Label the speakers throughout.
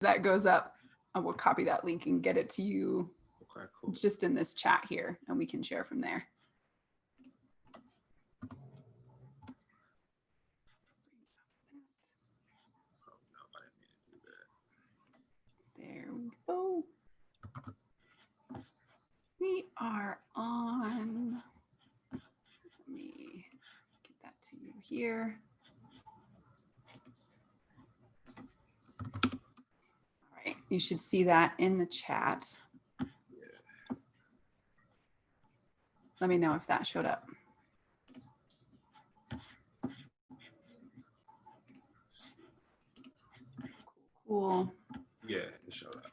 Speaker 1: that goes up, I will copy that link and get it to you.
Speaker 2: Okay, cool.
Speaker 1: Just in this chat here, and we can share from there. There we go. We are on. Let me get that to you here. All right, you should see that in the chat.
Speaker 2: Yeah.
Speaker 1: Let me know if that showed up. Cool.
Speaker 2: Yeah, it showed up.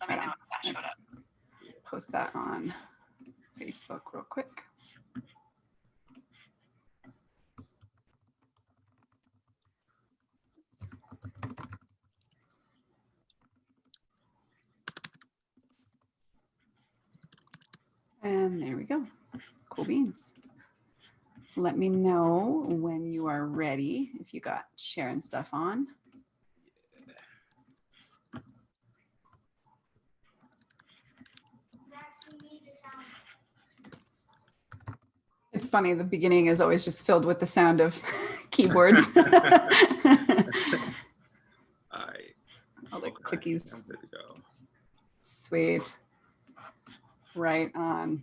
Speaker 1: Let me know if that showed up. Post that on Facebook real quick. And there we go. Cool beans. Let me know when you are ready, if you got sharing stuff on. It's funny, the beginning is always just filled with the sound of keyboards.
Speaker 2: All right.
Speaker 1: All the
Speaker 2: Okay,
Speaker 1: clickies.
Speaker 2: I'm good to go.
Speaker 1: Sweet. Right on.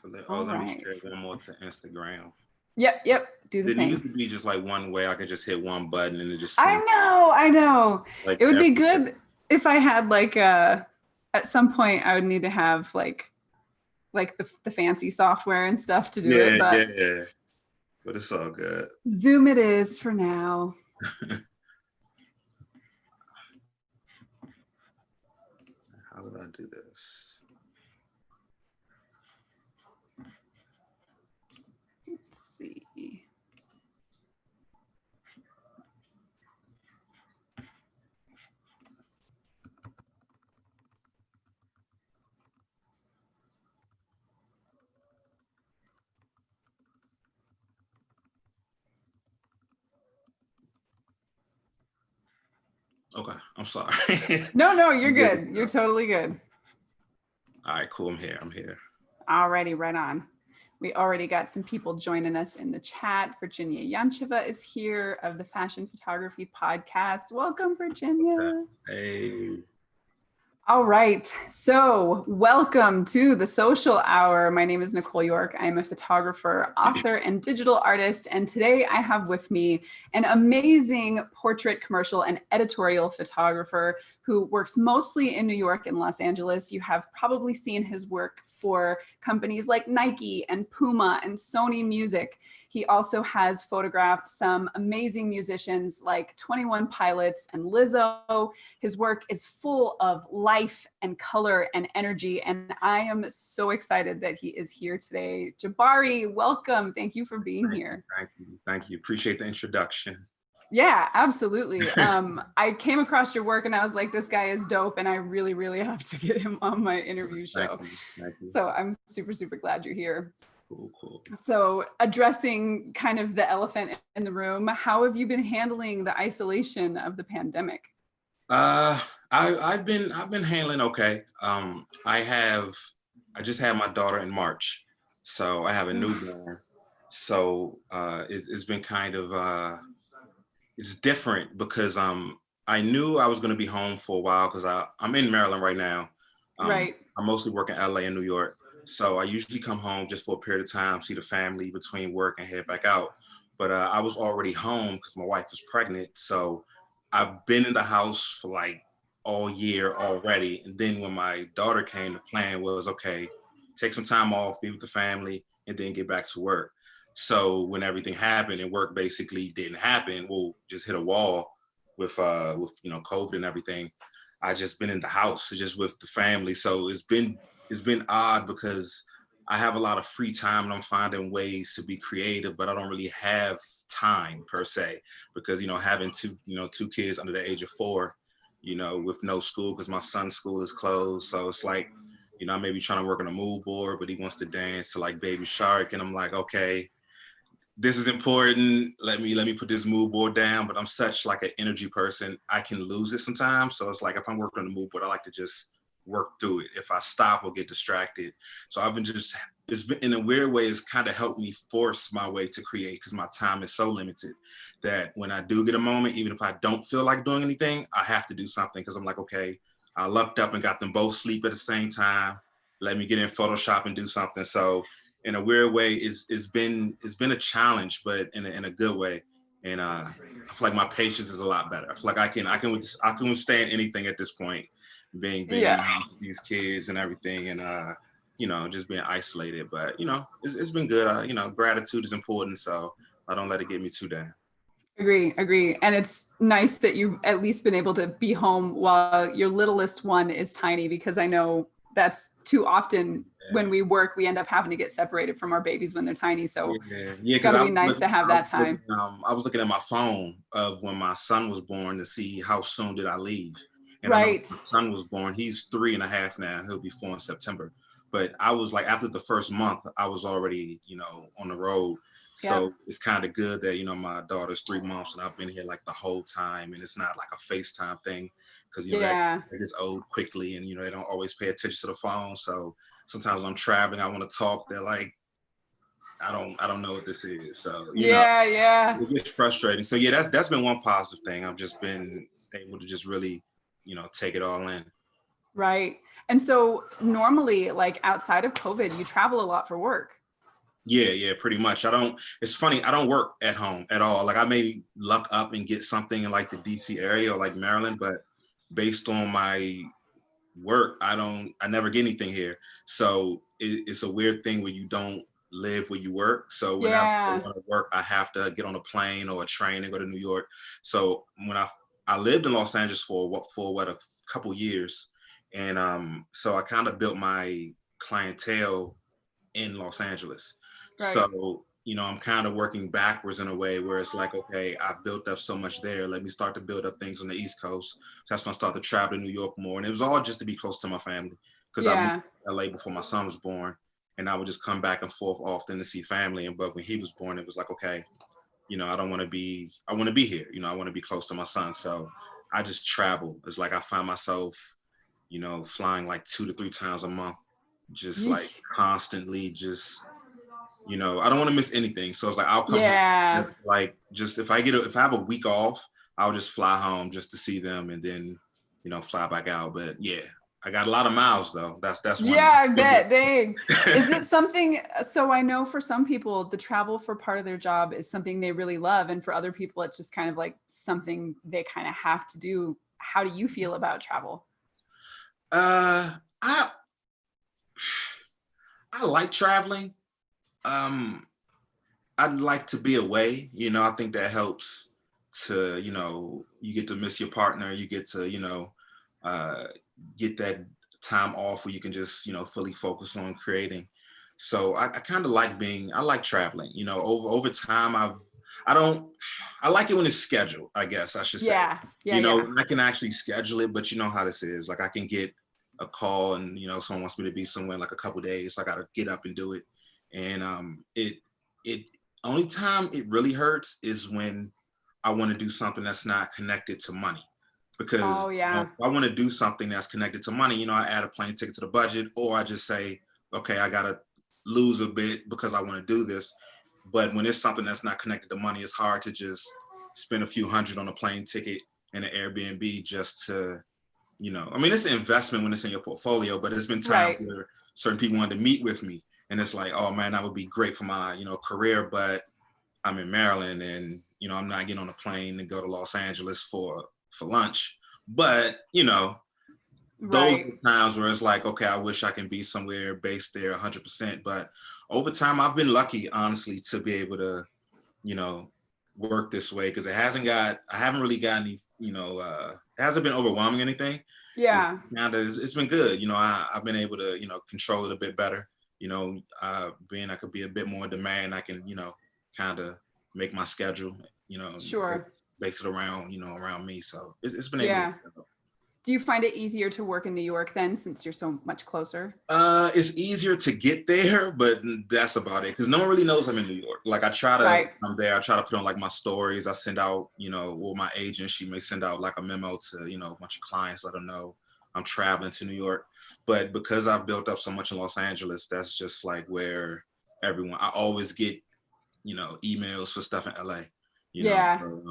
Speaker 2: So let
Speaker 1: All
Speaker 2: me
Speaker 1: right.
Speaker 2: share one more to Instagram.
Speaker 1: Yep. Do the
Speaker 2: It
Speaker 1: thing.
Speaker 2: used to be just like one way I could just hit one button and it just.
Speaker 1: I know.
Speaker 2: Like
Speaker 1: it would be
Speaker 2: everywhere.
Speaker 1: good if I had like at some point I would need to have like the fancy software and stuff to do it. But
Speaker 2: yeah. But it's all good.
Speaker 1: Zoom it is for now.
Speaker 2: How would I do this?
Speaker 1: Let's see.
Speaker 2: Okay, I'm sorry.
Speaker 1: No, you're good. You're totally good.
Speaker 2: All right, cool. I'm here.
Speaker 1: Alrighty, right on. We already got some people joining us in the chat. Virginia Yancheva is here of the Fashion Photography Podcast. Welcome, Virginia.
Speaker 2: Hey.
Speaker 1: All right, so welcome to the Social Hour. My name is Nicole York. I'm a photographer, author, and digital artist. And today I have with me an amazing portrait, commercial, and editorial photographer who works mostly in New York and Los Angeles. You have probably seen his work for companies like Nike and Puma and Sony Music. He also has photographed some amazing musicians like 21 Pilots and Lizzo. His work is full of life and color and energy, and I am so excited that he is here today. Jabari, welcome. Thank you for being here.
Speaker 2: Thank you. Appreciate the introduction.
Speaker 1: Yeah, absolutely. I came across your work and I was like, this guy is dope, and I really, really have to get him on my interview show.
Speaker 2: Thank you.
Speaker 1: So I'm super, super glad you're here.
Speaker 2: Cool.
Speaker 1: So addressing kind of the elephant in the room, how have you been handling the isolation of the pandemic?
Speaker 2: I've been handling okay. I just had my daughter in March, so I have a newborn. So it's been kind of it's different because I knew I was going to be home for a while because I'm in Maryland right now.
Speaker 1: Right.
Speaker 2: I mostly work in LA and New York. So I usually come home just for a period of time, see the family between work and head back out. But I was already home because my wife was pregnant. So I've been in the house for like all year already. And then when my daughter came, the plan was, okay, take some time off, be with the family, and then get back to work. So when everything happened and work basically didn't happen, we'll just hit a wall with COVID and everything. I just been in the house just with the family. So it's been odd because I have a lot of free time and I'm finding ways to be creative, but I don't really have time per se because, having two kids under the age of 4, with no school because my son's school is closed. So it's like, I may be trying to work on a mood board, but he wants to dance to like Baby Shark. And I'm like, okay, this is important. Let me put this mood board down. But I'm such like an energy person. I can lose it sometimes. So it's like if I'm working on the mood board, I like to just work through it. If I stop or get distracted. So I've been just, it's been in a weird way, it's kind of helped me force my way to create because my time is so limited that when I do get a moment, even if I don't feel like doing anything, I have to do something because I'm like, okay, I lucked up and got them both sleep at the same time. Let me get in Photoshop and do something. So in a weird way, it's been a challenge, but in a good way. And I feel like my patience is a lot better. I feel like I can withstand anything at this point, being in the house with these kids and everything, and just being isolated. But it's been good. Gratitude is important, so I don't let it get me too down.
Speaker 1: Agree. And it's nice that you've at least been able to be home while your littlest one is tiny, because I know that's too often when we work, we end up having to get separated from our babies when they're tiny. So it's got to be nice to have that time.
Speaker 2: I was looking at my phone of when my son was born to see how soon did I leave. And
Speaker 1: right.
Speaker 2: I know my son was born, he's 3.5 now, he'll be 4 in September. But I was like, after the first month, I was already, on the road. So it's kind of good that, my daughter's 3 months and I've been here like the whole time, and it's not like a FaceTime thing because, that gets old quickly, and, they don't always pay attention to the phone. So sometimes when I'm traveling, I want to talk. They're like, I don't know what this is. So, it gets frustrating. So yeah, that's been one positive thing. I've just been able to just really, take it all in.
Speaker 1: Right. And so normally, like outside of COVID, you travel a lot for work.
Speaker 2: Yeah, pretty much. It's funny, I don't work at home at all. Like I may luck up and get something in like the DC area or like Maryland, but based on my work, I never get anything here. So it's a weird thing where you don't live where you work. So when I want to work, I have to get on a plane or a train and go to New York. So when I lived in Los Angeles for a couple years. And so I kind of built my clientele in Los Angeles. Right. So, I'm kind of working backwards in a way where it's like, okay, I built up so much there. Let me start to build up things on the East Coast. So that's when I started to travel to New York more. And it was all just to be close to my family because I moved to LA before my son was born. And I would just come back and forth often to see family. But when he was born, it was like, okay, I want to be here. I want to be close to my son. So I just travel. It's like I find myself, flying like 2 to 3 times a month, just like constantly just, I don't want to miss anything. So it's like, I'll come home. It's like, just if I have a week off, I'll just fly home just to see them and then, fly back out. But yeah, I got a lot of miles though. That's one.
Speaker 1: Yeah, I bet. Dang. Is it something? So I know for some people, the travel for part of their job is something they really love. And for other people, it's just kind of like something they kind of have to do. How do you feel about travel?
Speaker 2: I like traveling. I'd like to be away. I think that helps to, you get to miss your partner. You get to, get that time off where you can just, fully focus on creating. So I kind of I like traveling, over time. I like it when it's scheduled, I guess I should say. I can actually schedule it, but you know how this is. Like I can get a call and, someone wants me to be somewhere in like a couple days. So I got to get up and do it. And it only time it really hurts is when I want to do something that's not connected to money. Because if I want to do something that's connected to money, I add a plane ticket to the budget, or I just say, okay, I got to lose a bit because I want to do this. But when it's something that's not connected to money, it's hard to just spend a few hundred on a plane ticket and an Airbnb just to, it's an investment when it's in your portfolio, but there's been times where certain people wanted to meet with me. And it's like, oh man, that would be great for my, career, but I'm in Maryland and, I'm not getting on a plane to go to Los Angeles for lunch. But, those are times where it's like, okay, I wish I can be somewhere based there 100%. But over time, I've been lucky, honestly, to be able to, work this way because I haven't really got any, it hasn't been overwhelming or anything.
Speaker 1: Yeah.
Speaker 2: It's been good. I've been able to, control it a bit better. Being I could be a bit more demand, I can, kind of make my schedule,
Speaker 1: sure,
Speaker 2: base it around, around me. So it's been able to.
Speaker 1: Do you find it easier to work in New York then, since you're so much closer?
Speaker 2: It's easier to get there, but that's about it. Because no one really knows I'm in New York. Like I try to,
Speaker 1: Right.
Speaker 2: I'm there. I try to put on like my stories. I send out, or my agent, she may send out like a memo to, a bunch of clients. Let them know I'm traveling to New York. But because I've built up so much in Los Angeles, that's just like where I always get, emails for stuff in LA.
Speaker 1: Yeah.
Speaker 2: So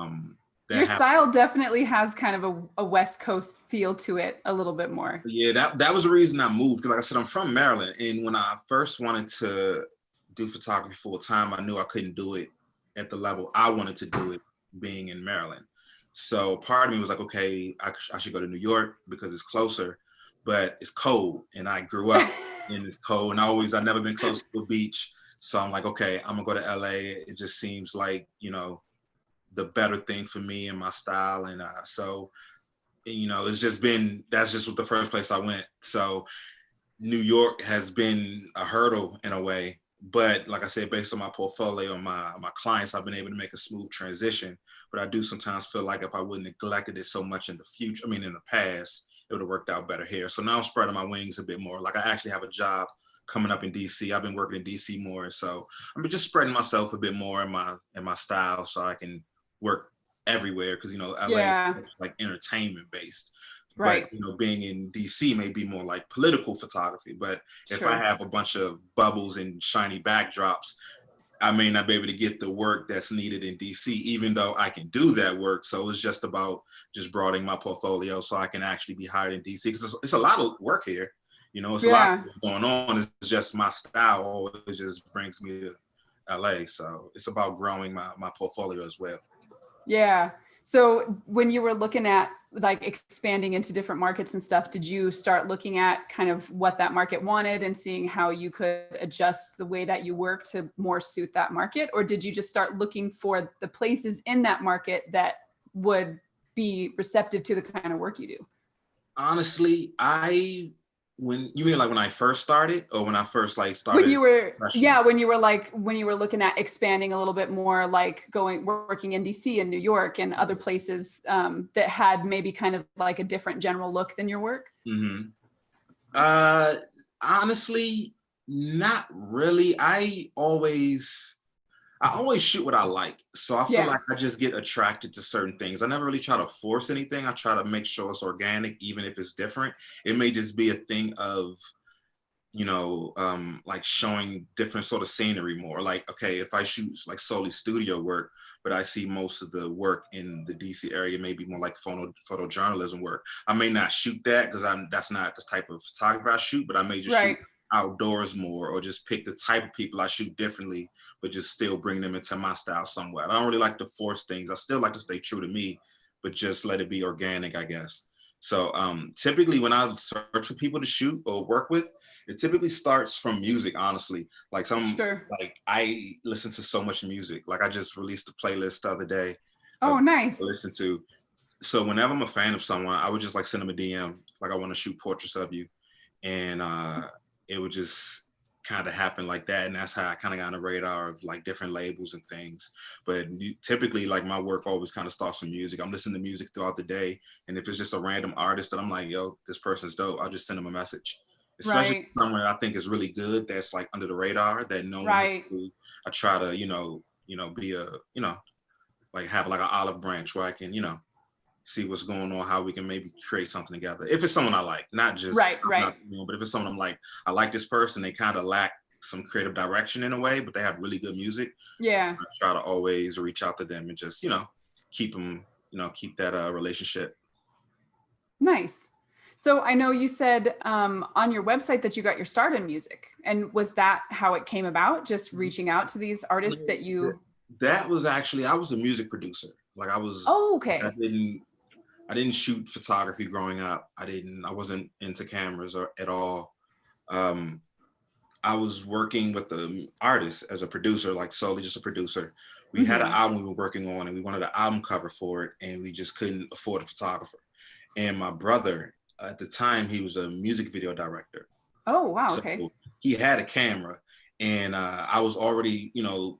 Speaker 2: that
Speaker 1: Your
Speaker 2: happens.
Speaker 1: style definitely has kind of a West Coast feel to it a little bit more.
Speaker 2: Yeah, that was the reason I moved. Because like I said, I'm from Maryland. And when I first wanted to do photography full time, I knew I couldn't do it at the level I wanted to do it being in Maryland. So part of me was like, okay, I should go to New York because it's closer, but it's cold. And I grew up in the cold and I've never been close to a beach. So I'm like, okay, I'm gonna go to LA. It just seems like, the better thing for me and my style. And so it's just that's just the first place I went. So New York has been a hurdle in a way, but like I said, based on my portfolio and my clients, I've been able to make a smooth transition. But I do sometimes feel like if I wouldn't neglected it so much in the future, in the past, it would have worked out better here. So now I'm spreading my wings a bit more. Like I actually have a job coming up in DC. I've been working in DC more. So I'm just spreading myself a bit more in my style so I can work everywhere because LA is
Speaker 1: Yeah.
Speaker 2: like entertainment based, but
Speaker 1: Right.
Speaker 2: being in DC may be more like political photography. But if I
Speaker 1: Sure.
Speaker 2: have a bunch of bubbles and shiny backdrops, I may not be able to get the work that's needed in DC, even though I can do that work. So it's just about just broadening my portfolio so I can actually be hired in DC because it's a lot of work here. It's a lot
Speaker 1: Yeah.
Speaker 2: going on. It's just my style always just brings me to LA. So it's about growing my portfolio as well.
Speaker 1: Yeah. So when you were looking at like expanding into different markets and stuff, did you start looking at kind of what that market wanted and seeing how you could adjust the way that you work to more suit that market? Or did you just start looking for the places in that market that would be receptive to the kind of work you do?
Speaker 2: Honestly, when you mean like when I first started or when I first like
Speaker 1: When
Speaker 2: started
Speaker 1: you were,
Speaker 2: professionally?
Speaker 1: yeah, when you were looking at expanding a little bit more, like working in DC and New York and other places that had maybe kind of like a different general look than your work.
Speaker 2: Mm-hmm. Uh, Honestly, not really. I always shoot what I like. So I feel
Speaker 1: Yeah.
Speaker 2: like I just get attracted to certain things. I never really try to force anything. I try to make sure it's organic, even if it's different. It may just be a thing of like showing different sort of scenery more. Like, okay, if I shoot like solely studio work, but I see most of the work in the DC area, maybe more like photojournalism work. I may not shoot that because that's not the type of photographer I shoot, but I may just shoot
Speaker 1: Right.
Speaker 2: outdoors more or just pick the type of people I shoot differently, but just still bring them into my style somewhat. I don't really like to force things. I still like to stay true to me, but just let it be organic, I guess. So typically when I search for people to shoot or work with, it typically starts from music, honestly.
Speaker 1: Sure.
Speaker 2: Like I listen to so much music. Like I just released a playlist the other day of
Speaker 1: Oh,
Speaker 2: I
Speaker 1: nice.
Speaker 2: listen to. So whenever I'm a fan of someone, I would just like send them a DM, like I want to shoot portraits of you. And it would just kind of happen like that. And that's how I kind of got on the radar of like different labels and things. But typically like my work always kind of starts from music. I'm listening to music throughout the day. And if it's just a random artist that I'm like, yo, this person's dope, I'll just send them a message. Especially
Speaker 1: Right.
Speaker 2: someone I think is really good that's like under the radar that no one has
Speaker 1: Right.
Speaker 2: to. I try to, be a, like have like an olive branch where I can, see what's going on, how we can maybe create something together. If it's someone I like, not just,
Speaker 1: Right. Right.
Speaker 2: but if it's someone I'm like, I like this person, they kind of lack some creative direction in a way, but they have really good music.
Speaker 1: Yeah.
Speaker 2: I try to always reach out to them and just, keep them, keep that relationship.
Speaker 1: Nice. So I know you said on your website that you got your start in music. And was that how it came about? Just reaching out to these artists that you.
Speaker 2: That was actually, I was a music producer. Like
Speaker 1: Oh,
Speaker 2: I
Speaker 1: okay.
Speaker 2: didn't shoot photography growing up. I wasn't into cameras or at all. Um, I was working with the artist as a producer, like solely just a producer. We had an
Speaker 1: Hmm.
Speaker 2: album we were working on and we wanted an album cover for it and we just couldn't afford a photographer. And my brother, at the time, he was a music video director.
Speaker 1: Oh, wow.
Speaker 2: So
Speaker 1: Okay.
Speaker 2: he had a camera And I was already,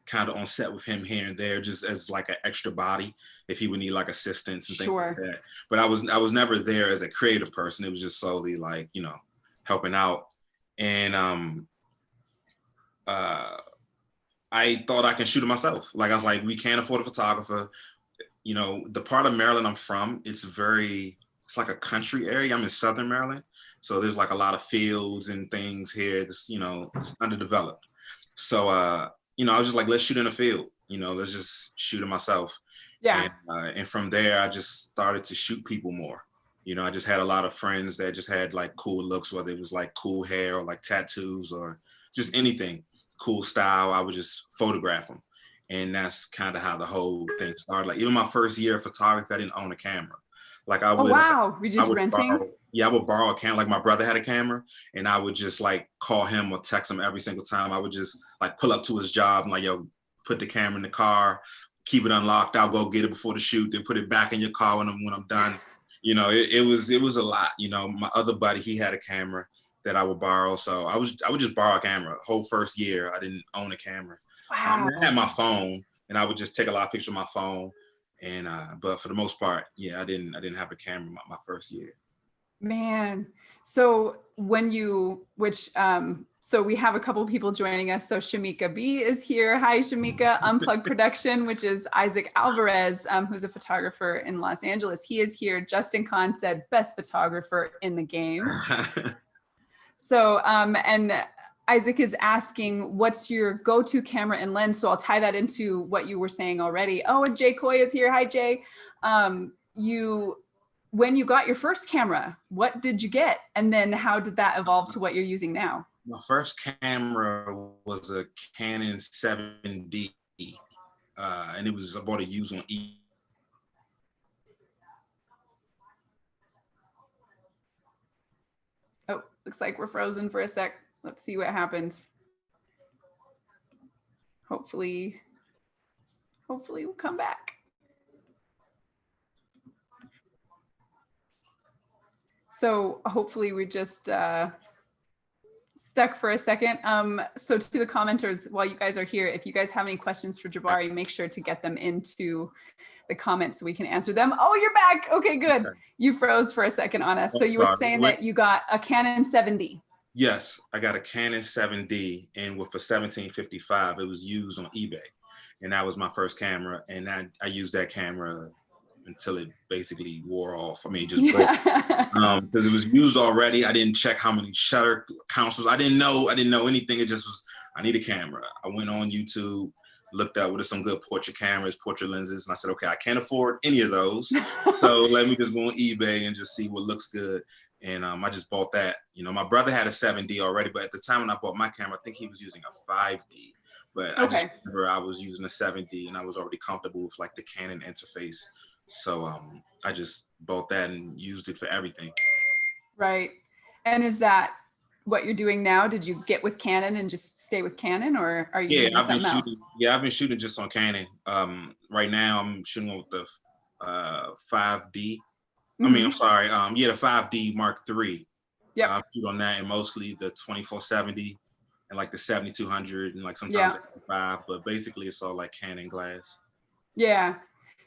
Speaker 2: kind of on set with him here and there, just as like an extra body if he would need like assistance and things like
Speaker 1: Sure.
Speaker 2: that. But I was never there as a creative person. It was just solely like, helping out. And I thought I can shoot it myself. Like I was like, we can't afford a photographer. The part of Maryland I'm from, it's like a country area. I'm in Southern Maryland. So there's like a lot of fields and things here. It's underdeveloped. So, I was just like, let's shoot in a field, let's just shoot it myself.
Speaker 1: Yeah.
Speaker 2: And from there, I just started to shoot people more. I just had a lot of friends that just had like cool looks, whether it was like cool hair or like tattoos or just anything, cool style. I would just photograph them. And that's kind of how the whole thing started. Like even my first year of photography, I didn't own a camera. Like I would,
Speaker 1: oh, wow. We're just renting?
Speaker 2: I would borrow a camera. Like my brother had a camera and I would just like call him or text him every single time. I would just like pull up to his job and like, yo, put the camera in the car, keep it unlocked. I'll go get it before the shoot, then put it back in your car when I'm done. It was a lot. My other buddy, he had a camera that I would borrow. So I would just borrow a camera. Whole first year, I didn't own a camera.
Speaker 1: Wow.
Speaker 2: I had my phone and I would just take a lot of pictures of my phone. And but for the most part, yeah, I didn't have a camera my first year.
Speaker 1: Man. So so we have a couple of people joining us. So Shamika B is here. Hi, Shamika. Unplugged Production, which is Isaac Alvarez, who's a photographer in Los Angeles. He is here. Justin Kahn said, best photographer in the game. So, and Isaac is asking, what's your go-to camera and lens? So I'll tie that into what you were saying already. Oh, and Jay Coy is here. Hi, Jay. When you got your first camera, what did you get? And then how did that evolve to what you're using now?
Speaker 2: My first camera was a Canon 7D, and I bought it used on eBay.
Speaker 1: Oh, looks like we're frozen for a sec. Let's see what happens. Hopefully we'll come back. So hopefully we just stuck for a second. So to the commenters, while you guys are here, if you guys have any questions for Jabari, make sure to get them into the comments so we can answer them. Oh, you're back. Okay, good. Okay. You froze for a second on us. So you were saying that you got a Canon 7D.
Speaker 2: Yes, I got a Canon 7D, and with a 1755, it was used on eBay. And that was my first camera. And I used that camera until it basically wore off. I mean, just broke. Because it was used already. I didn't check how many shutter counts was. I didn't know anything. It just was, I need a camera. I went on YouTube, looked up what are some good portrait cameras, portrait lenses, and I said, okay, I can't afford any of those. So let me just go on eBay and just see what looks good. And I just bought that. My brother had a 7D already, but at the time when I bought my camera, I think he was using a 5D. But okay. I just remember I was using a 7D and I was already comfortable with like the Canon interface. So I just bought that and used it for everything.
Speaker 1: Right. And is that what you're doing now? Did you get with Canon and just stay with Canon, or are you using something else?
Speaker 2: I've been shooting just on Canon. Right now I'm shooting with the 5D. Mm-hmm. I mean, I'm sorry. The 5D Mark III. Yeah. I shoot on that, and mostly the 2470 and like the 7200 and like sometimes 5. But basically, it's all like Canon glass.
Speaker 1: Yeah.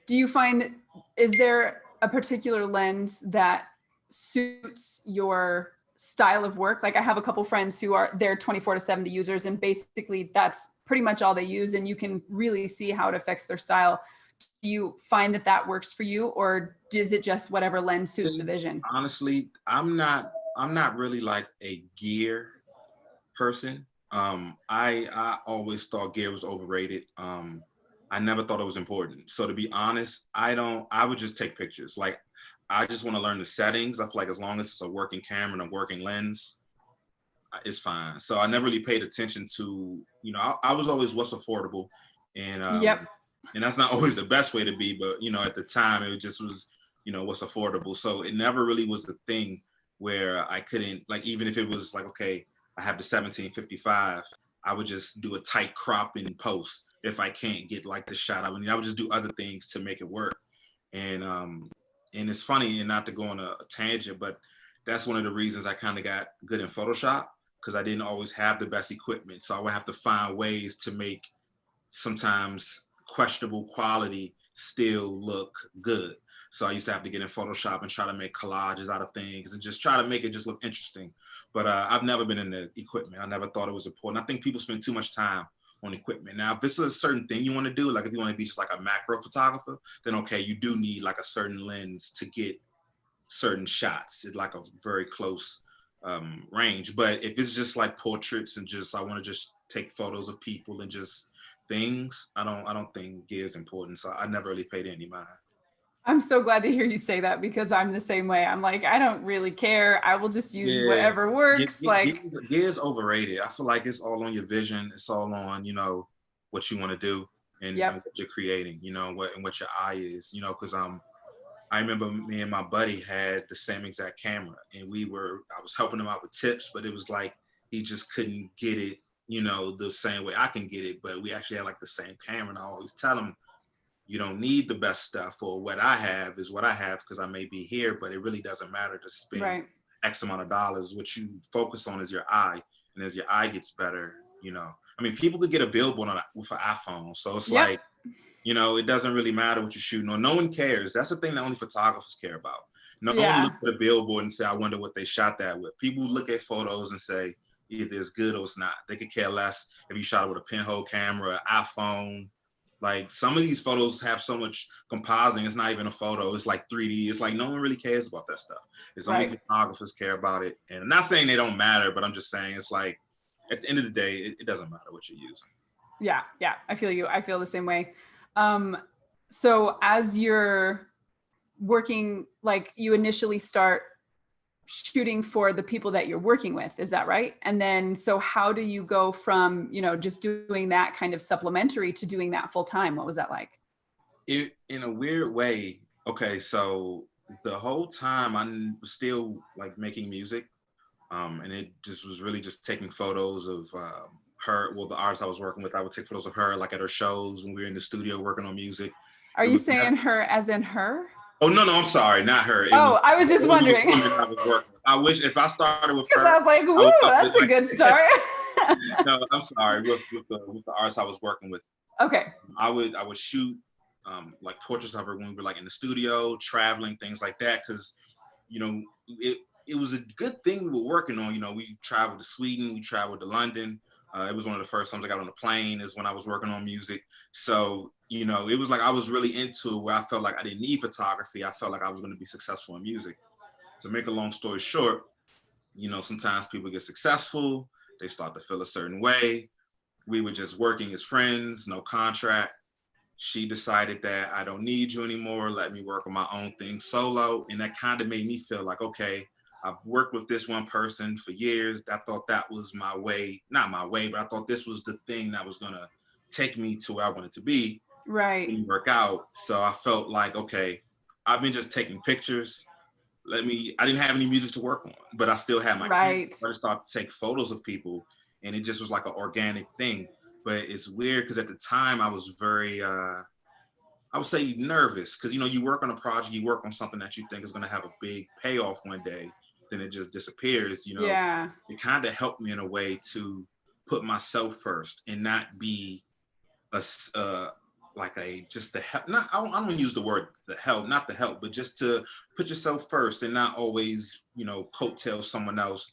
Speaker 1: Do you find, is there a particular lens that suits your style of work? Like I have a couple friends who they're 24-70 users, and basically that's pretty much all they use, and you can really see how it affects their style. Do you find that works for you, or is it just whatever lens suits the vision?
Speaker 2: Honestly, I'm not really like a gear person. I always thought gear was overrated. I never thought it was important. So to be honest, I would just take pictures. Like, I just want to learn the settings. I feel like as long as it's a working camera and a working lens, it's fine. So I never really paid attention to, I was always what's affordable. And and that's not always the best way to be, but at the time it just was, what's affordable. So it never really was the thing where I couldn't, like, even if it was like, okay, I have the 1755, I would just do a tight crop in post. If I can't get like the shot, I would just do other things to make it work. And it's funny, and not to go on a tangent, but that's one of the reasons I kind of got good in Photoshop, because I didn't always have the best equipment. So I would have to find ways to make sometimes questionable quality still look good. So I used to have to get in Photoshop and try to make collages out of things and just try to make it just look interesting. But I've never been into equipment. I never thought it was important. I think people spend too much time on equipment. Now, if this is a certain thing you want to do, like if you want to be just like a macro photographer, then okay, you do need like a certain lens to get certain shots. It's like a very close range. But if it's just like portraits and just, I want to just take photos of people and just things, I don't think gear is important. So I never really paid any mind.
Speaker 1: I'm so glad to hear you say that because I'm the same way. I'm like, I don't really care. I will just use
Speaker 2: Yeah,
Speaker 1: whatever works. Like,
Speaker 2: gear's overrated. I feel like it's all on your vision. It's all on, what you want to do and
Speaker 1: yep.
Speaker 2: what you're creating, what your eye is, because I remember me and my buddy had the same exact camera and I was helping him out with tips, but it was like, he just couldn't get it, the same way I can get it, but we actually had like the same camera. And I always tell him, you don't need the best stuff, or what I have is what I have because I may be here, but it really doesn't matter to spend
Speaker 1: right.
Speaker 2: X amount of dollars. What you focus on is your eye. And as your eye gets better, I mean, people could get a billboard with an iPhone. So it's
Speaker 1: Yep.
Speaker 2: like, it doesn't really matter what you're shooting on. No one cares. That's the thing that only photographers care about. No one looks at a billboard and say, I wonder what they shot that with. People look at photos and say, either it's good or it's not. They could care less if you shot it with a pinhole camera, iPhone. Like some of these photos have so much compositing. It's not even a photo. It's like 3D. It's like no one really cares about that stuff. It's only photographers care about it. And I'm not saying they don't matter, but I'm just saying it's like at the end of the day, it doesn't matter what you're using.
Speaker 1: Yeah. I feel you. I feel the same way. So as you're working, like you initially start shooting for the people that you're working with, is that right? And then, so how do you go from, just doing that kind of supplementary to doing that full time? What was that like?
Speaker 2: In a weird way. Okay. So the whole time I was still like making music. And it just was really just taking photos of her, the artist I was working with. I would take photos of her like at her shows when we were in the studio working on music.
Speaker 1: Are you saying her as in her?
Speaker 2: Oh, no, I'm sorry, not her.
Speaker 1: I was just wondering.
Speaker 2: I was working with. I wish if I started with her.
Speaker 1: I was like, woo, that's a good start.
Speaker 2: No, I'm sorry, with the artists I was working with.
Speaker 1: Okay.
Speaker 2: I would shoot like portraits of her when we were like in the studio, traveling, things like that, because it was a good thing we were working on. We traveled to Sweden, we traveled to London. It was one of the first times I got on a plane is when I was working on music. So, it was like I was really into it where I felt like I didn't need photography. I felt like I was going to be successful in music. To make a long story short, sometimes people get successful. They start to feel a certain way. We were just working as friends, no contract. She decided that I don't need you anymore. Let me work on my own thing solo. And that kind of made me feel like, okay, I've worked with this one person for years. I thought that was my way, not my way, but I thought this was the thing that was going to take me to where I wanted to be.
Speaker 1: Right.
Speaker 2: Didn't work out. So I felt like, okay, I've been just taking pictures. I didn't have any music to work on, but I still had my camera. I just started to take photos of people and it just was like an organic thing. But it's weird because at the time I was very, I would say nervous because, you work on a project, you work on something that you think is going to have a big payoff one day. Then it just disappears, It kind of helped me in a way to put myself first and not be just the help. I don't use the word the help, not the help, but just to put yourself first and not always, coattail someone else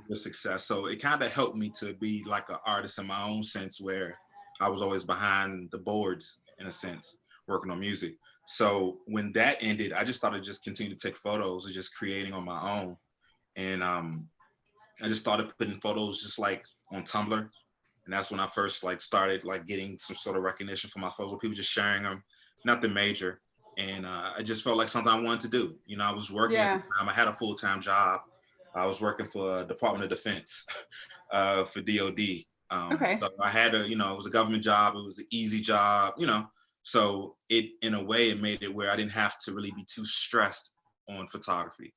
Speaker 2: for success. So it kind of helped me to be like an artist in my own sense where I was always behind the boards in a sense, working on music. So when that ended, I just started just continue to take photos and just creating on my own. And I just started putting photos just like on Tumblr. And that's when I first started getting some sort of recognition for my photos, people just sharing them, nothing major. And I just felt like something I wanted to do. I was working at the time, I had a full-time job. I was working for Department of Defense for DOD. So I had it was a government job. It was an easy job, So it, in a way, it made it where I didn't have to really be too stressed on photography.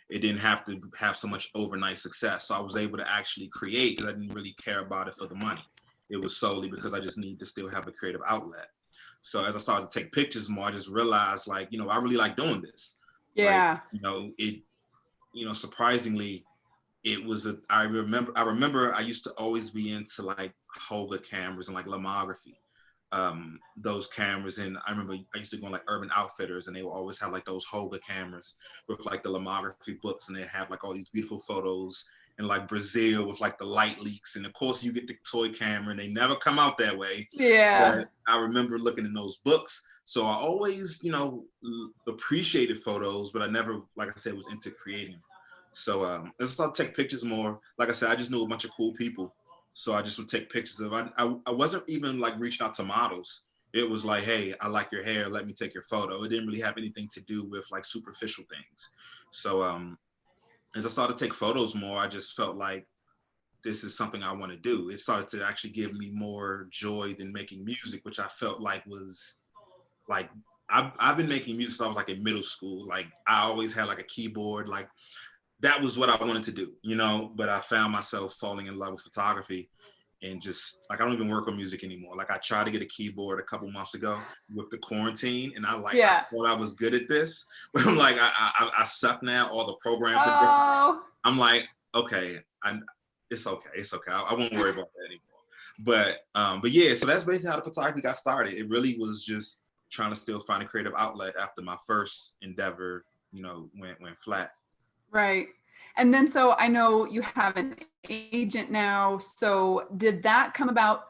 Speaker 2: It didn't have to have so much overnight success. So I was able to actually create because I didn't really care about it for the money. It was solely because I just need to still have a creative outlet. So as I started to take pictures more, I just realized I really like doing this.
Speaker 1: Yeah.
Speaker 2: Surprisingly, I remember I used to always be into like Hoga cameras and like lomography, those cameras. And I remember I used to go on like Urban Outfitters, and they will always have like those Hoga cameras with like the lomography books, and they have like all these beautiful photos in like Brazil with like the light leaks. And of course you get the toy camera and they never come out that way.
Speaker 1: Yeah.
Speaker 2: But I remember looking in those books. So I always, appreciated photos, but I never, like I said, was into creating. So I started to take pictures more. Like I said, I just knew a bunch of cool people. So I just would take pictures of, I wasn't even like reaching out to models. It was like, hey, I like your hair, let me take your photo. It didn't really have anything to do with like superficial things. So as I started to take photos more, I just felt like this is something I want to do. It started to actually give me more joy than making music, which I felt like was like, I've been making music since I was like in middle school. Like I always had like a keyboard, like that was what I wanted to do, but I found myself falling in love with photography, and just like, I don't even work on music anymore. Like I tried to get a keyboard a couple months ago with the quarantine, and I
Speaker 1: Yeah.
Speaker 2: thought I was good at this, but I'm like, I suck now. All the programs are different.
Speaker 1: Oh.
Speaker 2: I'm like, okay, it's okay. It's okay. I won't worry about that anymore. But yeah, so that's basically how the photography got started. It really was just trying to still find a creative outlet after my first endeavor, went flat.
Speaker 1: Right. And then, so I know you have an agent now. So did that come about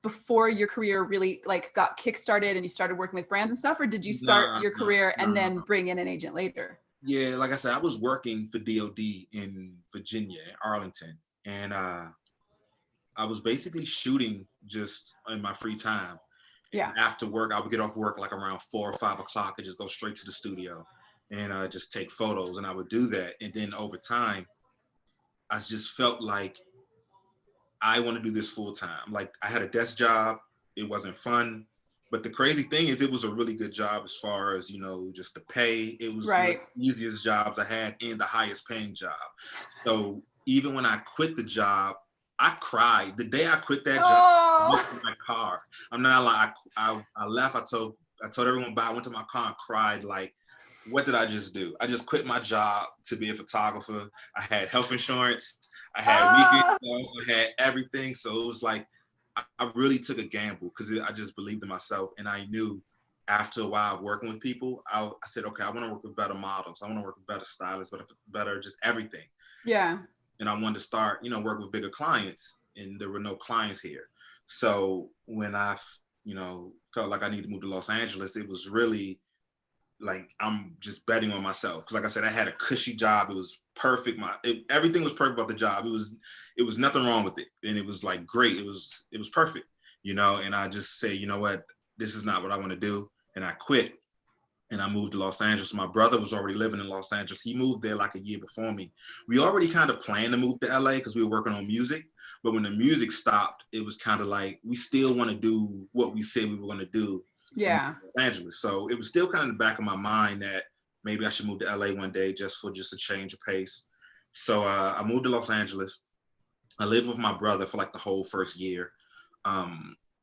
Speaker 1: before your career really like got kickstarted and you started working with brands and stuff, or did you start
Speaker 2: Nah,
Speaker 1: your
Speaker 2: nah,
Speaker 1: career
Speaker 2: nah,
Speaker 1: and
Speaker 2: nah.
Speaker 1: then bring in an agent later?
Speaker 2: Yeah, like I said, I was working for DOD in Virginia, Arlington, and I was basically shooting just in my free time.
Speaker 1: Yeah.
Speaker 2: And after work, I would get off work like around 4 or 5 o'clock and just go straight to the studio and just take photos. And I would do that. And then over time, I just felt like I want to do this full time. Like I had a desk job, it wasn't fun. But the crazy thing is, it was a really good job as far as, just the pay. It was one of
Speaker 1: Right.
Speaker 2: the easiest jobs I had and the highest paying job. So even when I quit the job, I cried. The day I quit that job, I
Speaker 1: Oh.
Speaker 2: went to my car. I'm not like, I left. I told everyone bye. I went to my car and cried. Like, what did I just do? I just quit my job to be a photographer. I had health insurance. I had weekend,
Speaker 1: Ah.
Speaker 2: I had everything. So it was like, I really took a gamble because I just believed in myself. And I knew after a while of working with people, I said, okay, I want to work with better models. I want to work with better stylists, better just everything.
Speaker 1: Yeah.
Speaker 2: And I wanted to start, work with bigger clients, and there were no clients here. So when I, felt like I needed to move to Los Angeles, it was really like, I'm just betting on myself. Cause like I said, I had a cushy job. It was perfect. Everything was perfect about the job. It was nothing wrong with it. And it was like, great. It was perfect, and I just say, you know what, this is not what I want to do. And I quit and I moved to Los Angeles. My brother was already living in Los Angeles. He moved there like a year before me. We already kind of planned to move to LA because we were working on music. But when the music stopped, it was kind of like, we still want to do what we said we were going to do in
Speaker 1: Yeah.
Speaker 2: Los Angeles. So it was still kind of in the back of my mind that maybe I should move to LA one day just a change of pace. So I moved to Los Angeles. I lived with my brother for like the whole first year.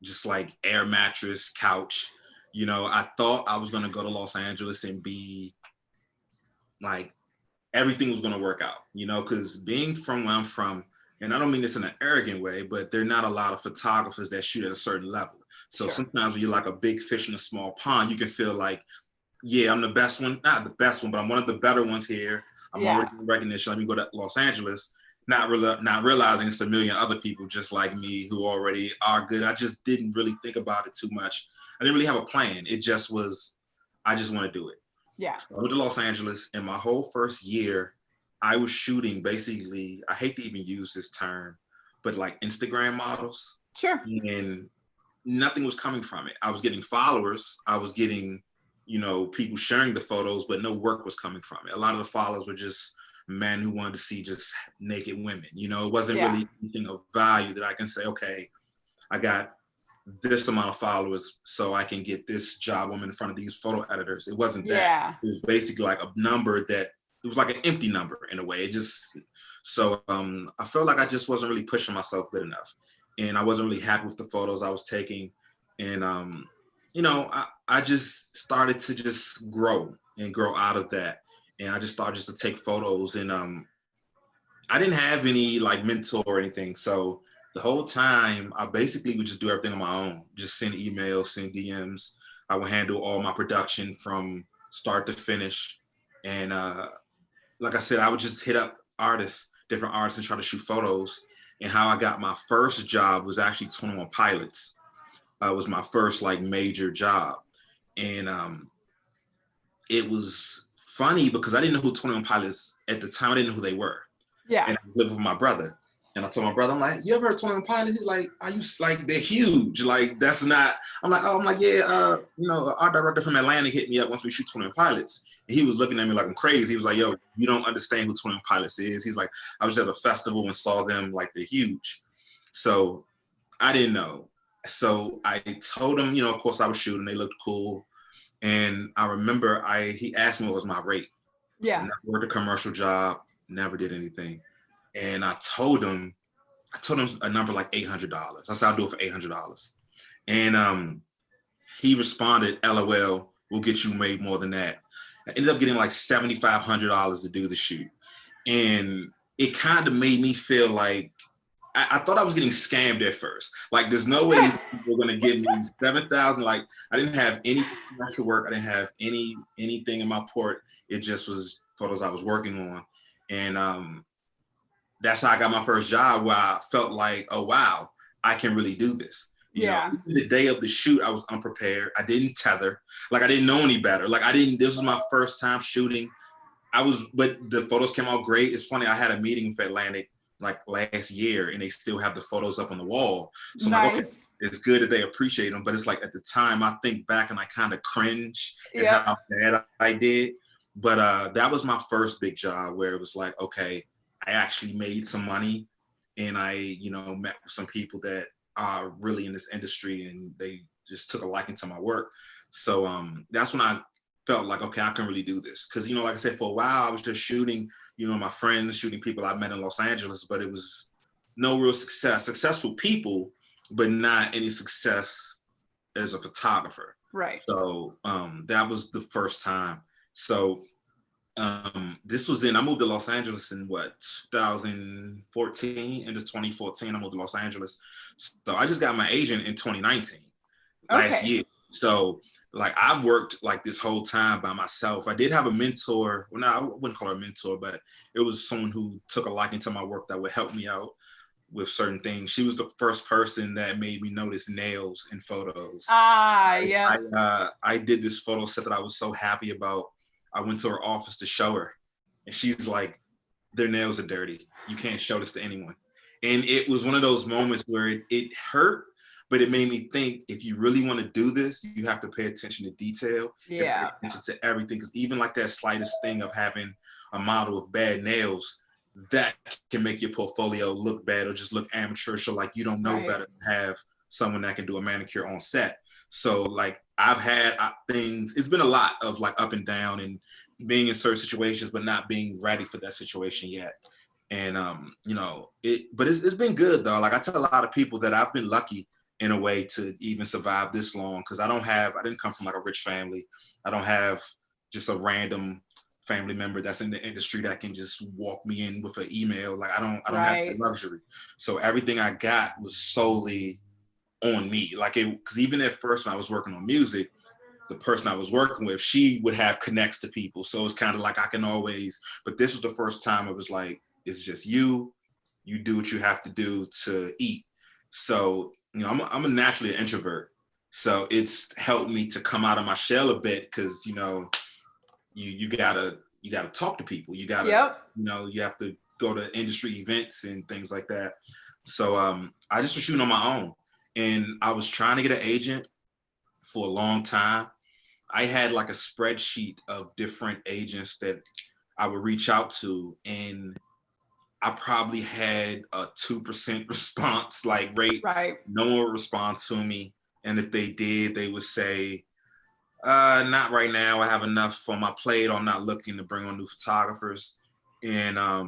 Speaker 2: Just like air mattress, couch. I thought I was going to go to Los Angeles and be like, everything was going to work out, because being from where I'm from, and I don't mean this in an arrogant way, but there are not a lot of photographers that shoot at a certain level. So
Speaker 1: Sure.
Speaker 2: sometimes when you're like a big fish in a small pond, you can feel like, yeah, I'm the best one, not the best one, but I'm one of the better ones here. I'm already getting recognition. Let me go to Los Angeles, not realizing it's a million other people just like me who already are good. I just didn't really think about it too much. I didn't really have a plan. It just was, I just want to do it.
Speaker 1: Yeah.
Speaker 2: So I went to Los Angeles, and my whole first year, I was shooting basically, I hate to even use this term, but like Instagram models.
Speaker 1: Sure.
Speaker 2: And nothing was coming from it. I was getting followers. I was getting, people sharing the photos, but no work was coming from it. A lot of the followers were just men who wanted to see just naked women. It wasn't really anything of value that I can say, okay, I got this amount of followers so I can get this job. I'm in front of these photo editors. It wasn't that.
Speaker 1: Yeah.
Speaker 2: It was basically like a number that, it was like an empty number in a way. I felt like I just wasn't really pushing myself good enough. And I wasn't really happy with the photos I was taking. And, I just started to just grow out of that. And I just started just to take photos. And I didn't have any like mentor or anything. So the whole time I basically would just do everything on my own, just send emails, send DMs. I would handle all my production from start to finish. And like I said, I would just hit up different artists and try to shoot photos. And how I got my first job was actually 21 Pilots. Was my first like major job. And it was funny because I didn't know who 21 Pilots at the time. I didn't know who they were.
Speaker 1: Yeah.
Speaker 2: And I lived with my brother. And I told my brother, I'm like, you ever heard 21 Pilots? He's like, are you like, they're huge. Like, that's not, I'm like, yeah, our director from Atlanta hit me up once we shoot 21 Pilots. And he was looking at me like I'm crazy. He was like, yo, you don't understand who 21 Pilots is. He's like, I was at a festival and saw them, like, they're huge. So I didn't know. So I told him, of course I was shooting. They looked cool. And I remember he asked me what was my rate.
Speaker 1: Yeah.
Speaker 2: And I worked a commercial job, never did anything. And I told him a number like $800. I said, I'll do it for $800. And he responded, LOL, we'll get you made more than that. I ended up getting like $7,500 to do the shoot. And it kind of made me feel like, I thought I was getting scammed at first. Like, there's no way these people are gonna give me $7,000. Like, I didn't have any commercial work. I didn't have anything in my port. It just was photos I was working on. And that's how I got my first job, where I felt like, oh, wow, I can really do this. You know, the day of the shoot, I was unprepared. I didn't tether. Like, I didn't know any better. Like, this was my first time shooting. But the photos came out great. It's funny, I had a meeting with Atlantic like last year, and they still have the photos up on the wall. So
Speaker 1: nice.
Speaker 2: I'm like, okay, it's good that they appreciate them. But it's like, at the time, I think back and I kind of cringe at how bad I did. But that was my first big job, where it was like, okay, I actually made some money, and I, met with some people that are really in this industry, and they just took a liking to my work. So that's when I felt like, okay, I can really do this. Because, like I said, for a while, I was just shooting, my friends, shooting people I met in Los Angeles, but it was no real success. Successful people, but not any success as a photographer.
Speaker 1: Right.
Speaker 2: So that was the first time. So this was I moved to Los Angeles in 2014, into 2014, I moved to Los Angeles. So I just got my agent in 2019, last year. So like, I worked like this whole time by myself. I did have a mentor. Well, no, I wouldn't call her a mentor, but it was someone who took a liking to my work that would help me out with certain things. She was the first person that made me notice nails in photos.
Speaker 1: Yeah.
Speaker 2: I did this photo set that I was so happy about. I went to her office to show her, and she's like, their nails are dirty. You can't show this to anyone. And it was one of those moments where it hurt, but it made me think, if you really want to do this, you have to pay attention to detail.
Speaker 1: Yeah.
Speaker 2: Pay attention to everything. Because even like that slightest thing of having a model with bad nails, that can make your portfolio look bad or just look amateurish, or like you don't know better than have someone that can do a manicure on set. So like, I've had things, it's been a lot of like up and down, and being in certain situations, but not being ready for that situation yet. And, but it's been good though. Like, I tell a lot of people that I've been lucky in a way to even survive this long, because I didn't come from like a rich family. I don't have just a random family member that's in the industry that can just walk me in with an email. Like, I don't have the luxury. So everything I got was solely on me. Like, because even at first when I was working on music, the person I was working with, she would have connects to people. So it's kind of like, I can always, but this was the first time it was like, it's just you do what you have to do to eat. So, I'm a naturally an introvert. So it's helped me to come out of my shell a bit, because, you gotta talk to people. You gotta, you have to go to industry events and things like that. So I just was shooting on my own, and I was trying to get an agent for a long time. I had like a spreadsheet of different agents that I would reach out to, and I probably had a 2% response like rate.
Speaker 1: Right.
Speaker 2: No one would respond to me. And if they did, they would say, not right now. I have enough on my plate. I'm not looking to bring on new photographers. And, I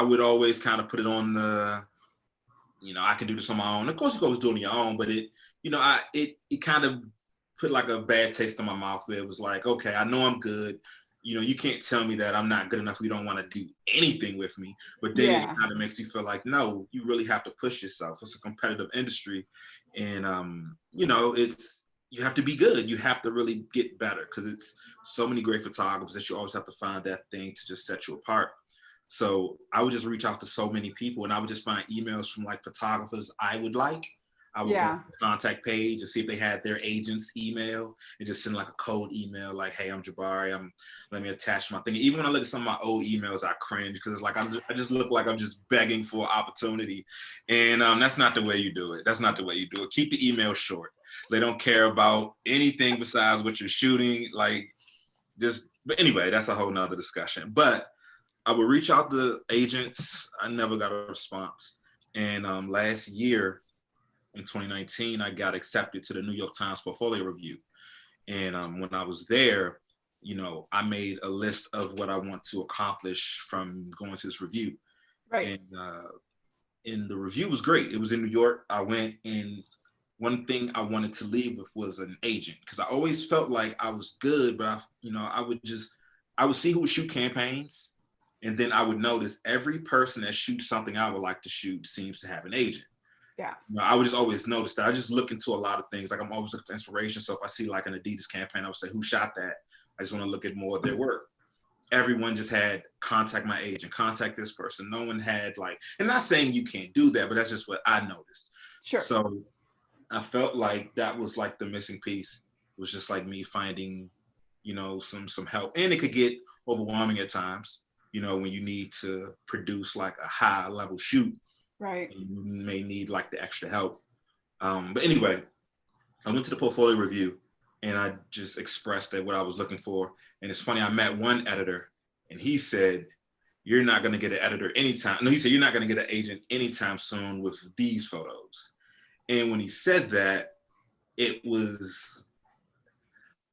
Speaker 2: would always kind of put it on the, I can do this on my own. Of course, you can always do it on your own, but it kind of put like a bad taste in my mouth. It was like, okay, I know I'm good. you know, you can't tell me that I'm not good enough. You don't want to do anything with me. But then it kind of makes you feel like, no, you really have to push yourself. It's a competitive industry. And, you know, you have to be good. You have to really get better because it's so many great photographers that you always have to find that thing to just set you apart. So I would just reach out to so many people and I would just find emails from like photographers I would like. I would go to the contact page and see if they had their agent's email and just send like a code email like, hey, I'm Jabari. Let me attach my thing. Even when I look at some of my old emails, I cringe because it's like I just look like I'm just begging for opportunity. And that's not the way you do it. That's not the way you do it. Keep the email short. They don't care about anything besides what you're shooting. Like but anyway, that's a whole nother discussion. But I would reach out to agents. I never got a response. And last year, in 2019, I got accepted to the New York Times Portfolio Review. And when I was there, you know, I made a list of what I want to accomplish from going to this review. Right. And the review was great. It was in New York. I went, and one thing I wanted to leave with was an agent because I always felt like I was good, but I would see who would shoot campaigns. And then I would notice every person that shoots something I would like to shoot seems to have an agent. Yeah. You know, I would just always notice that. I just look into a lot of things. Like I'm always looking for inspiration. So if I see like an Adidas campaign, I would say, who shot that? I just want to look at more of their work. Everyone just had contact my agent, contact this person. No one had like, and not saying you can't do that, but that's just what I noticed. Sure. So I felt like that was like the missing piece. It was just like me finding, you know, some help. And it could get overwhelming at times, you know, when you need to produce like a high level shoot. Right. You may need like the extra help. But anyway, I went to the portfolio review and I just expressed that what I was looking for. And it's funny, I met one editor and he said, you're not going to get an editor anytime. No, he said, you're not going to get an agent anytime soon with these photos. And when he said that, it was,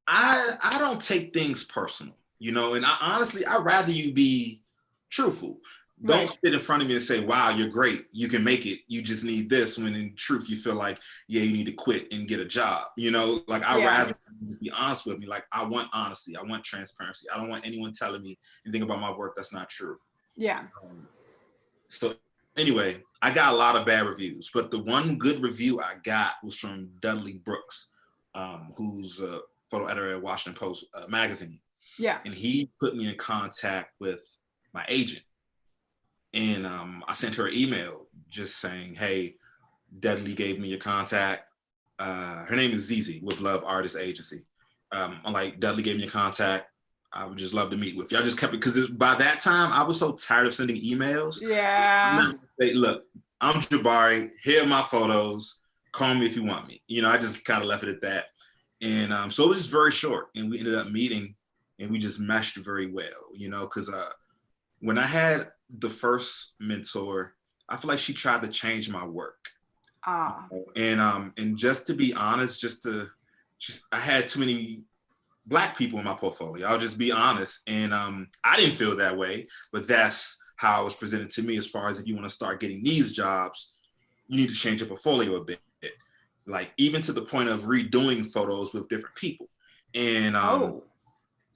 Speaker 2: I don't take things personal, you know, and honestly, I'd rather you be truthful. Don't sit in front of me and say, wow, you're great. You can make it. You just need this. When in truth, you feel like, yeah, you need to quit and get a job. You know, like I'd rather just be honest with me. Like I want honesty. I want transparency. I don't want anyone telling me anything about my work that's not true. Yeah. So anyway, I got a lot of bad reviews, but the one good review I got was from Dudley Brooks, who's a photo editor at Washington Post magazine. Yeah. And he put me in contact with my agent. And I sent her an email just saying, hey, Dudley gave me your contact. Her name is Zizi with Love Artist Agency. I'm like, Dudley gave me your contact. I would just love to meet with you. I just kept it because by that time I was so tired of sending emails. Yeah. Say, look, I'm Jabari. Here are my photos. Call me if you want me. You know, I just kind of left it at that. And so it was just very short. And we ended up meeting and we just meshed very well, you know, because when I had the first mentor, I feel like she tried to change my work. And just to be honest, I had too many Black people in my portfolio. I'll just be honest. And I didn't feel that way, but that's how it was presented to me as far as if you want to start getting these jobs, you need to change your portfolio a bit. Like even to the point of redoing photos with different people. And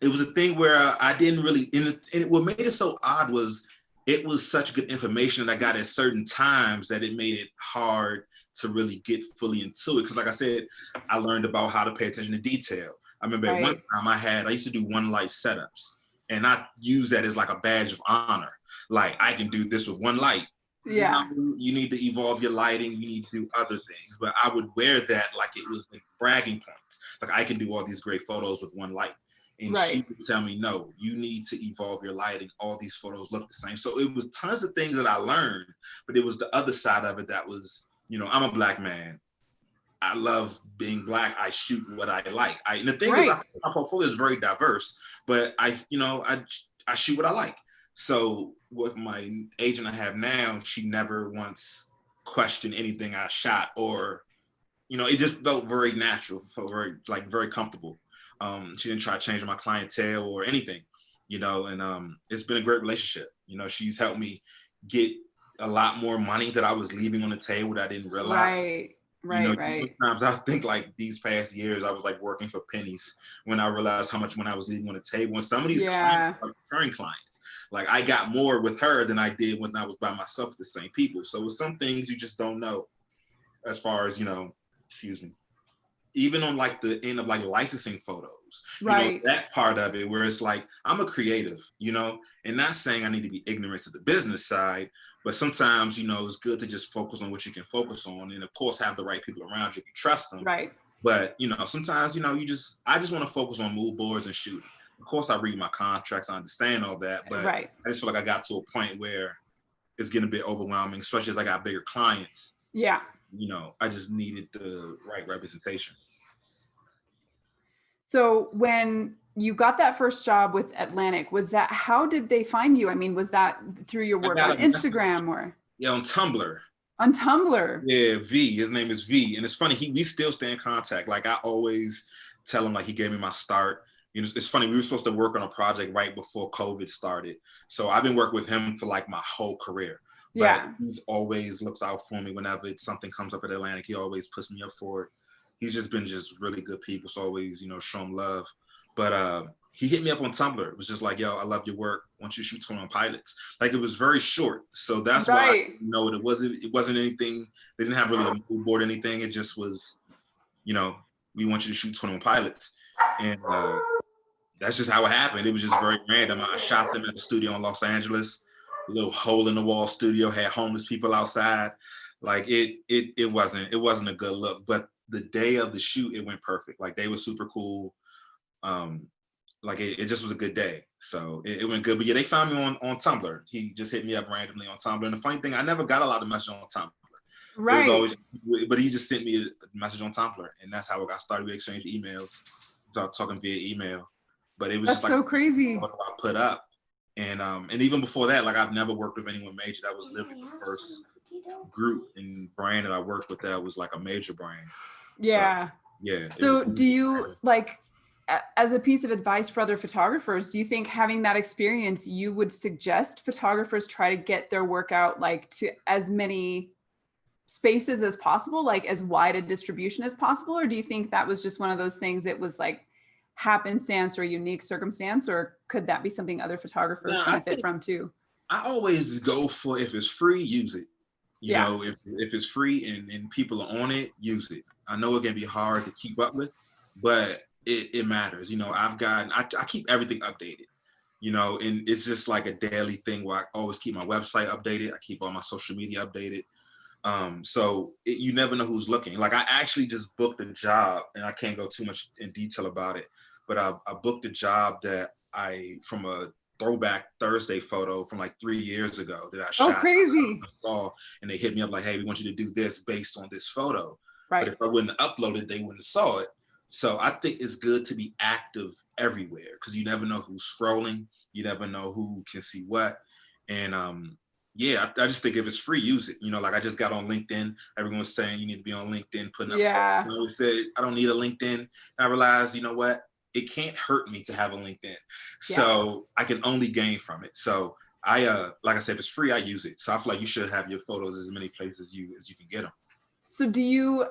Speaker 2: it was a thing where I didn't really, and what made it so odd was it was such good information that I got at certain times that it made it hard to really get fully into it. Because like I said, I learned about how to pay attention to detail. I remember at one time I used to do one light setups and I use that as like a badge of honor. Like I can do this with one light. Yeah. You need to evolve your lighting. You need to do other things. But I would wear that like it was like bragging points. Like I can do all these great photos with one light. And she would tell me, no, you need to evolve your lighting. All these photos look the same. So it was tons of things that I learned, but it was the other side of it that was, you know, I'm a Black man. I love being Black. I shoot what I like. And the thing is, my portfolio is very diverse, but I shoot what I like. So with my agent I have now, she never once questioned anything I shot, or, you know, it just felt very natural, felt very comfortable. She didn't try to change my clientele or anything, you know, and it's been a great relationship. You know, she's helped me get a lot more money that I was leaving on the table that I didn't realize.
Speaker 1: Right, right.
Speaker 2: Sometimes I think like these past years, I was like working for pennies when I realized how much money I was leaving on the table. And some of these clients
Speaker 1: Yeah.
Speaker 2: are recurring clients. Like I got more with her than I did when I was by myself with the same people. So with some things you just don't know as far as, excuse me, even on like the end of like licensing photos,
Speaker 1: Right.
Speaker 2: that part of it where it's like, I'm a creative, and not saying I need to be ignorant to the business side, but sometimes, it's good to just focus on what you can focus on. And of course, have the right people around you can trust them.
Speaker 1: Right.
Speaker 2: But, sometimes, I just want to focus on mood boards and shooting. Of course, I read my contracts, I understand all that, but
Speaker 1: Right.
Speaker 2: I just feel like I got to a point where it's getting a bit overwhelming, especially as I got bigger clients.
Speaker 1: Yeah.
Speaker 2: I just needed the right representation.
Speaker 1: So when you got that first job with Atlantic, how did they find you? I mean, was that through your work on Instagram or?
Speaker 2: Yeah, on Tumblr.
Speaker 1: On Tumblr.
Speaker 2: Yeah, V. His name is V. And it's funny, we still stay in contact. Like I always tell him, like he gave me my start. It's funny, we were supposed to work on a project right before COVID started. So I've been working with him for like my whole career.
Speaker 1: Yeah.
Speaker 2: But he's always looks out for me whenever something comes up at Atlantic. He always puts me up for it. He's just been really good people. So always, show him love. But he hit me up on Tumblr. It was just like, yo, I love your work. I want you to shoot 21 Pilots. Like it was very short. So that's why, it wasn't anything. They didn't have really a mood board or anything. It just was, we want you to shoot 21 Pilots. And that's just how it happened. It was just very random. I shot them at the studio in Los Angeles, a little hole in the wall studio, had homeless people outside. Like it wasn't a good look, but the day of the shoot, it went perfect. Like they were super cool. Like it just was a good day. So it went good. But yeah, they found me on Tumblr. He just hit me up randomly on Tumblr. And the funny thing, I never got a lot of messages on Tumblr.
Speaker 1: Right.
Speaker 2: But he just sent me a message on Tumblr. And that's how it got started. We exchanged emails, started talking via email. But it was
Speaker 1: That's
Speaker 2: just like
Speaker 1: so crazy.
Speaker 2: what I put up. And even before that, like I've never worked with anyone major. That was literally the first group and brand that I worked with that was like a major brand.
Speaker 1: Yeah.
Speaker 2: So, yeah.
Speaker 1: So do you like, as a piece of advice for other photographers, do you think having that experience, you would suggest photographers try to get their work out like to as many spaces as possible, like as wide a distribution as possible? Or do you think that was just one of those things, it was like happenstance or unique circumstance, or could that be something other photographers benefit from too?
Speaker 2: I always go for, if it's free, use it. If it's free and people are on it, use it. I know it can be hard to keep up with, but it matters. I keep everything updated, and it's just like a daily thing where I always keep my website updated. I keep all my social media updated. So you never know who's looking. Like I actually just booked a job, and I can't go too much in detail about it, but I booked a job that from a throwback Thursday photo from like 3 years ago that I shot.
Speaker 1: Oh, crazy.
Speaker 2: And they hit me up like, hey, we want you to do this based on this photo.
Speaker 1: Right.
Speaker 2: But if I wouldn't upload it, they wouldn't have saw it. So I think it's good to be active everywhere because you never know who's scrolling. You never know who can see what. And I just think if it's free, use it. Like I just got on LinkedIn. Everyone's saying you need to be on LinkedIn, putting up photos. I always said, I don't need a LinkedIn. And I realized, you know what? It can't hurt me to have a LinkedIn. So I can only gain from it. So I, like I said, if it's free, I use it. So I feel like you should have your photos as many places as you can get them.
Speaker 1: So do you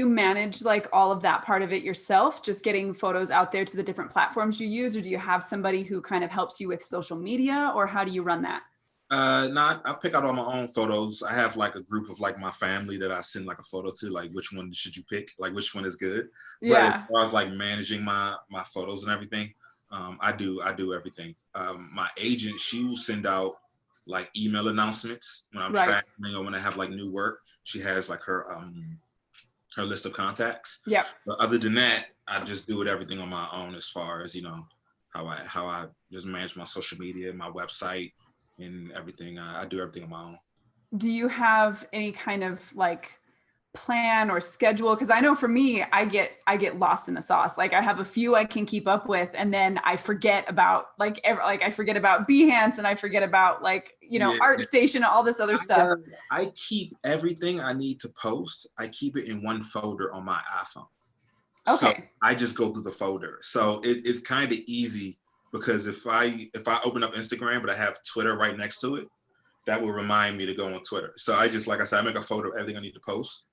Speaker 1: manage like all of that part of it yourself, just getting photos out there to the different platforms you use, or do you have somebody who kind of helps you with social media, or how do you run that?
Speaker 2: I pick out all my own photos. I have like a group of like my family that I send like a photo to, like which one should you pick, like which one is good. But as far as like managing my photos and everything, I do everything. My agent, she will send out like email announcements when I'm traveling or when I have like new work. She has like her list of contacts. Yeah. But other than that, I just do everything on my own as far as, how I just manage my social media, my website and everything. I do everything on my own.
Speaker 1: Do you have any kind of like plan or schedule? Because I know for me, I get lost in the sauce. Like I have a few I can keep up with, and then I forget about I forget about Behance, and I forget about ArtStation, all this other stuff.
Speaker 2: I keep everything I need to post. I keep it in one folder on my iPhone. Okay. So I just go through the folder. So it's kind of easy because if I open up Instagram but I have Twitter right next to it, that will remind me to go on Twitter. So I just, like I said, I make a folder of everything I need to post.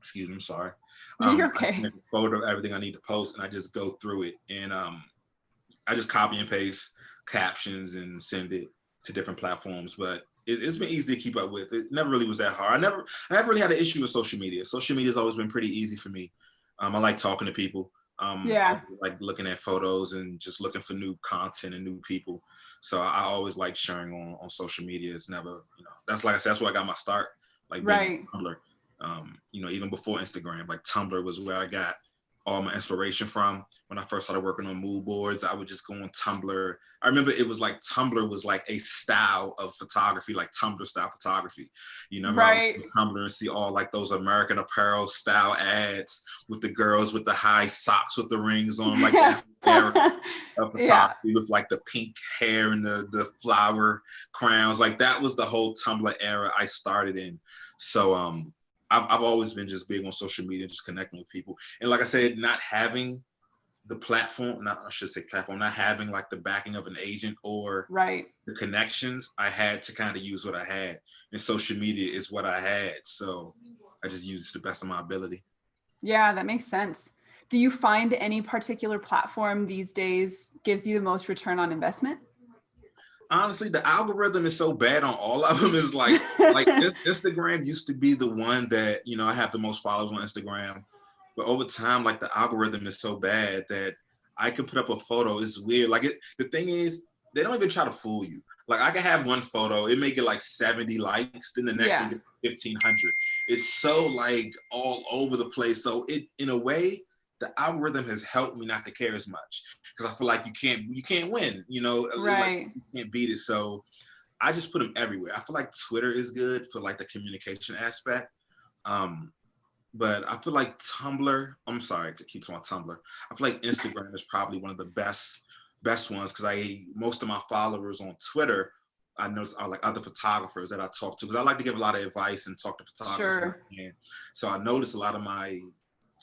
Speaker 2: excuse me, I'm sorry.
Speaker 1: You're
Speaker 2: I
Speaker 1: okay.
Speaker 2: make a photo of everything I need to post, and I just go through it, and I just copy and paste captions and send it to different platforms. But it's been easy to keep up with. It never really was that hard. I never really had an issue with social media. Social media has always been pretty easy for me. I like talking to people. I
Speaker 1: Yeah.
Speaker 2: like looking at photos and just looking for new content and new people. So I always like sharing on social media. It's never, that's like I said, that's where I got my start, like being
Speaker 1: Right.
Speaker 2: on Tumblr. Even before Instagram, like Tumblr was where I got all my inspiration from. When I first started working on mood boards, I would just go on Tumblr. I remember it was like Tumblr was like a style of photography, like Tumblr style photography. I remember I would
Speaker 1: Right.
Speaker 2: go to Tumblr and see all like those American Apparel style ads with the girls with the high socks with the rings on, like
Speaker 1: Yeah.
Speaker 2: era of
Speaker 1: Yeah.
Speaker 2: photography with like the pink hair and the flower crowns. Like that was the whole Tumblr era I started in. So I've always been just big on social media, just connecting with people. And like I said, not having the platform, not having like the backing of an agent or
Speaker 1: Right.
Speaker 2: the connections, I had to kind of use what I had. And social media is what I had. So I just used it to the best of my ability.
Speaker 1: Yeah, that makes sense. Do you find any particular platform these days gives you the most return on investment?
Speaker 2: Honestly, the algorithm is so bad on all of them. Is like Instagram used to be the one that I have the most followers on Instagram, but over time, like the algorithm is so bad that I can put up a photo. It's weird. Like the thing is, they don't even try to fool you. Like I can have one photo, it may get like 70 likes, then the next one
Speaker 1: Yeah.
Speaker 2: get 1,500. It's so like all over the place. So it, in a way, the algorithm has helped me not to care as much because I feel like you can't win. Like
Speaker 1: Right.
Speaker 2: you can't beat it. So I just put them everywhere. I feel like Twitter is good for like the communication aspect. But I feel like Tumblr, I'm sorry to keep on Tumblr. I feel like Instagram is probably one of the best ones because most of my followers on Twitter, I notice are like other photographers that I talk to because I like to give a lot of advice and talk to photographers.
Speaker 1: Sure.
Speaker 2: So I notice a lot of my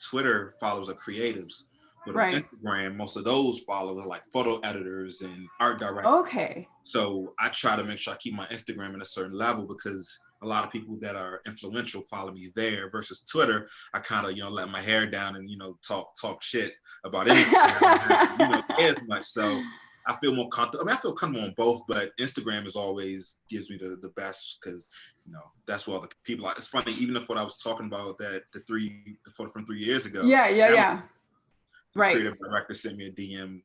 Speaker 2: Twitter followers are creatives, but on
Speaker 1: Right.
Speaker 2: Instagram, most of those followers are like photo editors and art directors.
Speaker 1: Okay.
Speaker 2: So I try to make sure I keep my Instagram at a certain level because a lot of people that are influential follow me there versus Twitter. I kind of, let my hair down and, talk shit about anything. I don't have to, care as much. So I feel more comfortable. I mean, I feel comfortable on both, but Instagram is always gives me the best because, that's where all the people are. It's funny, even if what I was talking about that the photo from 3 years ago.
Speaker 1: Yeah.
Speaker 2: The
Speaker 1: Right.
Speaker 2: creative director sent me a DM,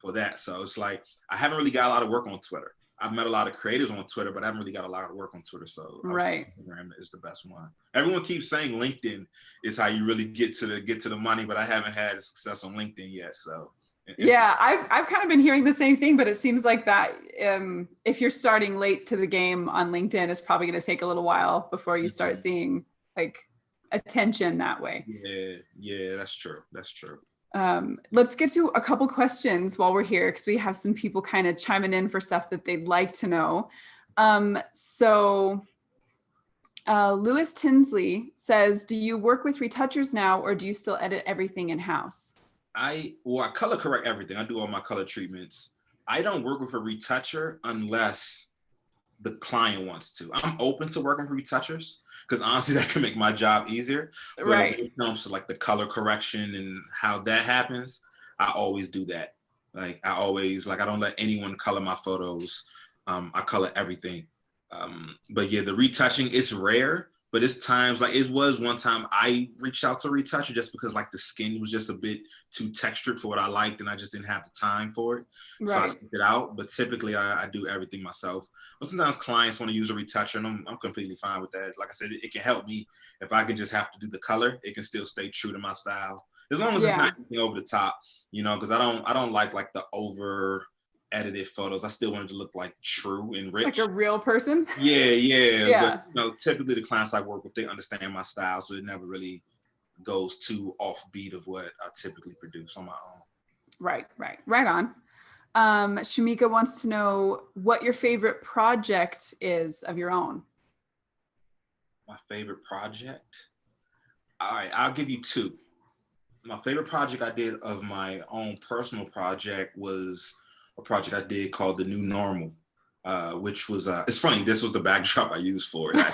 Speaker 2: for that. So it's like, I haven't really got a lot of work on Twitter. I've met a lot of creators on Twitter, but I haven't really got a lot of work on Twitter. So I would say Instagram is the best one. Everyone keeps saying LinkedIn is how you really get to the money, but I haven't had success on LinkedIn yet. So
Speaker 1: yeah, I've kind of been hearing the same thing, but it seems like that if you're starting late to the game on LinkedIn, it's probably going to take a little while before you start seeing like attention that way.
Speaker 2: Yeah, that's true.
Speaker 1: Let's get to a couple questions while we're here because we have some people kind of chiming in for stuff that they'd like to know. Lewis Tinsley says, do you work with retouchers now or do you still edit everything in-house?
Speaker 2: I color correct everything. I do all my color treatments. I don't work with a retoucher unless the client wants to. I'm open to working with retouchers because honestly, that can make my job easier. But when it comes to like the color correction and how that happens, I always do that. Like I don't let anyone color my photos. I color everything. But yeah, the retouching, it's rare, but it's times like it was one time I reached out to a retoucher just because like the skin was just a bit too textured for what I liked and I just didn't have the time for it. So I sent it out, but typically I do everything myself. But sometimes clients want to use a retoucher and I'm completely fine with that. Like I said, it can help me. If I can just have to do the color, it can still stay true to my style. As long as it's not anything over the top, because I don't like the over edited photos. I still wanted to look like true and rich.
Speaker 1: Like a real person?
Speaker 2: Yeah. But typically the clients I work with, they understand my style, so it never really goes too offbeat of what I typically produce on my own.
Speaker 1: Right on. Shamika wants to know what your favorite project is of your own.
Speaker 2: My favorite project? All right, I'll give you two. My favorite project I did of my own personal project was a project I did called The New Normal. which was, it's funny, this was the backdrop I used for it.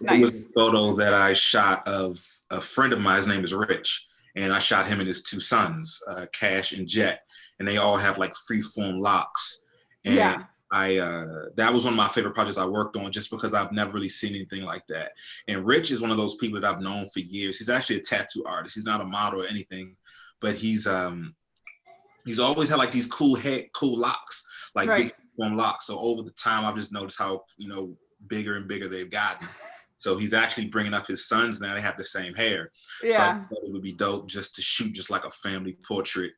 Speaker 1: Nice.
Speaker 2: It was a photo that I shot of a friend of mine. His name is Rich. And I shot him and his two sons, Cash and Jet. And they all have like free-form locks. And
Speaker 1: yeah.
Speaker 2: That was one of my favorite projects I worked on, just because I've never really seen anything like that. And Rich is one of those people that I've known for years. He's actually a tattoo artist. He's not a model or anything, but he's always had like these cool locks, like big form locks. So over the time, I've just noticed how, bigger and bigger they've gotten. So he's actually bringing up his sons now. They have the same hair.
Speaker 1: Yeah.
Speaker 2: So I thought it would be dope just to shoot just like a family portrait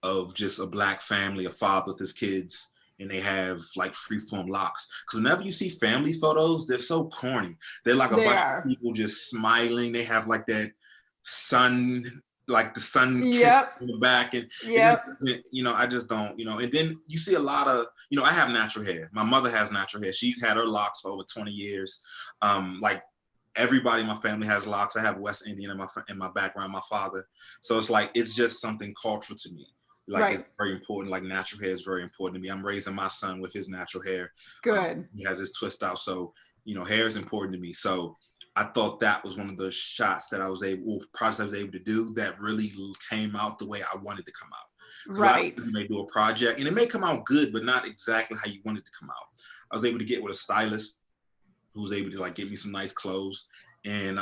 Speaker 2: of just a Black family, a father with his kids, and they have like freeform locks. Because whenever you see family photos, they're so corny. They're like a bunch of people just smiling. They have like that sun, like the sun kiss in the back. And I just don't, and then you see a lot of, I have natural hair. My mother has natural hair. She's had her locks for over 20 years. Like everybody in my family has locks. I have West Indian in my background, my father. So it's like, it's just something cultural to me. Like it's very important. Like natural hair is very important to me. I'm raising my son with his natural hair.
Speaker 1: Good.
Speaker 2: He has his twist out. So, hair is important to me. So I thought that was one of the shots that projects I was able to do that really came out the way I wanted to come out.
Speaker 1: Right.
Speaker 2: You may do a project and it may come out good, but not exactly how you wanted to come out. I was able to get with a stylist who was able to like get me some nice clothes, and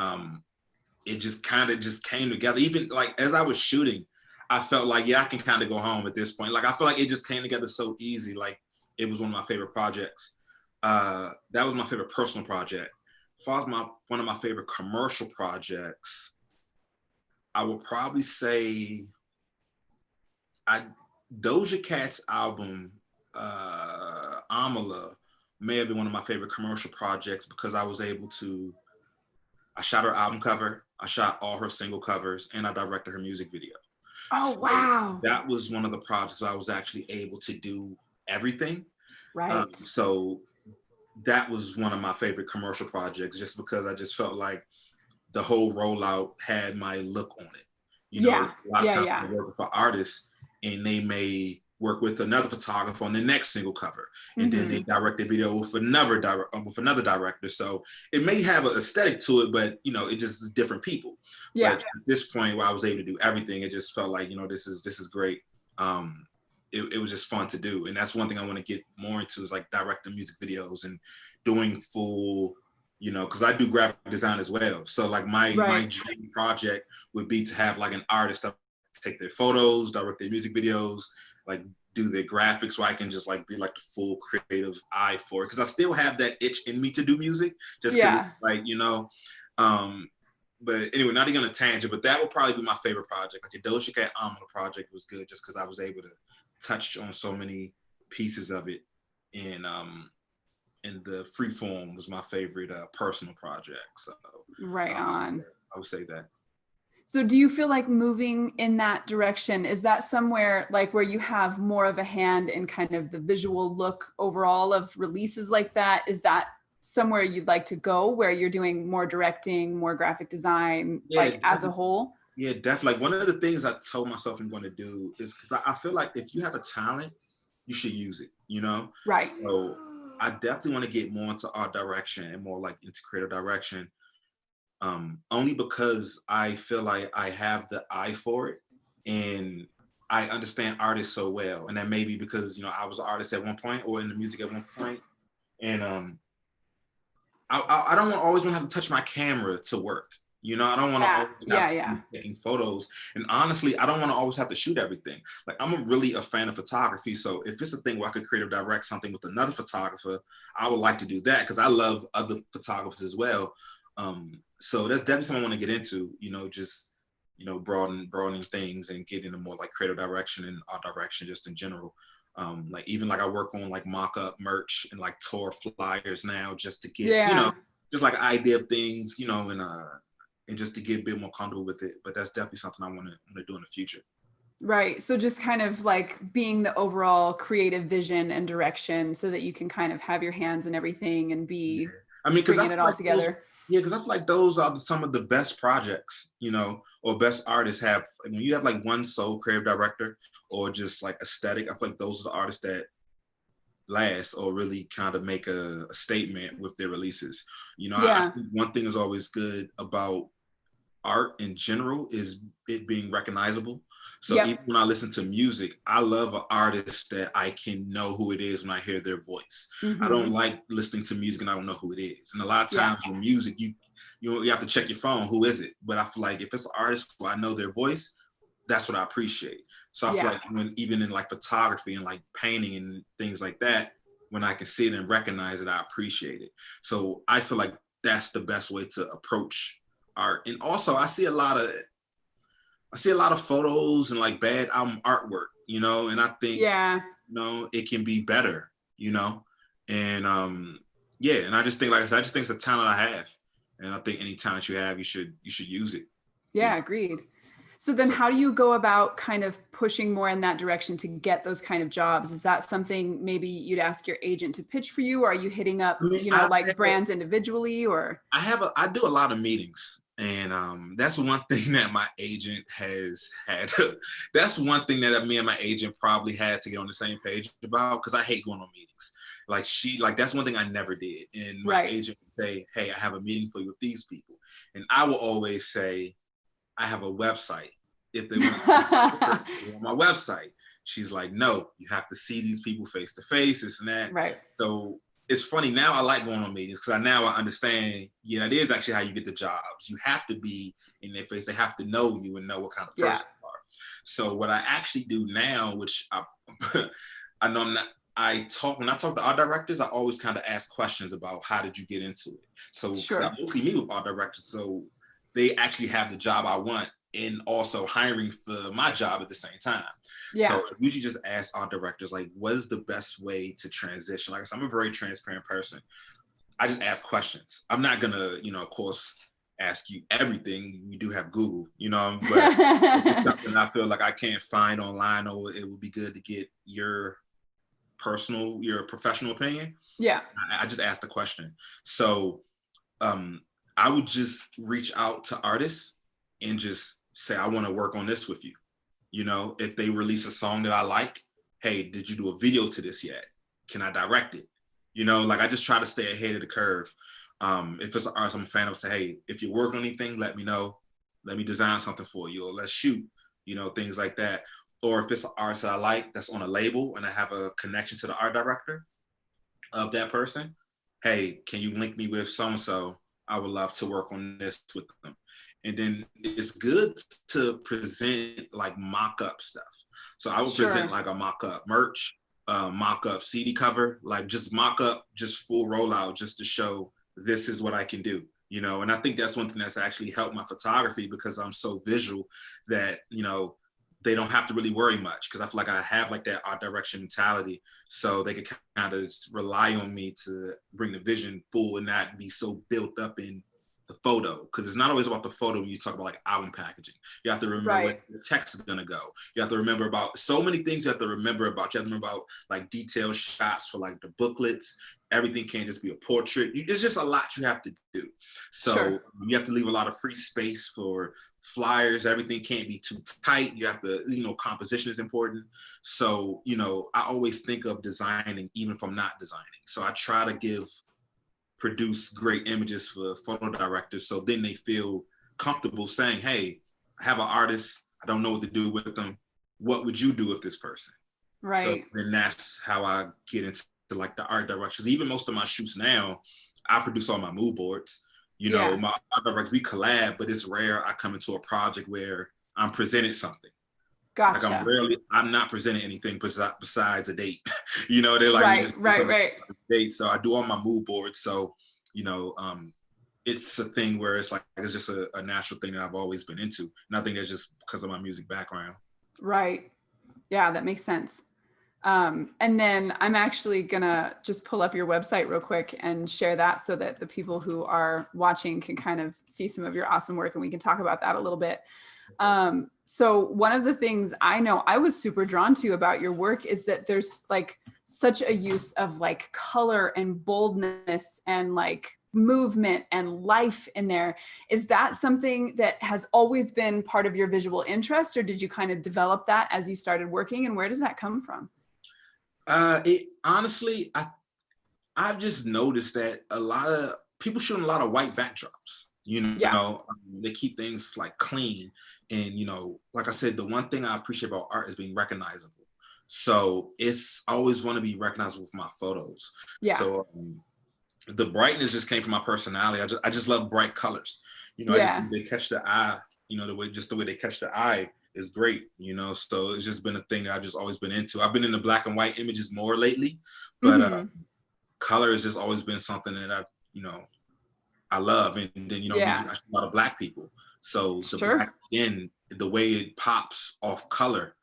Speaker 2: it just kind of just came together. Even like as I was shooting, I felt like, I can kind of go home at this point. Like I feel like it just came together so easy. Like it was one of my favorite projects. That was my favorite personal project. As far as one of my favorite commercial projects, I would probably say Doja Cat's album, Amala, may have been one of my favorite commercial projects because I shot her album cover, I shot all her single covers, and I directed her music video.
Speaker 1: Oh, so wow.
Speaker 2: That was one of the projects where I was actually able to do everything.
Speaker 1: Right.
Speaker 2: So that was one of my favorite commercial projects, just because I just felt like the whole rollout had my look on it. A lot of times I'm working for artists and they may work with another photographer on the next single cover, and then they direct the video with another director. So it may have an aesthetic to it, but it just is different people.
Speaker 1: Yeah.
Speaker 2: But at this point where I was able to do everything, it just felt like, this is great. It was just fun to do. And that's one thing I want to get more into, is like directing music videos and doing full, because I do graphic design as well. So like my dream project would be to have like an artist that take their photos, direct their music videos, like do their graphics, so I can just like be like the full creative eye for it. Because I still have that itch in me to do music, just because like, but anyway, not even on a tangent, but that would probably be my favorite project. Like the Doja Cat Amala project was good just because I was able to touch on so many pieces of it. And the Freeform was my favorite personal project. So
Speaker 1: on.
Speaker 2: I would say that.
Speaker 1: So do you feel like moving in that direction, is that somewhere like where you have more of a hand in kind of the visual look overall of releases like that? Is that somewhere you'd like to go, where you're doing more directing, more graphic design, as a whole?
Speaker 2: Yeah, definitely. Like one of the things I told myself I'm going to do is, because I feel like if you have a talent, you should use it,
Speaker 1: Right.
Speaker 2: So I definitely want to get more into art direction and more like into creative direction. Only because I feel like I have the eye for it and I understand artists so well. And that may be because, I was an artist at one point, or in the music at one point. And I don't always want to have to touch my camera to work. I don't want to always have to be taking photos. And honestly, I don't want to always have to shoot everything. Like I'm really a fan of photography. So if it's a thing where I could creative direct something with another photographer, I would like to do that because I love other photographers as well. So that's definitely something I want to get into, just, broadening things and getting a more like creative direction and art direction just in general. Like even like I work on like mock-up merch and like tour flyers now just to get, just like idea of things, and just to get a bit more comfortable with it. But that's definitely something I want to do in the future.
Speaker 1: Right. So just kind of like being the overall creative vision and direction so that you can kind of have your hands in everything and be bringing it all together.
Speaker 2: Because I feel like those are some of the best projects, or best artists have. When you have like one sole creative director or just like aesthetic, I feel like those are the artists that last or really kind of make a statement with their releases. You know, I
Speaker 1: Yeah.
Speaker 2: think one thing is always good about art in general is it being recognizable. So
Speaker 1: Yep.
Speaker 2: even when I listen to music, I love an artist that I can know who it is when I hear their voice. I don't
Speaker 1: Mm-hmm.
Speaker 2: like listening to music and I don't know who it is. And a lot of
Speaker 1: Yeah.
Speaker 2: times with music, you have to check your phone, who is it? But I feel like if it's an artist who I know their voice, that's what I appreciate. So I feel
Speaker 1: Yeah.
Speaker 2: like when even in like photography and like painting and things like that, when I can see it and recognize it, I appreciate it. So I feel like that's the best way to approach art. And also I see a lot of photos and like bad album artwork, and I think,
Speaker 1: Yeah.
Speaker 2: it can be better, and yeah, and I just think, like I said, I just think it's a talent I have. And I think any talent you have, you should use it.
Speaker 1: Yeah, agreed. So then
Speaker 2: So,
Speaker 1: how do you go about kind of pushing more in that direction to get those kind of jobs? Is that something maybe you'd ask your agent to pitch for you? Or are you hitting up,
Speaker 2: I mean, I
Speaker 1: like
Speaker 2: have
Speaker 1: brands individually or?
Speaker 2: I do a lot of meetings, and that's one thing that my agent has had. That's one thing that me and my agent probably had to get on the same page about, because I hate going on meetings. Like that's one thing I never did. And my
Speaker 1: Right.
Speaker 2: agent would say, "Hey, I have a meeting for you with these people," and I will always say, "I have a website. If they want to on my website." She's like, "No, you have to see these people face to face, this and that."
Speaker 1: Right.
Speaker 2: So it's funny now. I like going on meetings because I understand. Yeah, it is actually how you get the jobs. You have to be in their face. They have to know you and know what kind of
Speaker 1: Yeah.
Speaker 2: person you are. So what I actually do now, which I know I'm not. When I talk to art directors, I always kind of ask questions about how did you get into it. So because I
Speaker 1: Sure.
Speaker 2: mostly meet with art directors, so they actually have the job I want and also hiring for my job at the same time. So
Speaker 1: Yeah.
Speaker 2: I usually just ask art directors, like, what is the best way to transition? Like I said, I'm a very transparent person. I just ask questions. I'm not gonna, of course, ask you everything. We do have Google, but if it's something I feel like I can't find online, or it would be good to get your professional opinion,
Speaker 1: Yeah.
Speaker 2: I just ask the question. So I would just reach out to artists and just say, I want to work on this with you. If they release a song that I like, hey, did you do a video to this yet? Can I direct it? Like I just try to stay ahead of the curve. If it's an artist I'm a fan of, say, hey, if you're working on anything, let me know. Let me design something for you, or let's shoot, things like that. Or if it's an artist that I like that's on a label and I have a connection to the art director of that person, hey, can you link me with so-and-so? I would love to work on this with them. And then it's good to present like mock-up stuff. So I would present
Speaker 1: Sure.
Speaker 2: like a mock-up merch, mock-up CD cover, like just mock-up, just full rollout, just to show this is what I can do. And I think that's one thing that's actually helped my photography, because I'm so visual that, they don't have to really worry much, because I feel like I have like that art direction mentality, so they can kind of rely on me to bring the vision full and not be so built up in the photo, because it's not always about the photo when you talk about like album packaging. You have to remember where
Speaker 1: Right.
Speaker 2: the text is gonna go. You have to remember about so many things. You have to remember about. You have to remember about like detailed shots for like the booklets. Everything can't just be a portrait. There's just a lot you have to do. So
Speaker 1: Sure.
Speaker 2: you have to leave a lot of free space for flyers. Everything can't be too tight. You have to, composition is important. So, I always think of designing even if I'm not designing. So I try to produce great images for photo directors, so then they feel comfortable saying, hey, I have an artist, I don't know what to do with them. What would you do with this person? So
Speaker 1: Right.
Speaker 2: then that's how I get into like the art directions. Even most of my shoots now, I produce all my mood boards.
Speaker 1: Yeah.
Speaker 2: My art directors, we collab, but it's rare I come into a project where I'm presented something. Like
Speaker 1: Gotcha.
Speaker 2: I'm not presenting anything besides a date. They're like, we
Speaker 1: Right.
Speaker 2: just do
Speaker 1: Right.
Speaker 2: something
Speaker 1: Right.
Speaker 2: date. So I do all my mood boards. So, it's a thing where it's like, it's just a natural thing that I've always been into. And I think that's just because of my music background.
Speaker 1: Right. Yeah, that makes sense. And then I'm actually gonna just pull up your website real quick and share that so that the people who are watching can kind of see some of your awesome work, and we can talk about that a little bit. So one of the things I know I was super drawn to about your work is that there's like such a use of like color and boldness and like movement and life in there. Is that something that has always been part of your visual interest, or did you kind of develop that as you started working, and where does that come from?
Speaker 2: It honestly, I've just noticed that a lot of people shooting a lot of white backdrops.
Speaker 1: Yeah.
Speaker 2: They keep things like clean, and like I said, the one thing I appreciate about art is being recognizable. So it's always want to be recognizable for my photos.
Speaker 1: Yeah.
Speaker 2: So the brightness just came from my personality. I just love bright colors. I just
Speaker 1: Yeah.
Speaker 2: think they catch the eye. The way they catch the eye is great. So it's just been a thing that I've just always been into. I've been into black and white images more lately, but color has just always been something that I love. And then
Speaker 1: Yeah.
Speaker 2: I see a lot of black people, so the
Speaker 1: Sure.
Speaker 2: black skin, the way it pops off color,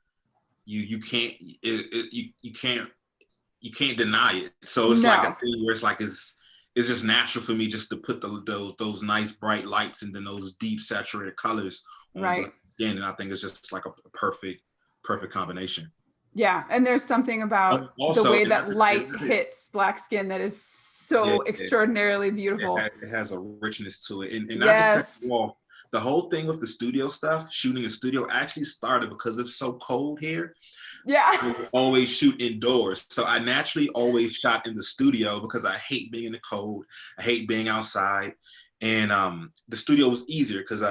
Speaker 2: you can't you can't deny it. So it's like a
Speaker 1: No.
Speaker 2: thing where it's just natural for me just to put those nice bright lights and then those deep saturated colors on
Speaker 1: Right.
Speaker 2: black skin, and I think it's just like a perfect combination.
Speaker 1: Yeah, and there's something about
Speaker 2: Also,
Speaker 1: the way that light hits black skin that is so extraordinarily beautiful.
Speaker 2: It has a richness to it. And not to cut
Speaker 1: Yes.
Speaker 2: you off, the whole thing with the studio stuff, shooting a studio actually started because it's so cold here.
Speaker 1: Yeah.
Speaker 2: We always shoot indoors. So I naturally always shot in the studio because I hate being in the cold. I hate being outside. And the studio was easier because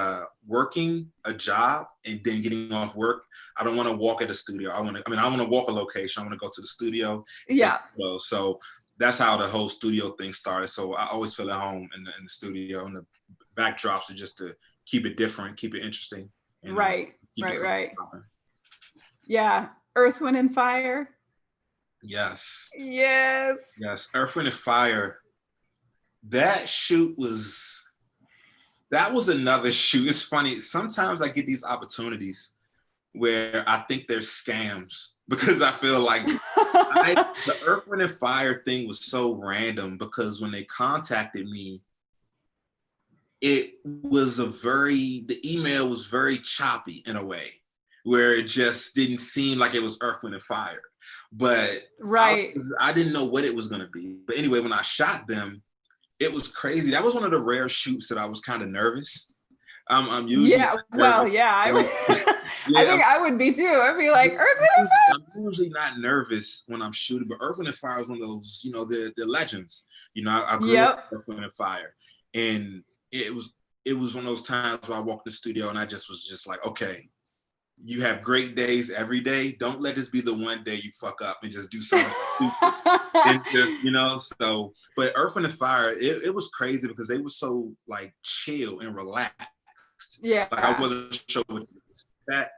Speaker 2: working a job and then getting off work, I don't want to walk at the studio. I want to walk a location. I want to go to the studio.
Speaker 1: Yeah.
Speaker 2: So that's how the whole studio thing started. So I always feel at home in the studio, and the backdrops are just to keep it different, keep it interesting. And,
Speaker 1: right.
Speaker 2: Keep
Speaker 1: Right. Yeah. Earth, Wind, and Fire.
Speaker 2: Yes.
Speaker 1: Yes.
Speaker 2: Yes. Earth, Wind, and Fire. That shoot was another shoot. It's funny. Sometimes I get these opportunities where I think they're scams because I feel like the Earth, Wind, and Fire thing was so random because when they contacted me, the email was very choppy in a way where it just didn't seem like it was Earth, Wind, and Fire. But
Speaker 1: right.
Speaker 2: I didn't know what it was going to be. But anyway, when I shot them, it was crazy. That was one of the rare shoots that I was kind of nervous. I'm usually
Speaker 1: nervous. I think I would be too. I'd be like, Earth, Wind, and Fire.
Speaker 2: I'm usually not nervous when I'm shooting, but Earth, Wind, and Fire is one of those, they're legends. I grew up with Earth, Wind, and Fire, and it was one of those times where I walked in the studio and I just was just like, okay, you have great days every day. Don't let this be the one day you fuck up and just do something stupid. And just, so, but Earth, Wind, and Fire, it was crazy because they were so like chill and relaxed.
Speaker 1: Yeah.
Speaker 2: Like I wasn't sure what that,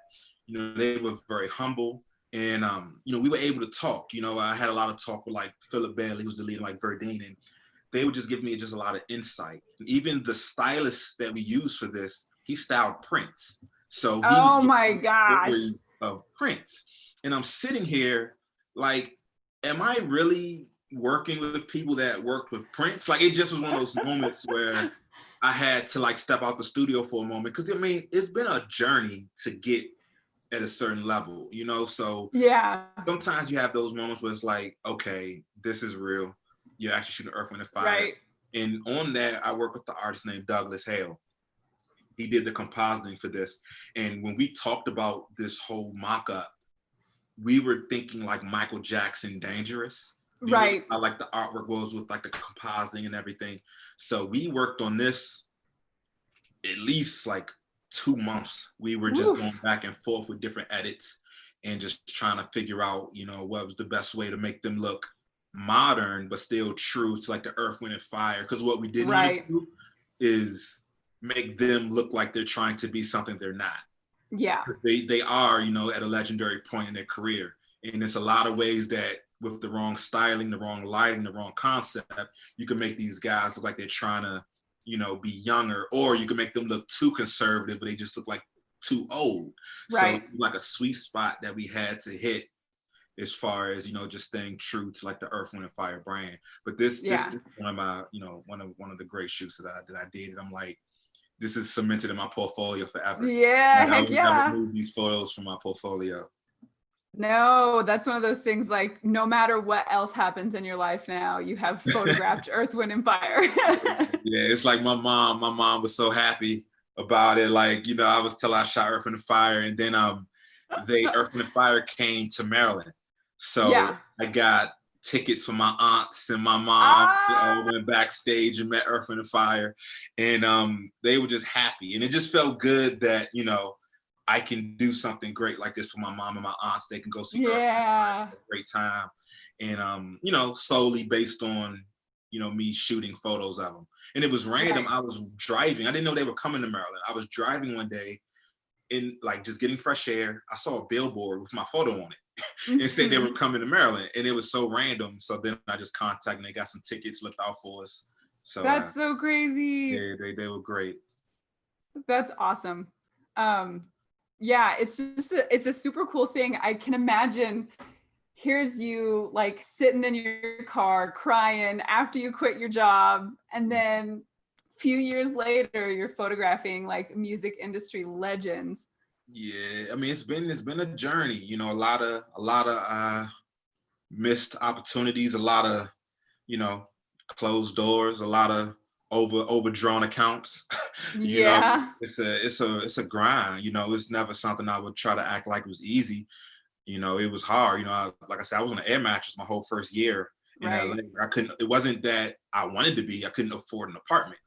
Speaker 2: they were very humble. And, we were able to talk. I had a lot of talk with like Philip Bailey, who's the leader, like Verdine, and they would just give me just a lot of insight. And even the stylist that we used for this, he styled Prince. So he
Speaker 1: oh my gosh,
Speaker 2: of Prince. And I'm sitting here like, am I really working with people that worked with Prince? Like, it just was one of those moments where I had to like step out the studio for a moment. Cause it's been a journey to get at a certain level, So
Speaker 1: yeah,
Speaker 2: sometimes you have those moments where it's like, okay, this is real. You're actually shooting Earth, Wind, and Fire.
Speaker 1: Right.
Speaker 2: And on that, I work with the artist named Douglas Hale. He did the compositing for this. And when we talked about this whole mock-up, we were thinking like Michael Jackson Dangerous.
Speaker 1: Right.
Speaker 2: I like the artwork was with like the compositing and everything. So we worked on this at least like 2 months. We were just going back and forth with different edits and just trying to figure out, what was the best way to make them look modern, but still true to like the Earth, Wind, and Fire. Because what we didn't want to do is make them look like they're trying to be something they're not.
Speaker 1: Yeah.
Speaker 2: They are, at a legendary point in their career. And it's a lot of ways that with the wrong styling, the wrong lighting, the wrong concept, you can make these guys look like they're trying to, be younger, or you can make them look too conservative, but they just look like too old.
Speaker 1: Right.
Speaker 2: So like a sweet spot that we had to hit as far as, just staying true to like the Earth, Wind, and Fire brand. But this is one of my, one of the great shoots that I did. And I'm like, this is cemented in my portfolio forever.
Speaker 1: Yeah,
Speaker 2: and
Speaker 1: heck yeah.
Speaker 2: I would never move these photos from my portfolio.
Speaker 1: No, that's one of those things like no matter what else happens in your life now, you have photographed Earth, Wind, and Fire.
Speaker 2: Yeah, it's like my mom was so happy about it. Like, I was telling her I shot Earth, Wind, and Fire, and then Earth, Wind, and Fire came to Maryland. So
Speaker 1: Yeah.
Speaker 2: I got tickets for my aunts and my mom. We all
Speaker 1: Ah,
Speaker 2: went backstage and met Earth, Wind and Fire. And they were just happy. And it just felt good that, I can do something great like this for my mom and my aunts. They can go see Earth, Wind and Fire,
Speaker 1: yeah.
Speaker 2: have a great time. And, solely based on, me shooting photos of them. And it was random.
Speaker 1: Right.
Speaker 2: I was driving. I didn't know they were coming to Maryland. I was driving one day in like just getting fresh air. I saw a billboard with my photo on it and said they were
Speaker 1: Mhm.
Speaker 2: coming to Maryland. And it was so random. So then I just contacted them. They got some tickets, looked out for us. So
Speaker 1: That's so crazy.
Speaker 2: yeah, they were great.
Speaker 1: That's awesome. Um, yeah, it's a super cool thing. I can imagine here's you like sitting in your car crying after you quit your job, and then a few years later you're photographing like music industry legends.
Speaker 2: Yeah, I mean it's been a journey. A lot of missed opportunities, a lot of you know closed doors, a lot of overdrawn accounts. you know,
Speaker 1: Yeah.
Speaker 2: it's a grind. It's never something I would try to act like it was easy. It was hard. Like I said, I was on an air mattress my whole first year in
Speaker 1: Right.
Speaker 2: LA. I couldn't. It wasn't that I wanted to be. I couldn't afford an apartment.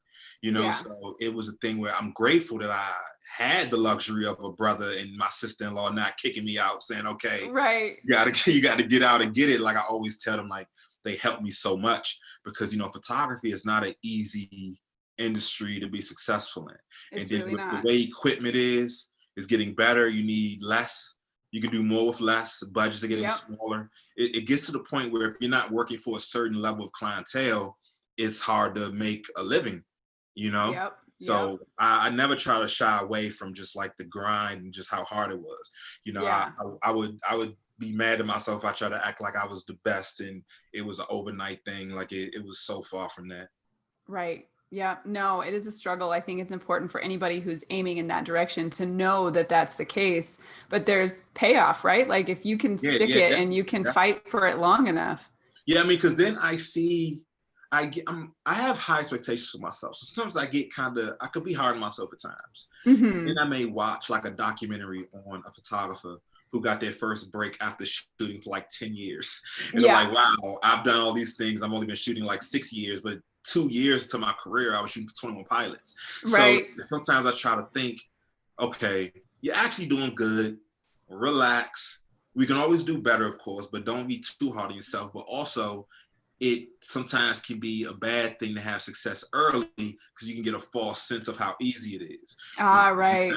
Speaker 1: Yeah.
Speaker 2: So it was a thing where I'm grateful that I had the luxury of a brother and my sister-in-law not kicking me out, saying, "Okay,
Speaker 1: Right.
Speaker 2: you got to get out and get it." Like I always tell them, like they helped me so much because photography is not an easy industry to be successful in. And
Speaker 1: It's
Speaker 2: then
Speaker 1: really
Speaker 2: with the
Speaker 1: not.
Speaker 2: way equipment is getting better, you need less. You can do more with less. Budgets are getting
Speaker 1: Yep.
Speaker 2: smaller. It gets to the point where if you're not working for a certain level of clientele, it's hard to make a living. You know.
Speaker 1: Yep. Yep.
Speaker 2: So I never try to shy away from just like the grind and just how hard it was. I,
Speaker 1: Yeah.
Speaker 2: I would be mad at myself if I try to act like I was the best and it was an overnight thing. Like it was so far from that.
Speaker 1: Right. Yeah. No, it is a struggle. I think it's important for anybody who's aiming in that direction to know that that's the case. But there's payoff, right? Like if you can
Speaker 2: Yeah,
Speaker 1: stick
Speaker 2: yeah,
Speaker 1: it and
Speaker 2: definitely.
Speaker 1: you can fight for it long enough.
Speaker 2: Yeah, I mean, because then I see, I have high expectations for myself. So sometimes I could be hard on myself at times. Then
Speaker 1: Hmm.
Speaker 2: I may watch like a documentary on a photographer who got their first break after shooting for like 10 years. And they're
Speaker 1: Yeah.
Speaker 2: like, wow, I've done all these things. I've only been shooting like 6 years, but 2 years to my career, I was shooting for 21 pilots. So
Speaker 1: Right.
Speaker 2: sometimes I try to think, okay, you're actually doing good. Relax. We can always do better, of course, but don't be too hard on yourself. But also, it sometimes can be a bad thing to have success early because you can get a false sense of how easy it is.
Speaker 1: Ah, right.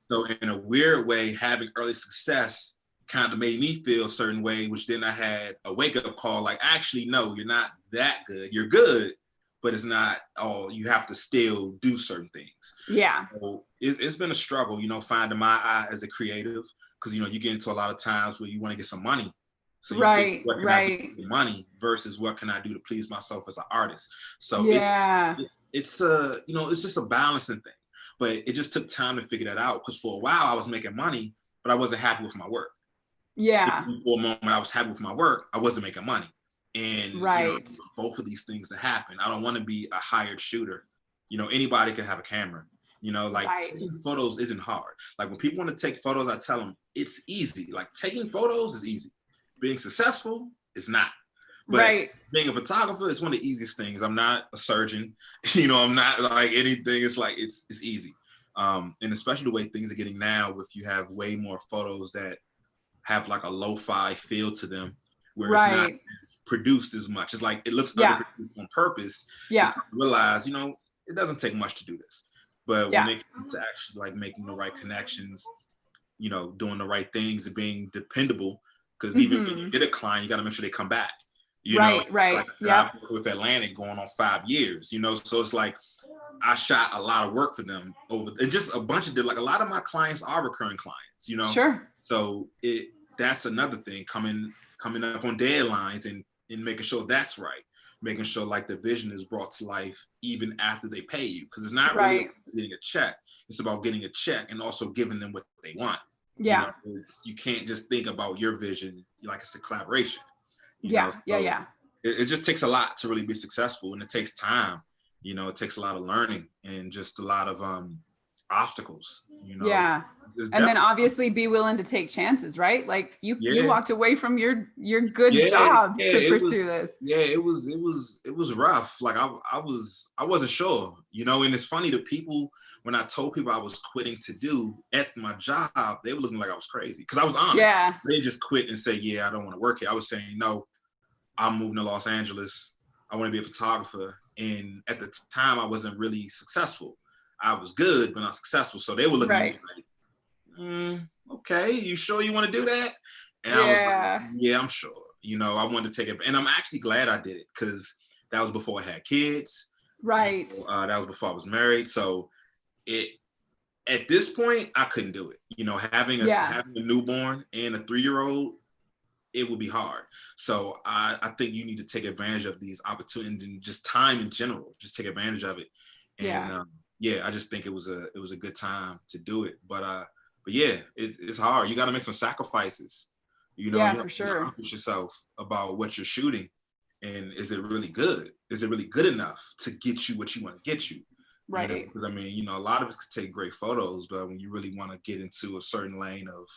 Speaker 2: So in a weird way, having early success kind of made me feel a certain way, which then I had a wake-up call, like, actually, no, you're not that good. You're good, but it's not all. You have to still do certain things.
Speaker 1: Yeah.
Speaker 2: So it's been a struggle, finding my eye as a creative, because, you get into a lot of times where you want to get some money. So you think,
Speaker 1: Right.
Speaker 2: what can I do
Speaker 1: Right.
Speaker 2: for money versus what can I do to please myself as an artist? So
Speaker 1: Yeah.
Speaker 2: it's just a balancing thing. But it just took time to figure that out because for a while I was making money, but I wasn't happy with my work.
Speaker 1: Yeah.
Speaker 2: For a moment I was happy with my work, I wasn't making money. And
Speaker 1: Right.
Speaker 2: both of these things to happen. I don't want to be a hired shooter. Anybody can have a camera. Like
Speaker 1: Right.
Speaker 2: taking photos isn't hard. Like when people want to take photos, I tell them it's easy. Like taking photos is easy. Being successful is not. But
Speaker 1: Right.
Speaker 2: being a photographer is one of the easiest things. I'm not a surgeon. I'm not like anything. It's like it's easy. And especially the way things are getting now, if you have way more photos that have like a lo-fi feel to them, where it's not
Speaker 1: Right.
Speaker 2: produced as much. It's like it looks
Speaker 1: Yeah.
Speaker 2: underproduced on purpose.
Speaker 1: Yeah.
Speaker 2: It's to realize, it doesn't take much to do this. But when
Speaker 1: Yeah.
Speaker 2: it comes to actually like making the right connections, doing the right things and being dependable, because even when you
Speaker 1: Hmm.
Speaker 2: get a client, you got to make sure they come back.
Speaker 1: Right.
Speaker 2: Like
Speaker 1: Right.
Speaker 2: I said, I've
Speaker 1: Yep.
Speaker 2: worked with Atlantic going on 5 years, so it's like I shot a lot of work for them and just a bunch of like a lot of my clients are recurring clients.
Speaker 1: Sure.
Speaker 2: So that's another thing coming up on deadlines and making sure that's right, making sure like the vision is brought to life even after they pay you, because it's not really
Speaker 1: Right.
Speaker 2: about getting a check. It's about getting a check and also giving them what they want.
Speaker 1: Yeah.
Speaker 2: You can't just think about your vision like it's a collaboration.
Speaker 1: Yeah. Yeah.
Speaker 2: So
Speaker 1: Yeah.
Speaker 2: it just takes a lot to really be successful, and it takes time. It takes a lot of learning and just a lot of obstacles,
Speaker 1: Yeah.
Speaker 2: It's
Speaker 1: And then
Speaker 2: definitely,
Speaker 1: obviously be willing to take chances, right? Like you
Speaker 2: yeah,
Speaker 1: walked away from your good
Speaker 2: yeah,
Speaker 1: job
Speaker 2: yeah,
Speaker 1: to pursue this.
Speaker 2: it was rough. Like I wasn't sure, and it's funny, the people, when I told people I was quitting to do at my job, they were looking like I was crazy because I was honest.
Speaker 1: Yeah.
Speaker 2: They just quit and say, yeah, I don't want to work here. I was saying, no, I'm moving to Los Angeles. I want to be a photographer. And at the time, I wasn't really successful. I was good, but not successful. So they were looking at me
Speaker 1: Right.
Speaker 2: like, okay, you sure you want to do that? And I was like,
Speaker 1: Yeah.
Speaker 2: yeah, I'm sure. I wanted to take it. And I'm actually glad I did it because that was before I had kids.
Speaker 1: Right.
Speaker 2: That was before I was married. So it at this point, I couldn't do it. Having a
Speaker 1: Yeah.
Speaker 2: having a newborn and a 3-year-old, it would be hard. So I think you need to take advantage of these opportunities and just time in general. Just take advantage of it. And
Speaker 1: Yeah.
Speaker 2: yeah, I just think it was a good time to do it. But yeah, it's hard. You got to make some sacrifices. You
Speaker 1: Yeah,
Speaker 2: have
Speaker 1: for
Speaker 2: to be
Speaker 1: sure.
Speaker 2: honest with yourself about what you're shooting, and is it really good? Is it really good enough to get you what you want to get you?
Speaker 1: Right.
Speaker 2: Because a lot of us can take great photos, but when you really want to get into a certain lane of,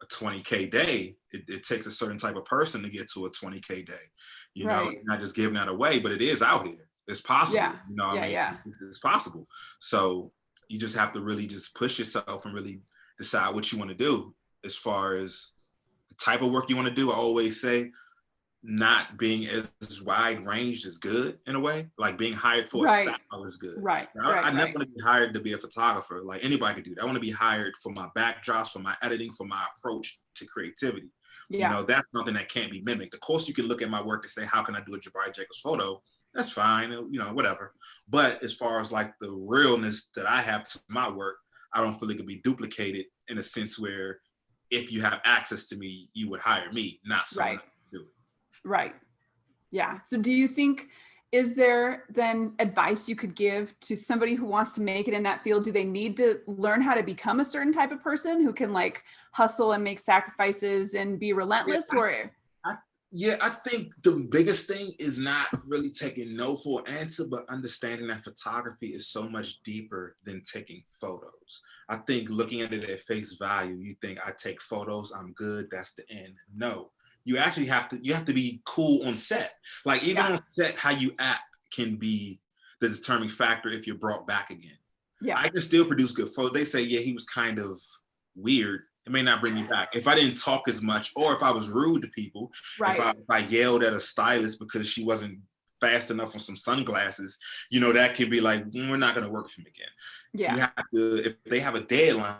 Speaker 2: a 20K day, it takes a certain type of person to get to a 20K day.
Speaker 1: Right.
Speaker 2: Not just giving that away, but it is out here. It's possible.
Speaker 1: Yeah. Yeah. Yeah.
Speaker 2: It's possible. So you just have to really just push yourself and really decide what you want to do as far as the type of work you want to do. I always say, not being as wide ranged is good in a way. Like being hired for a
Speaker 1: Right.
Speaker 2: style is good.
Speaker 1: Right.
Speaker 2: I never
Speaker 1: Right.
Speaker 2: want to be hired to be a photographer. Like anybody could do that. I want to be hired for my backdrops, for my editing, for my approach to creativity.
Speaker 1: Yeah.
Speaker 2: That's something that can't be mimicked. Of course, you can look at my work and say, how can I do a Jabari Jacobs photo? That's fine, whatever. But as far as like the realness that I have to my work, I don't feel it could be duplicated in a sense where if you have access to me, you would hire me, not someone
Speaker 1: Right.
Speaker 2: else to do it.
Speaker 1: Right. Yeah. So do you think, is there then advice you could give to somebody who wants to make it in that field? Do they need to learn how to become a certain type of person who can like hustle and make sacrifices and be relentless? Or
Speaker 2: I think the biggest thing is not really taking no for an answer, but understanding that photography is so much deeper than taking photos. I think looking at it at face value, you think I take photos, I'm good, that's the end. No, you actually have to be cool on set. Like even
Speaker 1: yeah.
Speaker 2: on set, how you act can be the determining factor if you're brought back again.
Speaker 1: Yeah.
Speaker 2: I can still produce good photos. They say, yeah, he was kind of weird. It may not bring me back. If I didn't talk as much, or if I was rude to people,
Speaker 1: Right.
Speaker 2: if I yelled at a stylist because she wasn't fast enough on some sunglasses, that can be like, we're not going to work with him again.
Speaker 1: Yeah.
Speaker 2: You have to, if they have a deadline,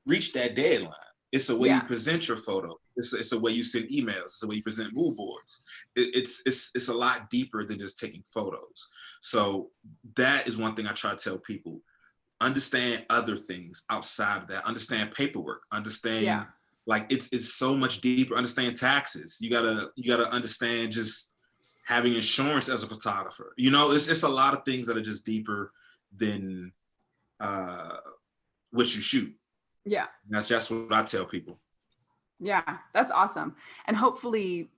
Speaker 2: reach that deadline. It's a way you present your photo. It's a way you send emails. It's a way you present mood boards. It's a lot deeper than just taking photos. So that is one thing I try to tell people. Understand other things outside of that. Understand paperwork. Understand like it's so much deeper. Understand taxes. You gotta understand just having insurance as a photographer. It's a lot of things that are just deeper than what you shoot.
Speaker 1: Yeah.
Speaker 2: That's just what I tell people.
Speaker 1: Yeah, that's awesome. And hopefully,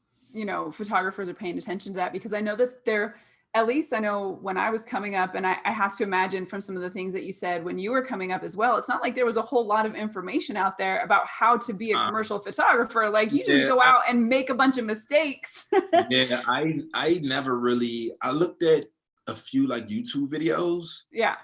Speaker 1: photographers are paying attention to that, because I know that at least I know when I was coming up, and I have to imagine from some of the things that you said when you were coming up as well, it's not like there was a whole lot of information out there about how to be a commercial photographer. Like you just go out and make a bunch of mistakes.
Speaker 2: Yeah, I never really, I looked at a few like YouTube videos.
Speaker 1: Yeah.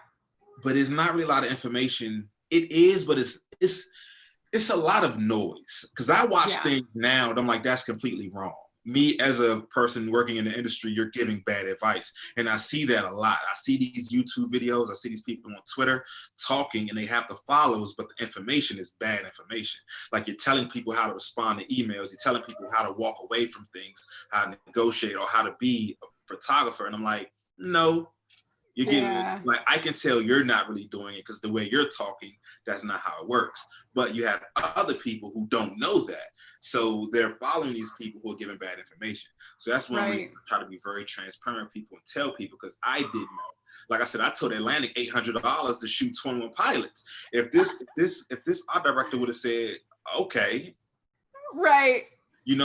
Speaker 2: But it's not really a lot of information. It is, but it's a lot of noise. Because I watch things now and I'm like, that's completely wrong. Me as a person working in the industry, you're giving bad advice. And I see that a lot. I see these YouTube videos. I see these people on Twitter talking and they have the followers, but the information is bad information. Like you're telling people how to respond to emails. You're telling people how to walk away from things, how to negotiate, or how to be a photographer. And I'm like, no. You're giving like, I can tell you're not really doing it because the way you're talking, that's not how it works. But you have other people who don't know that. So they're following these people who are giving bad information. So that's one reason I try to be very transparent with people and tell people, because I didn't know. Like I said, I told Atlantic $800 to shoot 21 pilots. If this art director would have said, okay.
Speaker 1: Right.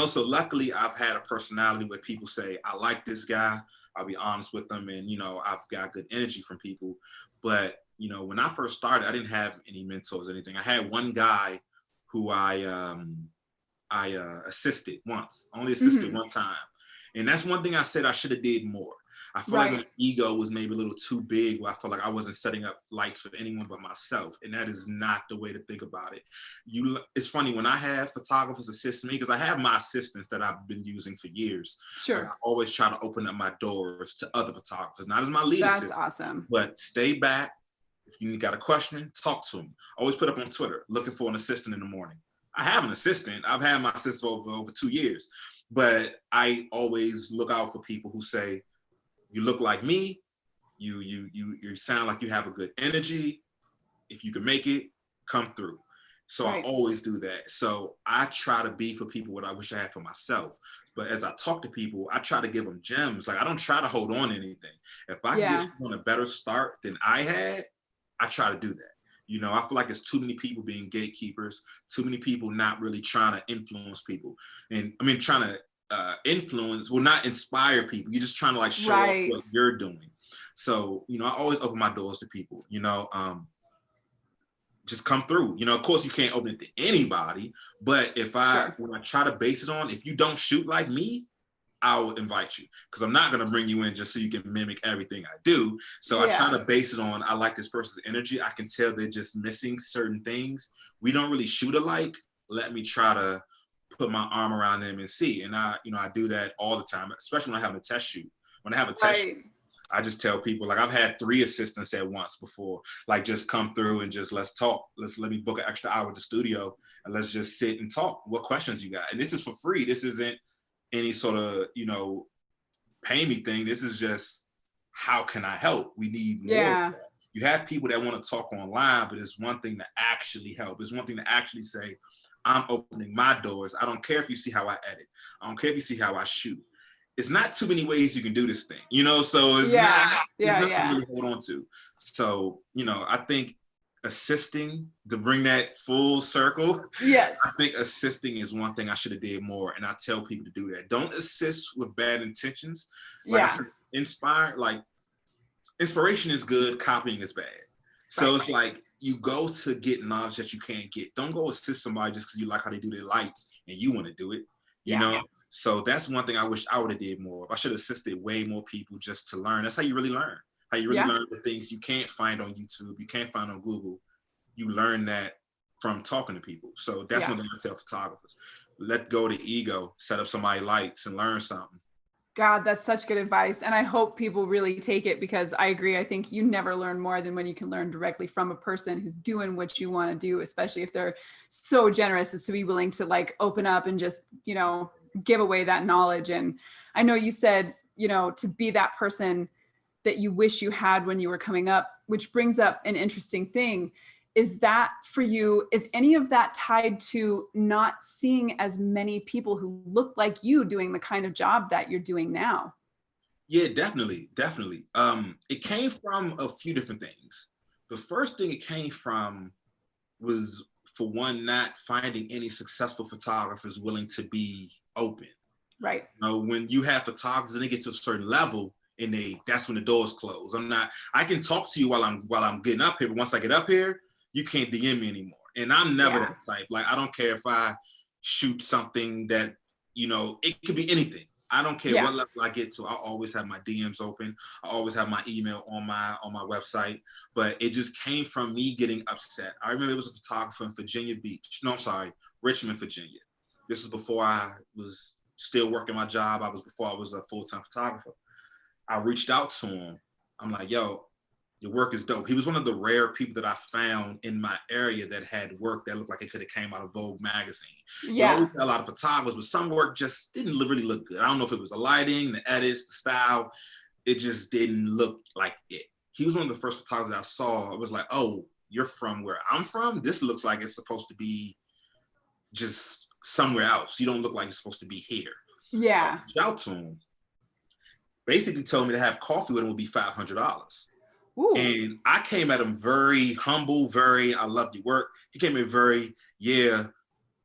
Speaker 2: So luckily I've had a personality where people say, I like this guy. I'll be honest with them, and I've got good energy from people. But, when I first started, I didn't have any mentors or anything. I had one guy who I assisted once, only assisted one time. And that's one thing I said I should have did more. I feel like my ego was maybe a little too big, where I felt like I wasn't setting up lights for anyone but myself. And that is not the way to think about it. It's funny, when I have photographers assist me, because I have my assistants that I've been using for years.
Speaker 1: Sure.
Speaker 2: I always try to open up my doors to other photographers, not as my lead assistant.
Speaker 1: That's awesome.
Speaker 2: But stay back. If you got a question, talk to them. Always put up on Twitter, looking for an assistant in the morning. I have an assistant. I've had my assistant for over 2 years. But I always look out for people who say, you look like me, you sound like you have a good energy. If you can make it, come through. So I always do that. So I try to be for people what I wish I had for myself. But as I talk to people, I try to give them gems. Like, I don't try to hold on to anything. If I can give someone a better start than I had, I try to do that. I feel like it's too many people being gatekeepers, too many people not really trying to influence people. And I mean, trying to influence, not inspire people. You're just trying to show up what you're doing. So, I always open my doors to people, just come through. Of course you can't open it to anybody, but when I try to base it on, if you don't shoot like me, I'll invite you, because I'm not going to bring you in just so you can mimic everything I do. So I try to base it on, I like this person's energy. I can tell they're just missing certain things. We don't really shoot alike. Let me try to put my arm around them and see. And I do that all the time, especially when I have a test shoot. When I have a test shoot, I just tell people, I've had 3 assistants at once before, just come through and just let's talk. Let me book an extra hour at the studio and let's just sit and talk. What questions you got? And this is for free. This isn't any sort of, pay me thing. This is just, how can I help? We need more. Yeah. You have people that want to talk online, but it's one thing to actually help. It's one thing to actually say, I'm opening my doors. I don't care if you see how I edit. I don't care if you see how I shoot. It's not too many ways you can do this thing, so it's nothing to really hold on to. So, I think assisting, to bring that full circle, I think assisting is one thing I should have did more. And I tell people to do that. Don't assist with bad intentions. I said, inspiration is good, copying is bad. So it's you go to get knowledge that you can't get. Don't go assist somebody just because you like how they do their lights and you want to do it, you know? So that's one thing I wish I would have did more. I should have assisted way more people just to learn. That's how you really learn. How you really learn the things you can't find on YouTube, you can't find on Google. You learn that from talking to people. So that's one thing I tell photographers. Let go of the ego, set up somebody's lights and learn something.
Speaker 1: God, that's such good advice. And I hope people really take it, because I agree. I think you never learn more than when you can learn directly from a person who's doing what you want to do, especially if they're so generous as to be willing to open up and just, give away that knowledge. And I know you said, to be that person that you wish you had when you were coming up, which brings up an interesting thing. Is that for you, is any of that tied to not seeing as many people who look like you doing the kind of job that you're doing now?
Speaker 2: Yeah, definitely. It came from a few different things. The first thing it came from was, for one, not finding any successful photographers willing to be open.
Speaker 1: Right.
Speaker 2: When you have photographers and they get to a certain level, and that's when the doors close. I can talk to you while I'm getting up here, but once I get up here, you can't DM me anymore. And I'm never that type. I don't care if I shoot something that, it could be anything. I don't care what level I get to. I always have my DMs open. I always have my email on my website. But it just came from me getting upset. I remember it was a photographer in Richmond, Virginia. This was before I was still working my job. Before I was a full-time photographer. I reached out to him. I'm like, yo, your work is dope. He was one of the rare people that I found in my area that had work that looked like it could have came out of Vogue magazine. Yeah. We always had a lot of photographers, but some work just didn't really look good. I don't know if it was the lighting, the edits, the style. It just didn't look like it. He was one of the first photographers I saw. I was like, oh, you're from where I'm from? This looks like it's supposed to be just somewhere else. You don't look like it's supposed to be here. Yeah. So I reached out to him. Basically told me to have coffee with him would be $500. Ooh. And I came at him very humble, I love your work. He came in very,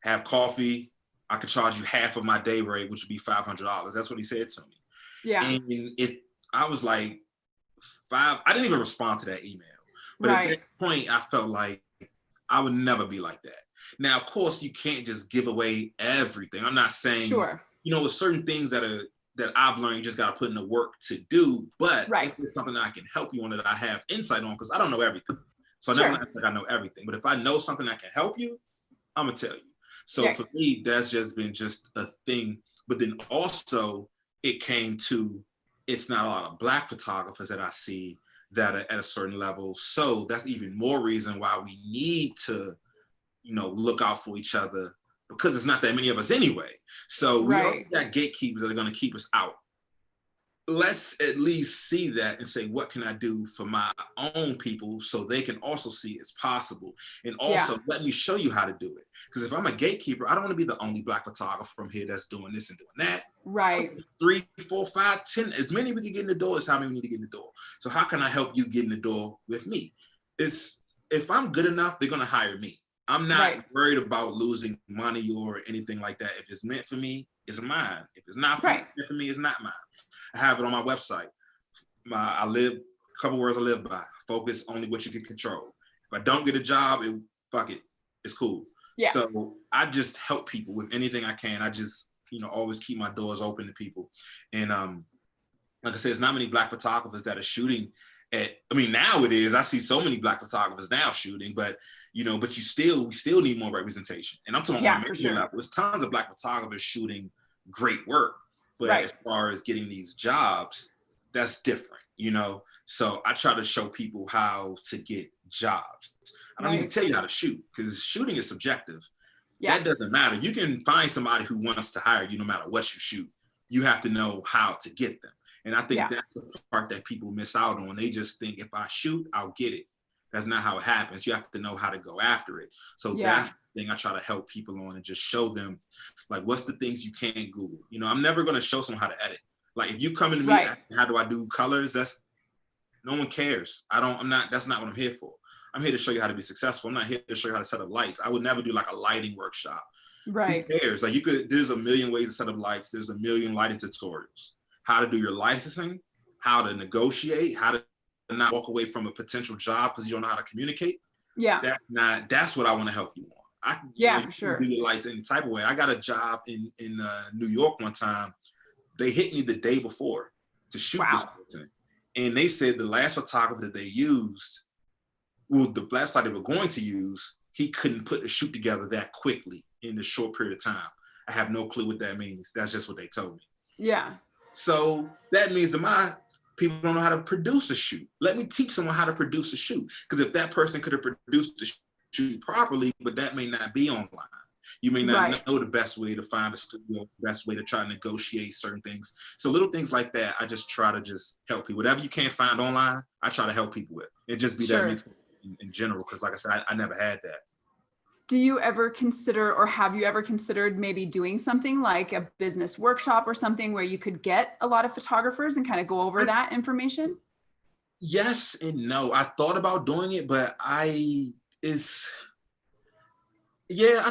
Speaker 2: have coffee. I could charge you half of my day rate, which would be $500. That's what he said to me. Yeah. And I was like, I didn't even respond to that email. But at
Speaker 1: Right.
Speaker 2: that point, I felt like I would never be like that. Now, of course, you can't just give away everything. I'm not saying,
Speaker 1: Sure.
Speaker 2: with certain things that I've learned, you just got to put in the work to do. But
Speaker 1: Right.
Speaker 2: if it's something that I can help you on, that I have insight on, because I don't know everything. So I
Speaker 1: Sure.
Speaker 2: never act like I know everything. But if I know something that can help you, I'm going to tell you. So
Speaker 1: Yeah.
Speaker 2: for me, that's just been just a thing. But then also it came to, it's not a lot of Black photographers that I see that are at a certain level. So that's even more reason why we need to, look out for each other, because it's not that many of us anyway. So we already
Speaker 1: Right.
Speaker 2: got gatekeepers that are going to keep us out. Let's at least see that and say, what can I do for my own people so they can also see it's possible? And also let me show you how to do it. Because if I'm a gatekeeper, I don't want to be the only Black photographer from here that's doing this and doing that.
Speaker 1: Right.
Speaker 2: 3, 4, 5, 10, as many we can get in the door is how many we need to get in the door. So how can I help you get in the door with me? If I'm good enough, they're going to hire me. I'm not worried about losing money or anything like that. If it's meant for me, it's mine. If it's not meant for me, it's not mine. I have it on my website. A couple words I live by. Focus only what you can control. If I don't get a job, fuck it. It's cool. Yeah. So I just help people with anything I can. I just, always keep my doors open to people. And like I said, there's not many Black photographers that are shooting now it is. I see so many Black photographers now shooting, but but we still need more representation. And I'm talking on a major level. There's tons of Black photographers shooting great work. But as far as getting these jobs, that's different, So I try to show people how to get jobs. I don't even tell you how to shoot, because shooting is subjective. Yeah. That doesn't matter. You can find somebody who wants to hire you no matter what you shoot. You have to know how to get them. And I think that's the part that people miss out on. They just think, if I shoot, I'll get it. That's not how it happens. You have to know how to go after it. So that's the thing I try to help people on, and just show them, like, what's the things you can't Google. I'm never going to show someone how to edit. Like, if you come into me, how do I do colors? No one cares. That's not what I'm here for. I'm here to show you how to be successful. I'm not here to show you how to set up lights. I would never do like a lighting workshop. Right. Who cares? Like, there's a million ways to set up lights. There's a million lighting tutorials. How to do your licensing, how to negotiate, how to not walk away from a potential job because you don't know how to communicate. Yeah. That's what I want to help you on. For sure. Do your lights any type of way. I got a job in New York one time. They hit me the day before to shoot this person. And they said the last photographer that they used, the last photographer they were going to use, he couldn't put a shoot together that quickly in a short period of time. I have no clue what that means. That's just what they told me. Yeah. So that means that my people don't know how to produce a shoot. Let me teach someone how to produce a shoot. Because if that person could have produced the shoot properly, but that may not be online. You may not know the best way to find a studio, the best way to try to negotiate certain things. So little things like that, I just try to just help people. Whatever you can't find online, I try to help people with. And just be that mentor in general. Because like I said, I never had that.
Speaker 1: Do you ever consider, or have you ever considered maybe doing something like a business workshop or something where you could get a lot of photographers and kind of go over that information?
Speaker 2: Yes and no. I thought about doing it, but I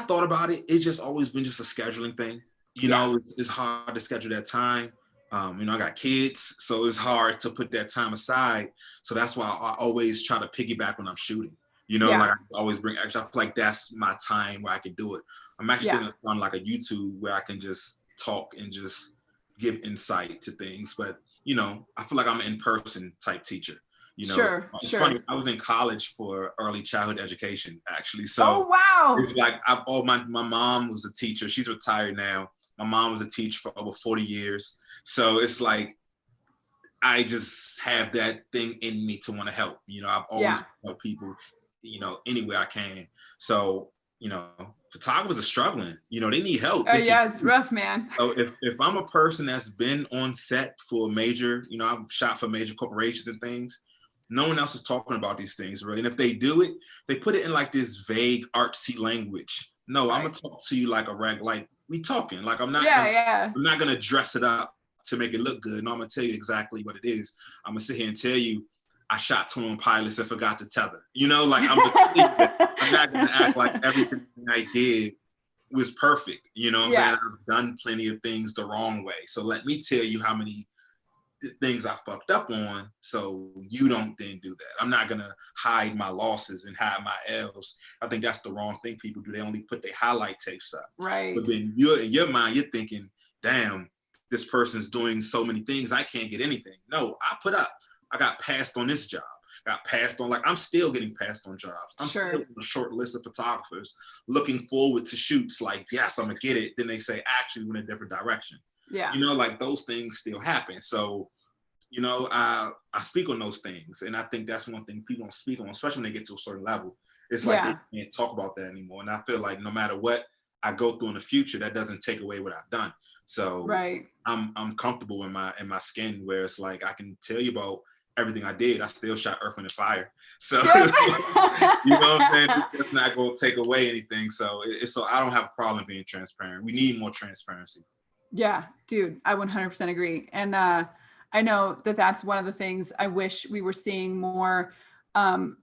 Speaker 2: thought about it. It's just always been just a scheduling thing. It's hard to schedule that time. I got kids, so it's hard to put that time aside. So that's why I always try to piggyback when I'm shooting. Like I always bring extra. I feel like that's my time where I can do it. I'm actually thinking of on like a YouTube where I can just talk and just give insight to things. But, I feel like I'm an in-person type teacher. It's funny. I was in college for early childhood education, actually. So it's like my mom was a teacher. She's retired now. My mom was a teacher for over 40 years. So it's like, I just have that thing in me to want to help. I've always helped people, any way I can. So, photographers are struggling. They need help.
Speaker 1: It's rough, man.
Speaker 2: So if I'm a person that's been on set for major, I've shot for major corporations and things, no one else is talking about these things, really. And if they do it, they put it in like this vague artsy language. No, I'm gonna talk to you like we talking. Like I'm not gonna dress it up to make it look good. No, I'm gonna tell you exactly what it is. I'm gonna sit here and tell you I shot 21 pilots and forgot to tether. I'm not gonna act like everything I did was perfect. I'm saying? I've done plenty of things the wrong way. So let me tell you how many things I fucked up on, so you don't then do that. I'm not gonna hide my losses and hide my L's. I think that's the wrong thing people do. They only put their highlight tapes up.
Speaker 1: Right.
Speaker 2: But then in your mind, you're thinking, damn, this person's doing so many things, I can't get anything. No, I got passed on this job. Got passed on, like I'm still getting passed on jobs. I'm still on a short list of photographers looking forward to shoots like, yes, I'm gonna get it. Then they say, actually, we're in a different direction.
Speaker 1: Yeah.
Speaker 2: Like those things still happen. So, I speak on those things. And I think that's one thing people don't speak on, especially when they get to a certain level. It's like they can't talk about that anymore. And I feel like no matter what I go through in the future, that doesn't take away what I've done. So I'm comfortable in my skin where it's like I can tell you about everything I did. I still shot Earth, Wind, and Fire. So you know what I'm saying? It's not going to take away anything. So so I don't have a problem being transparent. We need more transparency.
Speaker 1: Yeah, dude, I 100% agree. And I know that that's one of the things I wish we were seeing more. When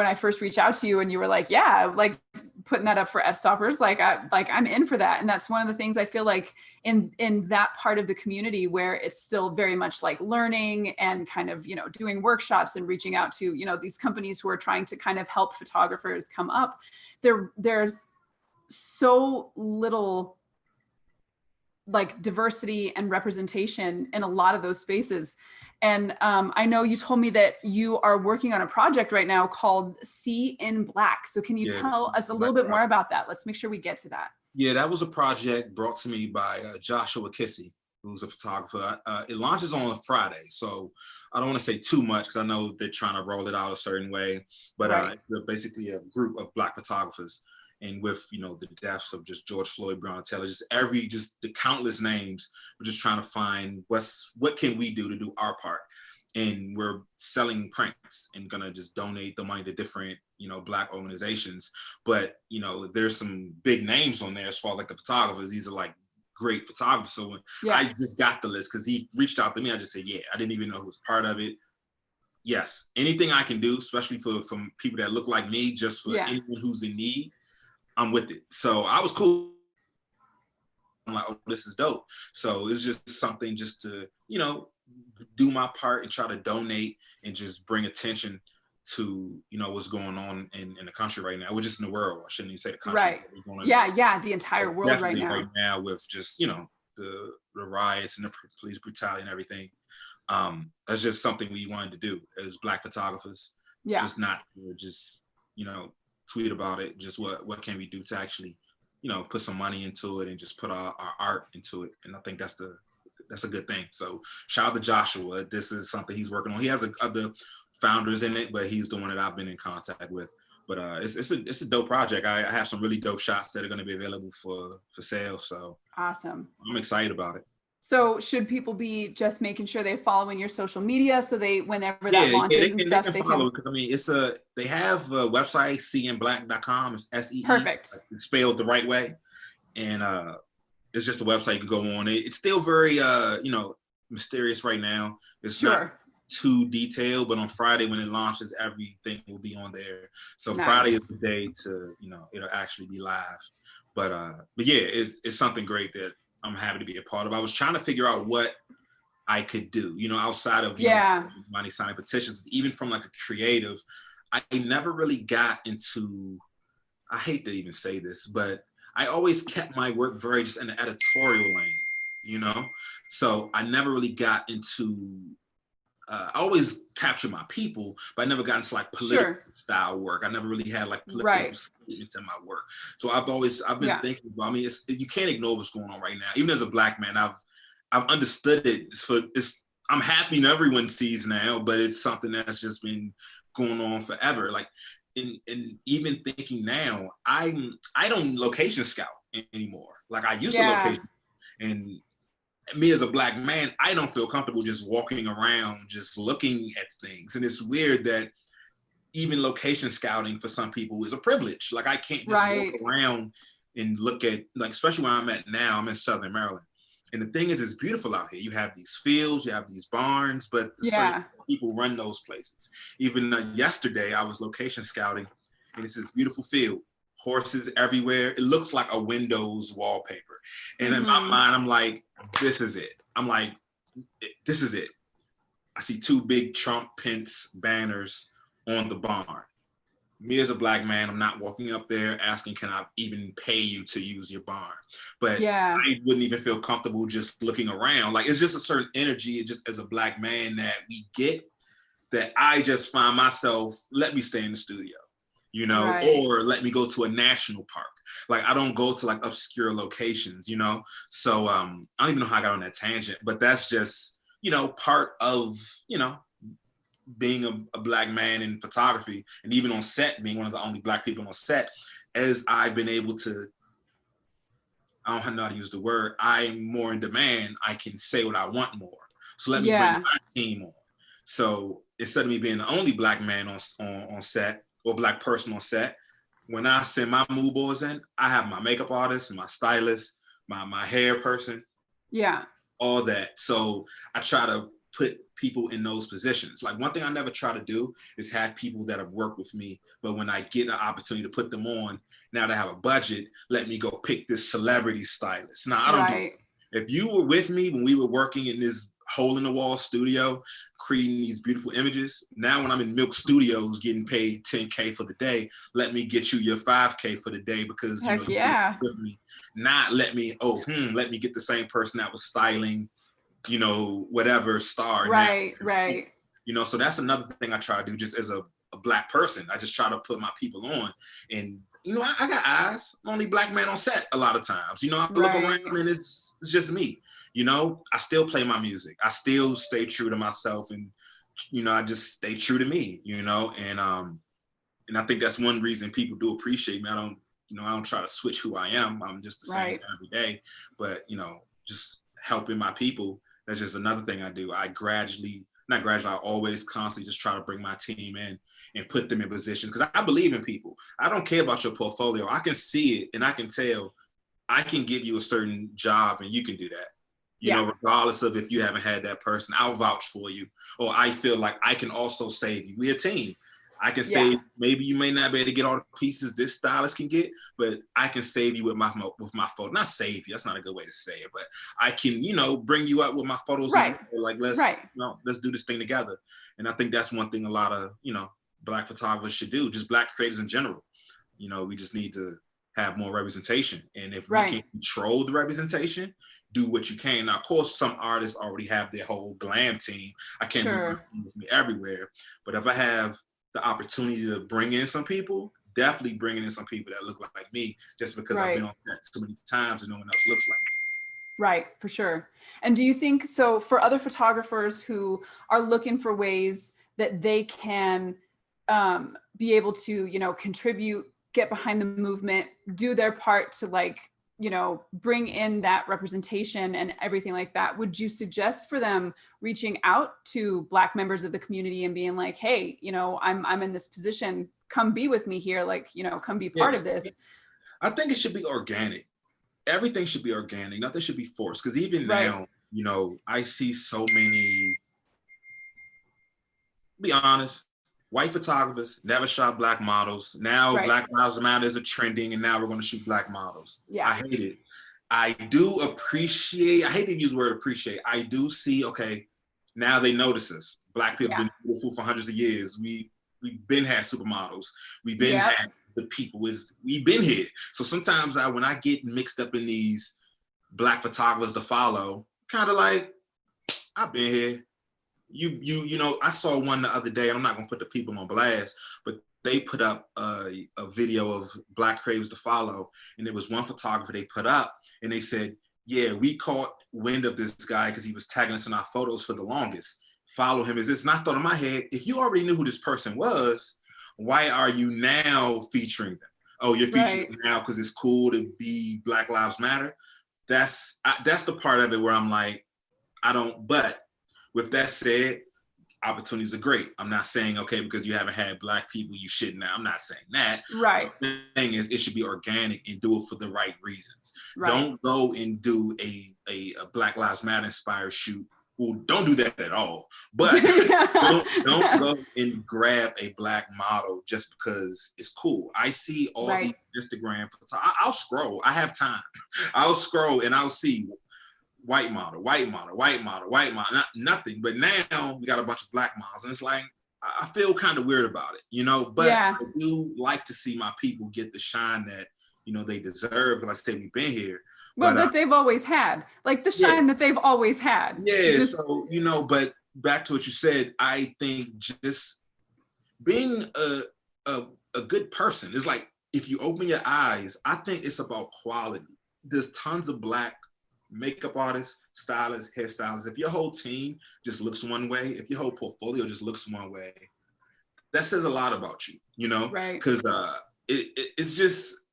Speaker 1: I first reached out to you and you were like, yeah, like putting that up for f-stoppers, I'm in for that. And that's one of the things I feel like in that part of the community where it's still very much like learning and kind of, doing workshops and reaching out to, these companies who are trying to kind of help photographers come up. There's so little like diversity and representation in a lot of those spaces. And I know you told me that you are working on a project right now called See in Black. So can you tell us a little bit more about that? Let's make sure we get to that.
Speaker 2: Yeah, that was a project brought to me by Joshua Kissy, who's a photographer. It launches on Friday. So I don't want to say too much because I know they're trying to roll it out a certain way. But it's basically a group of Black photographers. And with, the deaths of just George Floyd, Breonna Taylor, just the countless names, we're just trying to find what can we do to do our part. And we're selling prints and gonna just donate the money to different, Black organizations. But, there's some big names on there as far as like the photographers. These are like great photographers. So when I just got the list, because he reached out to me, I just said, I didn't even know who was part of it. Yes, anything I can do, especially from people that look like me, just for anyone who's in need, I'm with it. So I was cool. I'm like, oh, this is dope. So it's just something just to, do my part and try to donate and just bring attention to, what's going on in the country right now. We're just in the world. I shouldn't even say the country.
Speaker 1: Right. The entire world right now.
Speaker 2: Right now with just, the riots and the police brutality and everything. That's just something we wanted to do as Black photographers. Just not just, tweet about it, just what can we do to actually, put some money into it and just put our art into it. And I think that's a good thing. So shout out to Joshua. This is something he's working on. He has other founders in it, but he's the one that I've been in contact with. But it's a dope project. I have some really dope shots that are going to be available for sale. So
Speaker 1: awesome.
Speaker 2: I'm excited about it.
Speaker 1: So should people be just making sure they follow in your social media so they, whenever that launches and stuff, they can
Speaker 2: because I mean, they have a website, seeinblack.com. It's SEE.
Speaker 1: Perfect.
Speaker 2: It's spelled the right way. And it's just a website you can go on. It's still very, mysterious right now. It's not too detailed, but on Friday when it launches, everything will be on there. So Friday is the day to, it'll actually be live. But yeah, it's something great that I'm happy to be a part of. I was trying to figure out what I could do, outside of money, signing petitions, even from like a creative. I never really got into, I hate to even say this, but I always kept my work very just in the editorial lane, So I never really got into, I always capture my people, but I never got into like political style work. I never really had like political statements in my work. So I've been thinking about, I mean, you can't ignore what's going on right now. Even as a Black man, I've understood it. I'm happy and everyone sees now, but it's something that's just been going on forever. Like, and even thinking now, I don't location scout anymore. Like I used to location, and me as a Black man, I don't feel comfortable just walking around, just looking at things. And it's weird that even location scouting for some people is a privilege. Like I can't just walk around and look at, like, especially where I'm at now, I'm in Southern Maryland. And the thing is, it's beautiful out here. You have these fields, you have these barns, but certain people run those places. Even yesterday, I was location scouting, and it's this beautiful field. Horses everywhere. It looks like a Windows wallpaper. And in my mind, I'm like, this is it. I'm like, this is it. I see two big Trump Pence banners on the barn. Me as a black man, I'm not walking up there asking, can I even pay you to use your barn? But I wouldn't even feel comfortable just looking around. Like, it's just a certain energy, just as a black man, that we get, that I just find myself, let me stay in the studio, you know, or let me go to a national park. Like, I don't go to like obscure locations, you know? So I don't even know how I got on that tangent, but that's just, you know, part of, you know, being a black man in photography, and even on set, being one of the only black people on set, as I've been able to, I don't know how to use the word, I'm more in demand, I can say what I want more. So let me bring my team on. So instead of me being the only black man on set, or black person on set, when I send my mood boards in, I have my makeup artist, my stylist, my hair person, all that. So I try to put people in those positions. Like, one thing I never try to do is have people that have worked with me, but when I get an opportunity to put them on, now that I have a budget, let me go pick this celebrity stylist. Now, I don't do it. If you were with me when we were working in this hole in the wall studio, creating these beautiful images, now when I'm in Milk Studios getting paid $10K for the day, let me get you your $5K for the day, because you know, with me. Not let me, let me get the same person that was styling, you know, whatever star.
Speaker 1: Right.
Speaker 2: You know, so that's another thing I try to do, just as a black person. I just try to put my people on. And, you know, I got eyes. I'm only black man on set a lot of times. You know, I look around and it's just me. You know, I still play my music. I still stay true to myself, and, you know, I just stay true to me, you know, and I think that's one reason people do appreciate me. I don't try to switch who I am. I'm just the same every day. But, you know, just helping my people, that's just another thing I do. I always constantly just try to bring my team in and put them in positions, because I believe in people. I don't care about your portfolio. I can see it and I can tell. I can give you a certain job and you can do that. You know, regardless of if you haven't had that person, I'll vouch for you. Or I feel like I can also save you. We're a team. I can say, maybe you may not be able to get all the pieces this stylist can get, but I can save you with my photo. Not save you, that's not a good way to say it, but I can, you know, bring you up with my photos. Like, let's do this thing together. And I think that's one thing a lot of, you know, black photographers should do, just black creators in general. You know, we just need to have more representation. And if we can control the representation, do what you can. Now, of course, some artists already have their whole glam team. I can't bring my team with me everywhere. But if I have the opportunity to bring in some people, definitely bringing in some people that look like me, just because I've been on set too many times and no one else looks like me.
Speaker 1: Right, for sure. And do you think, so for other photographers who are looking for ways that they can be able to, you know, contribute, get behind the movement, do their part to, like, you know, bring in that representation and everything like that, would you suggest for them reaching out to black members of the community and being like, hey, you know, I'm in this position, come be with me here, like, you know, come be part of this?
Speaker 2: I think it should be organic. Everything should be organic. Nothing should be forced. Because even now, you know, I see so many, be honest, white photographers never shot black models. Now Black Lives Matter is a trending, and now we're going to shoot black models. I hate it. I do appreciate, I hate to use the word appreciate. I do see, okay, now they notice us. Black people have been beautiful for hundreds of years. We've been had supermodels. We've been had the people. We've been here. So sometimes when I get mixed up in these black photographers to follow, kind of like, I've been here. You know, I saw one the other day, and I'm not gonna put the people on blast, but they put up a video of black creators to follow, and there was one photographer they put up, and they said, yeah, we caught wind of this guy because he was tagging us in our photos for the longest. Follow him. Is this? And I thought in my head, if you already knew who this person was, why are you now featuring them? Oh, you're featuring them now because it's cool to be Black Lives Matter. That's the part of it where I'm like, I don't, but with that said, opportunities are great. I'm not saying, okay, because you haven't had black people, you shouldn't now. I'm not saying that. The thing is, it should be organic and do it for the right reasons. Don't go and do a Black Lives Matter inspired shoot. Well, don't do that at all. But don't go and grab a black model just because it's cool. I see all these Instagram photos. I'll scroll. I have time. I'll scroll and I'll see white model, white model, white model, white model, nothing. But now we got a bunch of black models, and it's like, I feel kind of weird about it, you know, but
Speaker 1: Yeah.
Speaker 2: I do like to see my people get the shine that, you know, they deserve. Like I said, we've been here.
Speaker 1: Well,
Speaker 2: But
Speaker 1: that they've always had, like the shine that they've always had.
Speaker 2: Yeah. So, you know, but back to what you said, I think just being a good person is like, if you open your eyes, I think it's about quality. There's tons of black makeup artists, stylists, hairstylists. If your whole team just looks one way, if your whole portfolio just looks one way, that says a lot about you, you know?
Speaker 1: Right.
Speaker 2: Because it's just,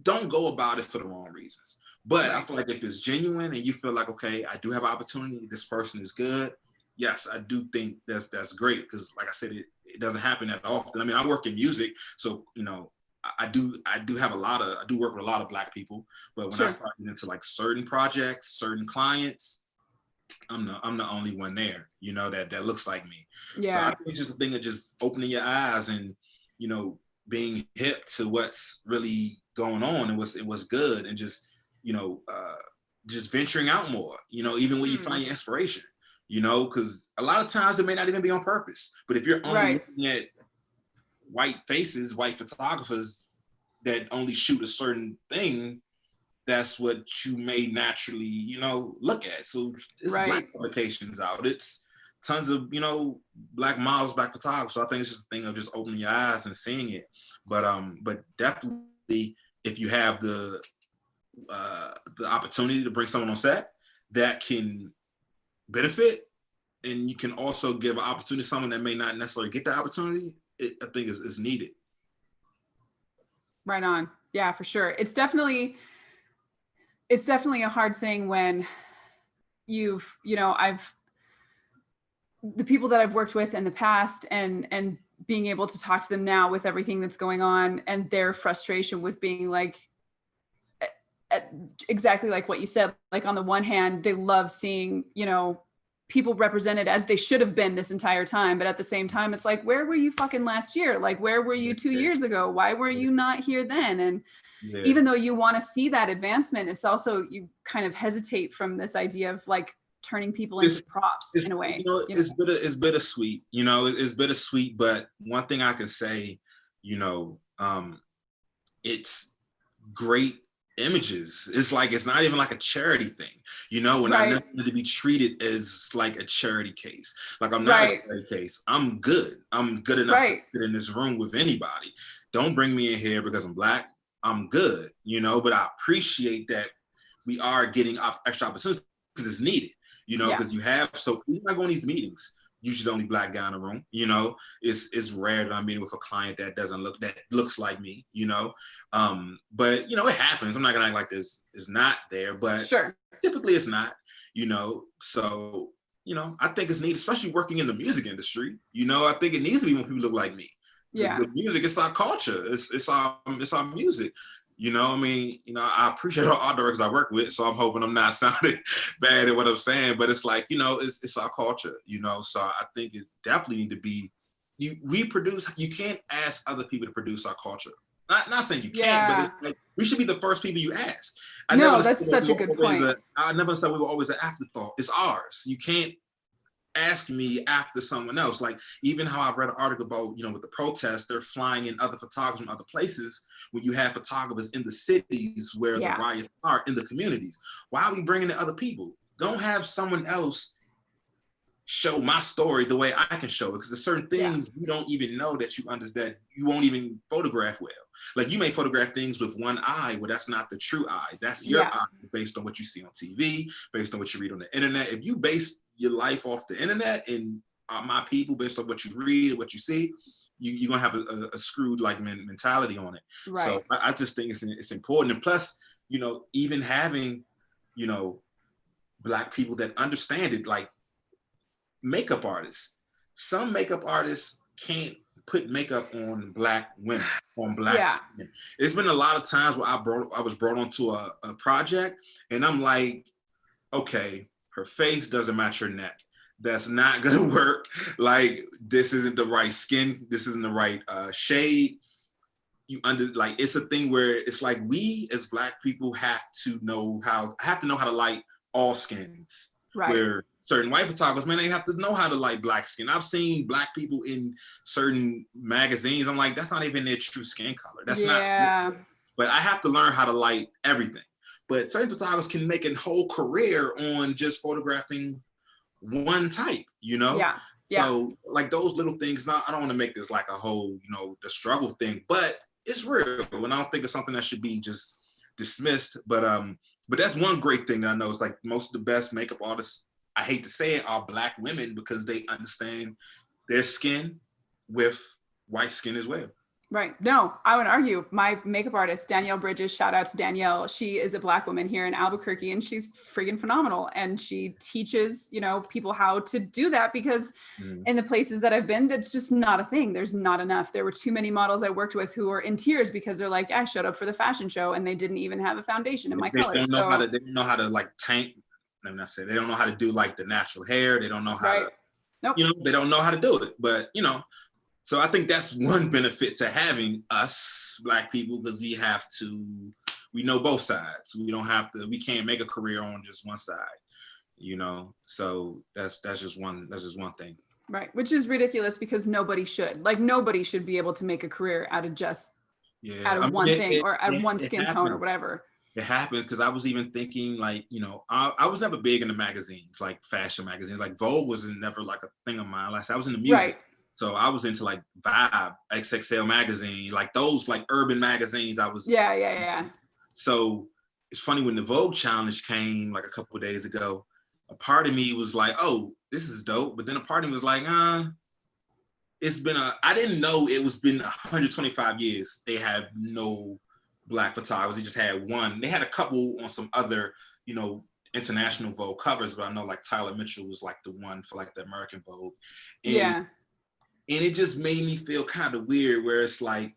Speaker 2: don't go about it for the wrong reasons. But I feel like if it's genuine and you feel like, okay, I do have opportunity, this person is good, yes, I do think that's great. Because like I said, it doesn't happen that often. I mean, I work in music, so, you know, I do work with a lot of black people, but when I start getting into like certain projects, certain clients, I'm the only one there, you know, that looks like me. Yeah. So I think it's just a thing of just opening your eyes and, you know, being hip to what's really going on and what's good, and just, you know, just venturing out more, you know, even when you find your inspiration, you know, because a lot of times it may not even be on purpose, but if you're only looking at white faces, white photographers that only shoot a certain thing, that's what you may naturally, you know, look at. So it's black publications out. It's tons of, you know, black models, black photographers. So I think it's just a thing of just opening your eyes and seeing it. But definitely, if you have the opportunity to bring someone on set that can benefit, and you can also give an opportunity to someone that may not necessarily get the opportunity, I think is needed.
Speaker 1: Right on. Yeah, for sure. It's definitely a hard thing when the people that I've worked with in the past and being able to talk to them now with everything that's going on and their frustration with being like, exactly like what you said, like on the one hand, they love seeing, you know, people represented as they should have been this entire time. But at the same time, it's like, where were you fucking last year? Like, where were you 2 years ago? Why were you not here then? And even though you want to see that advancement, it's also, you kind of hesitate from this idea of like turning people into props in a way.
Speaker 2: You know, it's bittersweet, you know, it's bittersweet. But one thing I can say, you know, it's great images. It's like, it's not even like a charity thing, you know, and I never need to be treated as like a charity case. Like, I'm not a charity case. I'm good enough to sit in this room with anybody. Don't bring me in here because I'm black. I'm good, you know, but I appreciate that we are getting extra opportunities because it's needed, you know, because you have, so even I go in these meetings, usually the only black guy in the room, you know, it's rare that I'm meeting with a client that looks like me, you know, but, you know, it happens. I'm not gonna act like this is not there, but typically it's not, you know, so, you know, I think it's neat, especially working in the music industry, you know, I think it needs to be when people look like me. The music, it's our culture, it's our music. You know, I mean, you know, I appreciate all art directors I work with, so I'm hoping I'm not sounding bad at what I'm saying, but it's like, you know, it's our culture, you know, so I think it definitely need to be, you can't ask other people to produce our culture. Not saying you can't, but it's like, we should be the first people you ask.
Speaker 1: That's such a good point.
Speaker 2: I never said we were always an afterthought. It's ours. You can't ask me after someone else. Like, even how I read an article about, you know, with the protests, they're flying in other photographers from other places when you have photographers in the cities where the riots are, in the communities. Why are we bringing in other people? Don't have someone else show my story the way I can show it, because there's certain things you don't even know that you understand, you won't even photograph well. Like, you may photograph things with one eye, but that's not the true eye. That's your eye based on what you see on TV, based on what you read on the internet. If you base your life off the internet and my people based on what you read, what you see, you're gonna have a screwed like mentality on it. So I just think it's important. And plus, you know, even having, you know, black people that understand it, like makeup artists. Some makeup artists can't put makeup on black women, on black skin. It's been a lot of times where I was brought onto a project and I'm like, okay, her face doesn't match her neck. That's not gonna work. Like, this isn't the right skin. This isn't the right shade. It's a thing where it's like, we as black people have to know how to light all skins.
Speaker 1: Right.
Speaker 2: Where certain white photographers, man, they have to know how to light black skin. I've seen black people in certain magazines. I'm like, that's not even their true skin color. That's not. But I have to learn how to light everything. But certain photographers can make a whole career on just photographing one type, you know?
Speaker 1: Yeah.
Speaker 2: So like those little things, I don't want to make this like a whole, you know, the struggle thing, but it's real. And I don't think it's something that should be just dismissed. But that's one great thing that I know is like most of the best makeup artists, I hate to say it, are black women because they understand their skin with white skin as well.
Speaker 1: Right. No, I would argue my makeup artist, Danielle Bridges, shout out to Danielle. She is a black woman here in Albuquerque and she's friggin' phenomenal. And she teaches, you know, people how to do that because in the places that I've been, that's just not a thing. There's not enough. There were too many models I worked with who were in tears because they're like, I showed up for the fashion show and they didn't even have a foundation in my color.
Speaker 2: They don't know how to like tank. I'm not saying they don't know how to do like the natural hair. They don't know how to, you know, they don't know how to do it, but you know, so I think that's one benefit to having us black people because we know both sides. We can't make a career on just one side, you know? So that's just one thing.
Speaker 1: Right. Which is ridiculous because nobody should be able to make a career out of just one thing or out of one skin tone or whatever.
Speaker 2: It happens because I was even thinking like, you know, I was never big into magazines, like fashion magazines, like Vogue was never like a thing of mine. Like I was into music.
Speaker 1: Right.
Speaker 2: So I was into like Vibe, XXL magazine, like those like urban magazines. I was So it's funny when the Vogue challenge came like a couple of days ago, a part of me was like, oh, this is dope. But then a part of me was like, I didn't know it was been 125 years. They have no black photographers. They just had one. They had a couple on some other, you know, international Vogue covers, but I know like Tyler Mitchell was like the one for like the American Vogue. And it just made me feel kind of weird where it's like,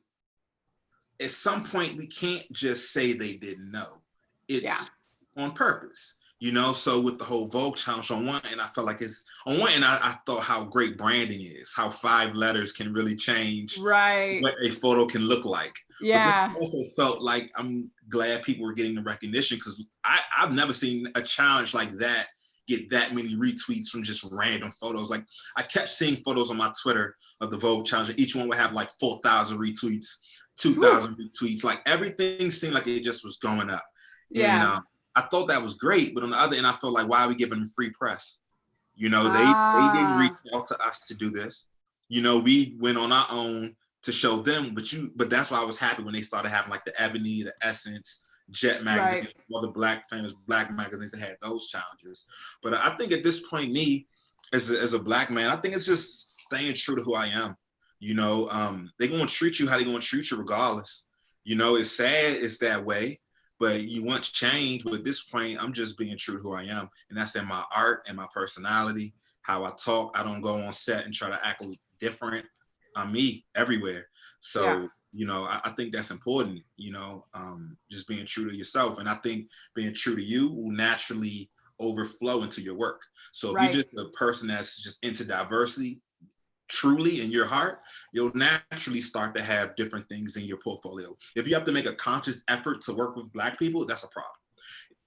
Speaker 2: at some point we can't just say they didn't know. It's on purpose, you know? So with the whole Vogue challenge on one end, I felt like I thought how great branding is, how 5 letters can really change what a photo can look like.
Speaker 1: Yeah.
Speaker 2: But I also felt like I'm glad people were getting the recognition because I've never seen a challenge like that get that many retweets from just random photos. Like I kept seeing photos on my Twitter of the Vogue challenge. Each one would have like 4,000 retweets, 2,000 retweets. Like everything seemed like it just was going up.
Speaker 1: Yeah.
Speaker 2: And I thought that was great, but on the other end, I felt like, why are we giving them free press? You know, they didn't reach out to us to do this. You know, we went on our own to show them, but that's why I was happy when they started having like the Ebony, the Essence, Jet magazine, other famous black magazines that had those challenges. But I think at this point, me as a black man, I think it's just staying true to who I am. You know, they're gonna treat you how they're gonna treat you regardless. You know, it's sad it's that way, but you want change. But at this point, I'm just being true to who I am. And that's in my art and my personality, how I talk. I don't go on set and try to act different. I'm me everywhere. So you know, I think that's important, you know, just being true to yourself. And I think being true to you will naturally overflow into your work. So if you're just a person that's just into diversity, truly in your heart, you'll naturally start to have different things in your portfolio. If you have to make a conscious effort to work with black people, that's a problem.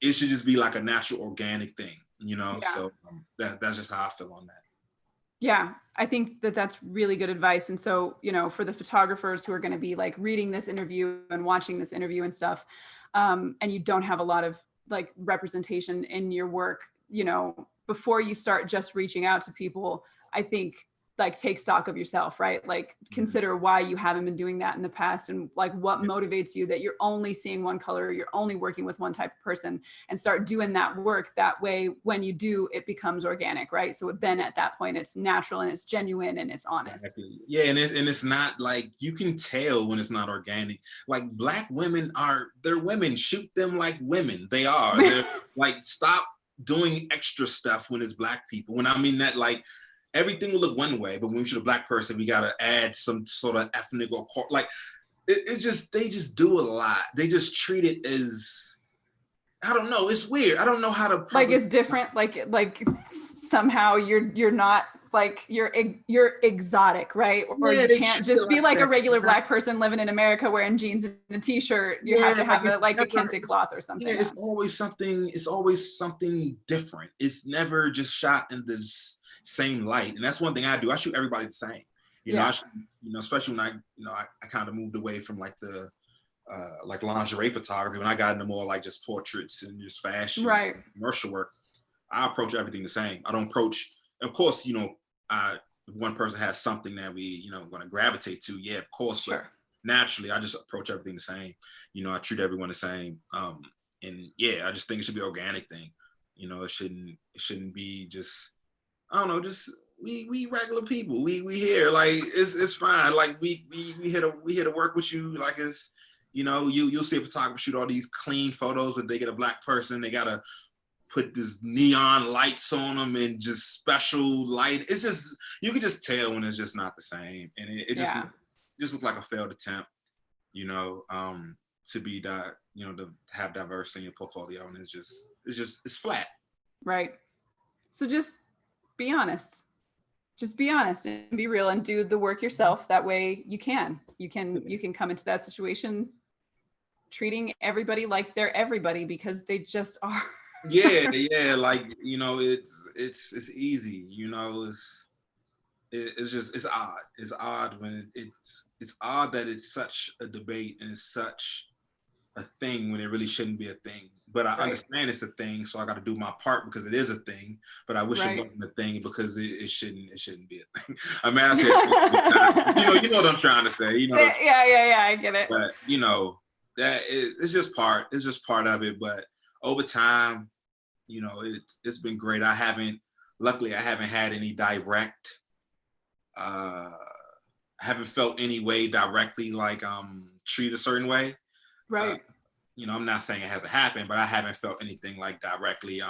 Speaker 2: It should just be like a natural, organic thing, you know? So that's just how I feel on that.
Speaker 1: Yeah, I think that's really good advice. And so, you know, for the photographers who are going to be like reading this interview and watching this interview and stuff, and you don't have a lot of like representation in your work, you know, before you start just reaching out to people, I think like take stock of yourself, right? Like consider why you haven't been doing that in the past and like what motivates you that you're only seeing one color, you're only working with one type of person, and start doing that work. That way, when you do, it becomes organic, right? So then at that point, it's natural and it's genuine and it's honest.
Speaker 2: Exactly. Yeah, and it's not like, you can tell when it's not organic. Like black women they're women, shoot them like women. They are. They're like, stop doing extra stuff when it's black people. When I mean that, like, everything will look one way, but when we shoot a black person, we gotta add some sort of ethnic or like they just do a lot. They just treat it as, I don't know. It's weird. I don't know how to
Speaker 1: like it's different. Like somehow you're not like you're exotic, right? Or
Speaker 2: Yeah,
Speaker 1: you
Speaker 2: they
Speaker 1: can't
Speaker 2: treat it
Speaker 1: just be like a
Speaker 2: that.
Speaker 1: regular Black person living in America wearing jeans and a t-shirt. You have to
Speaker 2: Yeah,
Speaker 1: have
Speaker 2: it's
Speaker 1: a
Speaker 2: never,
Speaker 1: kente cloth or something
Speaker 2: yeah,
Speaker 1: on.
Speaker 2: it's always something different. It's never just shot in the same light. And that's one thing I do. I shoot everybody the same. You know,
Speaker 1: Yeah.
Speaker 2: I shoot, especially when I kind of moved away from like the like lingerie photography, when I got into more like just portraits and just fashion,
Speaker 1: Right.
Speaker 2: commercial work, I approach everything the same. I don't approach, of course, one person has something that we, want to gravitate to. Yeah, of course,
Speaker 1: Sure.
Speaker 2: but naturally, I just approach everything the same. I treat everyone the same. And yeah, I just think it should be an organic thing. It shouldn't be just, I don't know, just we regular people. We here, like it's fine. Like we here to work with you. Like it's, you'll see a photographer shoot all these clean photos, but they get a Black person, they gotta put this neon lights on them and just special light. It's just, you can just tell when it's just not the same, and it just looks like a failed attempt, to be that, to have diverse in your portfolio, and it's flat.
Speaker 1: Right. So just be honest. Just be honest and be real and do the work yourself. That way you can come into that situation treating everybody like they're everybody, because they just are.
Speaker 2: Yeah, like, it's easy, it's odd. It's odd when it's odd that it's such a debate and it's such a thing when it really shouldn't be a thing. But I understand it's a thing, so I got to do my part because it is a thing. But I wish it wasn't a thing because it shouldn't be a thing. I mean, I said, you know what I'm trying to say.
Speaker 1: Yeah, I get it.
Speaker 2: But it's just part of it. But over time, it's been great. Luckily, I haven't had any direct. I haven't felt any way directly like treated a certain way.
Speaker 1: Right.
Speaker 2: I'm not saying it hasn't happened, but I haven't felt anything like directly.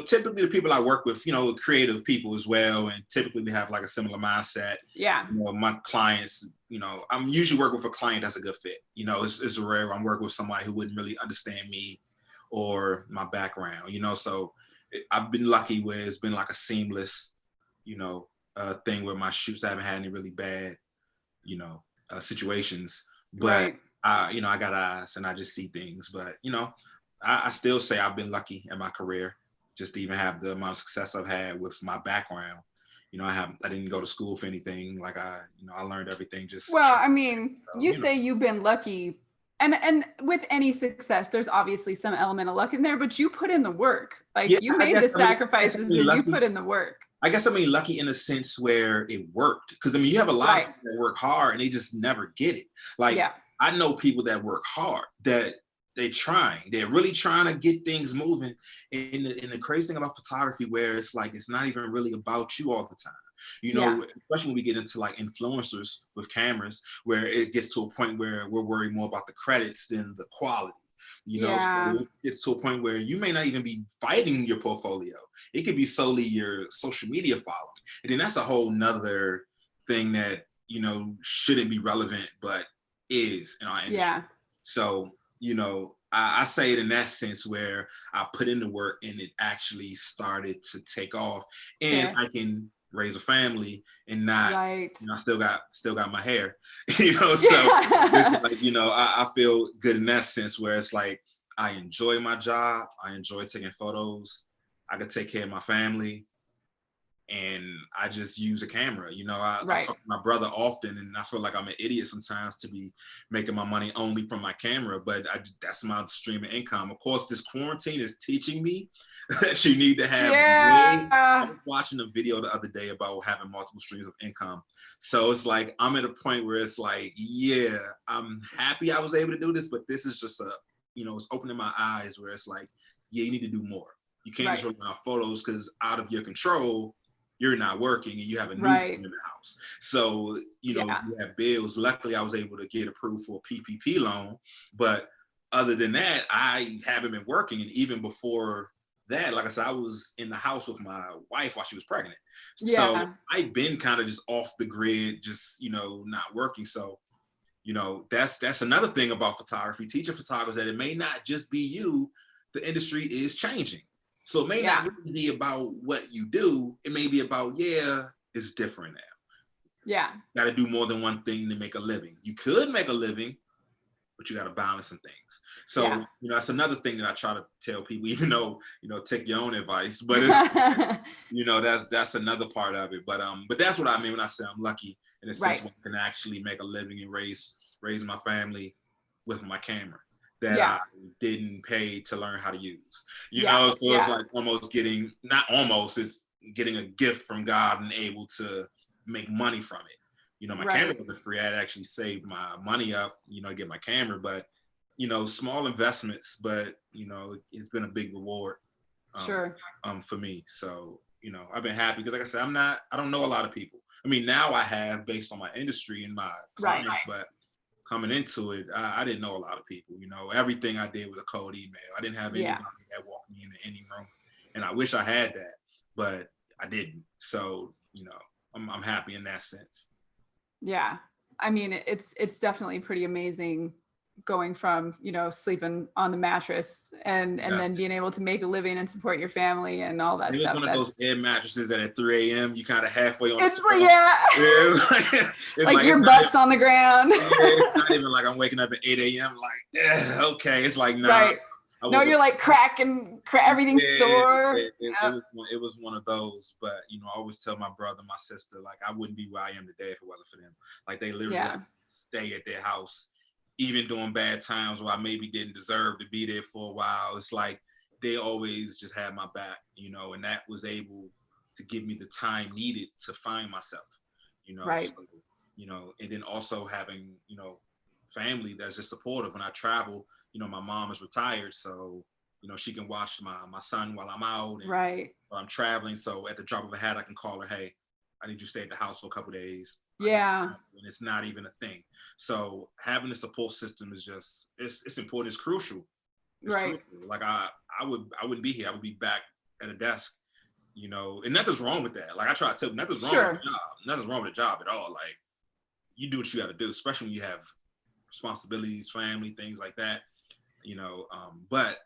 Speaker 2: Typically the people I work with, creative people as well, and typically we have like a similar mindset.
Speaker 1: Yeah.
Speaker 2: My clients, I'm usually working with a client that's a good fit. It's rare I'm working with somebody who wouldn't really understand me or my background. So I've been lucky where it's been like a seamless, thing where my shoots. I haven't had any really bad, situations, but I got eyes and I just see things. But I still say I've been lucky in my career just to even have the amount of success I've had with my background. I didn't go to school for anything. Like I learned everything just.
Speaker 1: Well, I mean, you say you've been lucky, and with any success, there's obviously some element of luck in there, but you put in the work. Like you made the sacrifices and you put in the work.
Speaker 2: I guess lucky in a sense where it worked. Because you have a lot of people that work hard and they just never get it. Like I know people that work hard, that they're really trying to get things moving. And the crazy thing about photography, where it's like, it's not even really about you all the time. Especially when we get into like influencers with cameras, where it gets to a point where we're worried more about the credits than the quality. So it gets to a point where you may not even be fighting your portfolio. It could be solely your social media following. And then that's a whole nother thing that, shouldn't be relevant, but is in our industry. Yeah. So, I say it in that sense where I put in the work and it actually started to take off, and I can raise a family and not, I still got my hair, so it's like, I feel good in that sense where it's like, I enjoy my job. I enjoy taking photos. I can take care of my family. And I just use a camera. I talk to my brother often, and I feel like I'm an idiot sometimes to be making my money only from my camera, but that's my stream of income. Of course, this quarantine is teaching me that you need to have. I was watching a video the other day about having multiple streams of income. So it's like, I'm at a point where it's like, yeah, I'm happy I was able to do this, but this is just it's opening my eyes where it's like, yeah, you need to do more. You can't just rely on photos because out of your control, you're not working and you have a new in the house. So, you have bills. Luckily, I was able to get approved for a PPP loan. But other than that, I haven't been working. And even before that, like I said, I was in the house with my wife while she was pregnant. So I've been kind of just off the grid, just, not working. So, that's another thing about photography. Teaching photographers that it may not just be you. The industry is changing. So it may not really be about what you do. It may be about, is different now.
Speaker 1: Yeah.
Speaker 2: Got to do more than one thing to make a living. You could make a living, but you got to balance some things. So, that's another thing that I try to tell people, even though, take your own advice, but it's, that's another part of it. But that's what I mean when I say I'm lucky in a sense when I can actually make a living and raise my family with my camera that I didn't pay to learn how to use, so it's like it's getting a gift from God and able to make money from it. My camera wasn't free. I had actually saved my money up, to get my camera, but, small investments, but, it's been a big reward for me. So, I've been happy because like I said, I don't know a lot of people. I mean, now I have based on my industry and my clients, but coming into it, I didn't know a lot of people, everything I did was a cold email. I didn't have anybody that walked me into any room, and I wish I had that, but I didn't. So, I'm happy in that sense.
Speaker 1: Yeah. I mean, it's definitely pretty amazing going from, sleeping on the mattress and then being able to make a living and support your family and all that stuff.
Speaker 2: It was one of those air mattresses that at 3 a.m. you kind of halfway on.
Speaker 1: It's like, it's like your butt's on the ground.
Speaker 2: It's not even like I'm waking up at 8 a.m. like, okay. It's like, nah.
Speaker 1: Right. No, you're like everything's sore.
Speaker 2: It was one of those, but I always tell my brother, my sister, like I wouldn't be where I am today if it wasn't for them. Like they literally stay at their house, even during bad times where I maybe didn't deserve to be there for a while. It's like they always just had my back, and that was able to give me the time needed to find myself,
Speaker 1: Right.
Speaker 2: So, and then also having, family that's just supportive when I travel. My mom is retired, so, she can watch my son while I'm out and while I'm traveling. So at the drop of a hat, I can call her, hey, I need you to stay at the house for a couple of days.
Speaker 1: Yeah.
Speaker 2: And it's not even a thing. So having a support system is just, it's important. It's crucial. It's crucial. Like I wouldn't be here. I would be back at a desk, and nothing's wrong with that. Like I try to tell you, nothing's wrong with the job. Nothing's wrong with the job at all. Like you do what you got to do, especially when you have responsibilities, family, things like that. But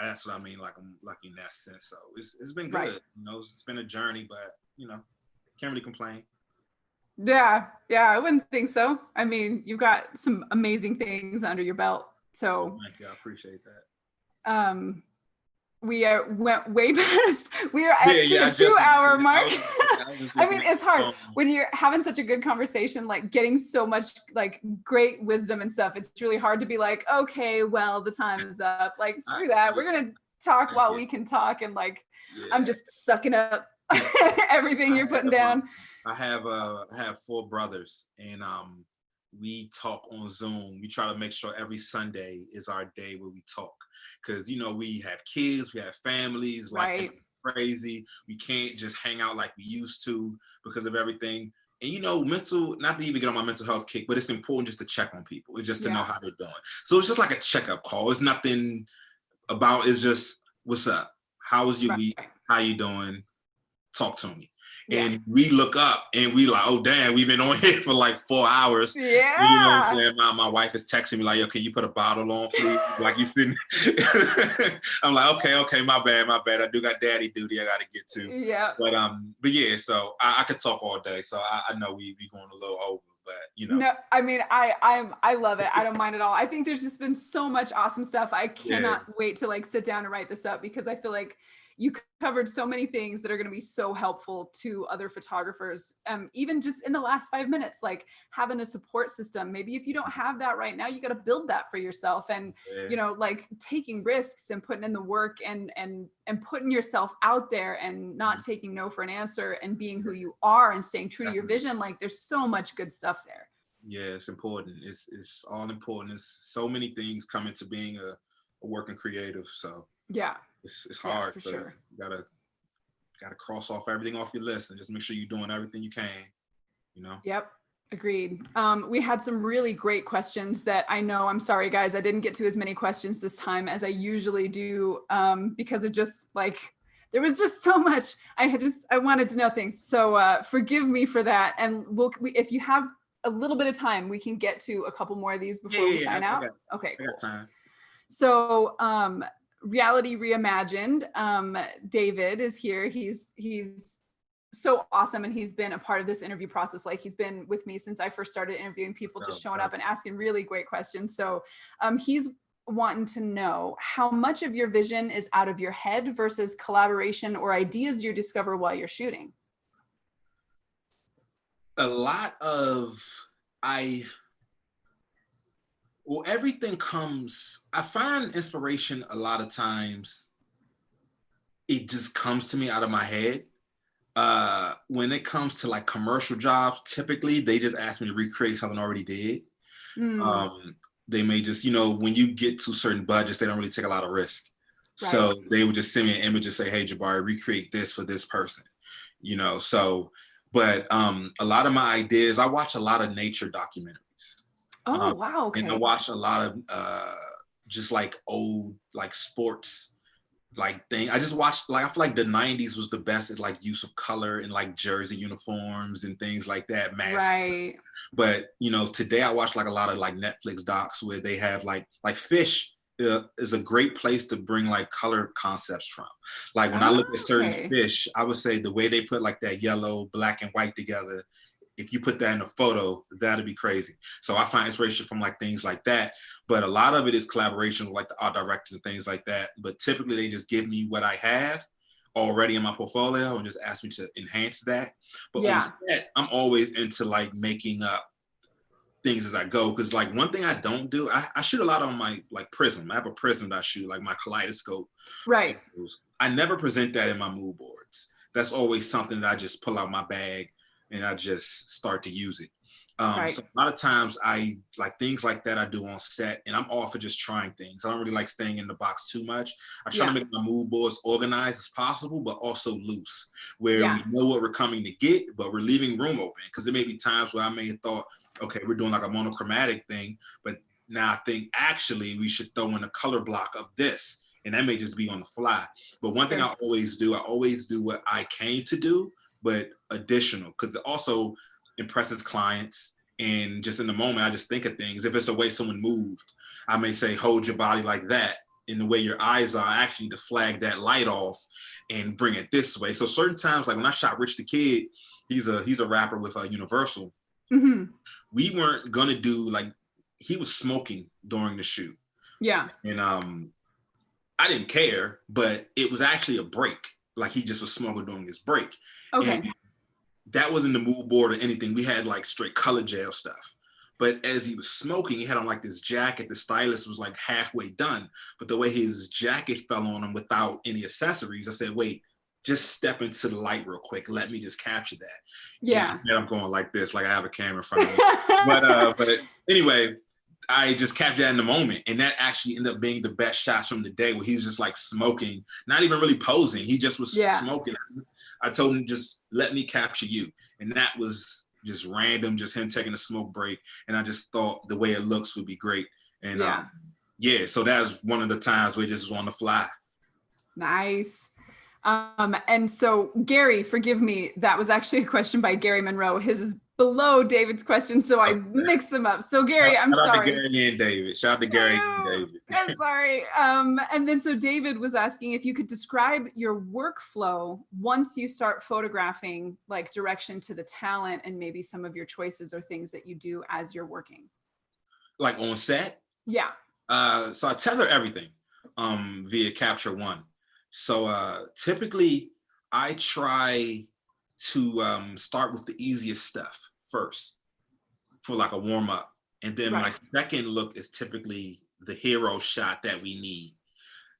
Speaker 2: that's what I mean. Like I'm lucky in that sense. So it's been good. It's been a journey, but can't really complain.
Speaker 1: Yeah, I wouldn't think so. I mean, you've got some amazing things under your belt. So
Speaker 2: thank you. I appreciate that.
Speaker 1: We went way past. We are at the 2-hour mark. I mean, it's hard when you're having such a good conversation, like getting so much like great wisdom and stuff. It's really hard to be like, okay, well, the time is up. Like, screw that. We're gonna talk while we can talk, and like, I'm just sucking up everything you're putting down.
Speaker 2: I have 4 brothers, and we talk on Zoom. We try to make sure every Sunday is our day where we talk, because we have kids, we have families, like it's crazy. We can't just hang out like we used to because of everything. And mental, not to even get on my mental health kick, but it's important just to check on people and just to know how they're doing. So it's just like a checkup call. It's nothing about, it's just, what's up? How was your week? How you doing? Talk to me. And we look up and we like, oh damn, we've been on here for like 4 hours.
Speaker 1: Yeah.
Speaker 2: My wife is texting me like, yo, can you put a bottle on, please? Like you sitting. I'm like, okay, my bad. I do got daddy duty I gotta get to.
Speaker 1: Yeah.
Speaker 2: But yeah, so I could talk all day. So I know we going a little over, but
Speaker 1: No, I mean, I love it. I don't mind at all. I think there's just been so much awesome stuff. I cannot wait to like sit down and write this up, because I feel like you covered so many things that are going to be so helpful to other photographers. Even just in the last 5 minutes, like having a support system. Maybe if you don't have that right now, you got to build that for yourself, and like taking risks and putting in the work and putting yourself out there and not taking no for an answer, and being who you are and staying true to your vision. Like there's so much good stuff there.
Speaker 2: Yeah, it's important. It's all important. It's so many things come into being a working creative. So it's hard.
Speaker 1: For
Speaker 2: so
Speaker 1: sure.
Speaker 2: You gotta cross off everything off your list and just make sure you're doing everything you can.
Speaker 1: Yep. Agreed. We had some really great questions that I know, I'm sorry guys, I didn't get to as many questions this time as I usually do, because it just like, there was just so much. I wanted to know things. So forgive me for that. And if you have a little bit of time, we can get to a couple more of these before we sign out. Okay, cool. I got time. So Reality Reimagined, David is here. He's so awesome. And he's been a part of this interview process. Like he's been with me since I first started interviewing people, just showing up and asking really great questions. So he's wanting to know how much of your vision is out of your head versus collaboration or ideas you discover while you're shooting.
Speaker 2: A lot of everything comes, I find inspiration a lot of times, it just comes to me out of my head. When it comes to like commercial jobs, typically they just ask me to recreate something I already did. They may just, when you get to certain budgets, they don't really take a lot of risk. Right. So they would just send me an image and say, hey, Jabari, recreate this for this person, but a lot of my ideas, I watch a lot of nature documentaries.
Speaker 1: Oh, wow. Okay.
Speaker 2: And I watch a lot of just like old, like sports, like thing. I just watched, like, I feel like the 90s was the best at like use of color and like jersey uniforms and things like that.
Speaker 1: Right.
Speaker 2: But, today I watch like a lot of like Netflix docs where they have like Fish is a great place to bring like color concepts from. Like when I look at certain fish, I would say the way they put like that yellow, black and white together, if you put that in a photo, that'd be crazy. So I find inspiration from like things like that. But a lot of it is collaboration with like the art directors and things like that. But typically they just give me what I have already in my portfolio and just ask me to enhance that. But on set, I'm always into like making up things as I go. Cause like one thing I don't do, I shoot a lot on my like prism. I have a prism that I shoot, like my kaleidoscope.
Speaker 1: Right.
Speaker 2: I never present that in my mood boards. That's always something that I just pull out my bag and I just start to use it. So a lot of times I like things like that I do on set, and I'm all for just trying things. I don't really like staying in the box too much. I try to make my mood boards organized as possible, but also loose, where we know what we're coming to get, but we're leaving room open. Because there may be times where I may have thought, okay, we're doing like a monochromatic thing, but now I think actually we should throw in a color block of this, and that may just be on the fly. But one thing I always do what I came to do, but additional, because it also impresses clients. And just in the moment, I just think of things. If it's the way someone moved, I may say, hold your body like that. In the way your eyes are, I actually need to flag that light off and bring it this way. So certain times, like when I shot Rich the Kid, he's a rapper with Universal. Mm-hmm. We weren't gonna do, like, he was smoking during the shoot.
Speaker 1: Yeah.
Speaker 2: And I didn't care, but it was actually a break. Like he just was smoking during his break.
Speaker 1: Okay.
Speaker 2: And that wasn't the mood board or anything. We had like straight color gel stuff. But as he was smoking, he had on like this jacket. The stylist was like halfway done. But the way his jacket fell on him without any accessories, I said, wait, just step into the light real quick. Let me just capture that.
Speaker 1: Yeah.
Speaker 2: And I'm going like this, like I have a camera in front of me. But anyway, I just captured that in the moment. And that actually ended up being the best shots from the day, where he's just like smoking, not even really posing. He just was smoking. I told him, just let me capture you. And that was just random, just him taking a smoke break. And I just thought the way it looks would be great. And so that was one of the times where it just was on the fly.
Speaker 1: Nice. And so Gary, forgive me, that was actually a question by Gary Monroe. His is below David's question, so I mixed them up. So Gary, I'm sorry.
Speaker 2: Shout out to Gary and David. Shout out to Gary and David.
Speaker 1: I'm sorry. And then so David was asking if you could describe your workflow once you start photographing, like direction to the talent and maybe some of your choices or things that you do as you're working.
Speaker 2: Like on set?
Speaker 1: Yeah.
Speaker 2: So I tether everything via Capture One. So typically I try to start with the easiest stuff first for like a warm up. And then my second look is typically the hero shot that we need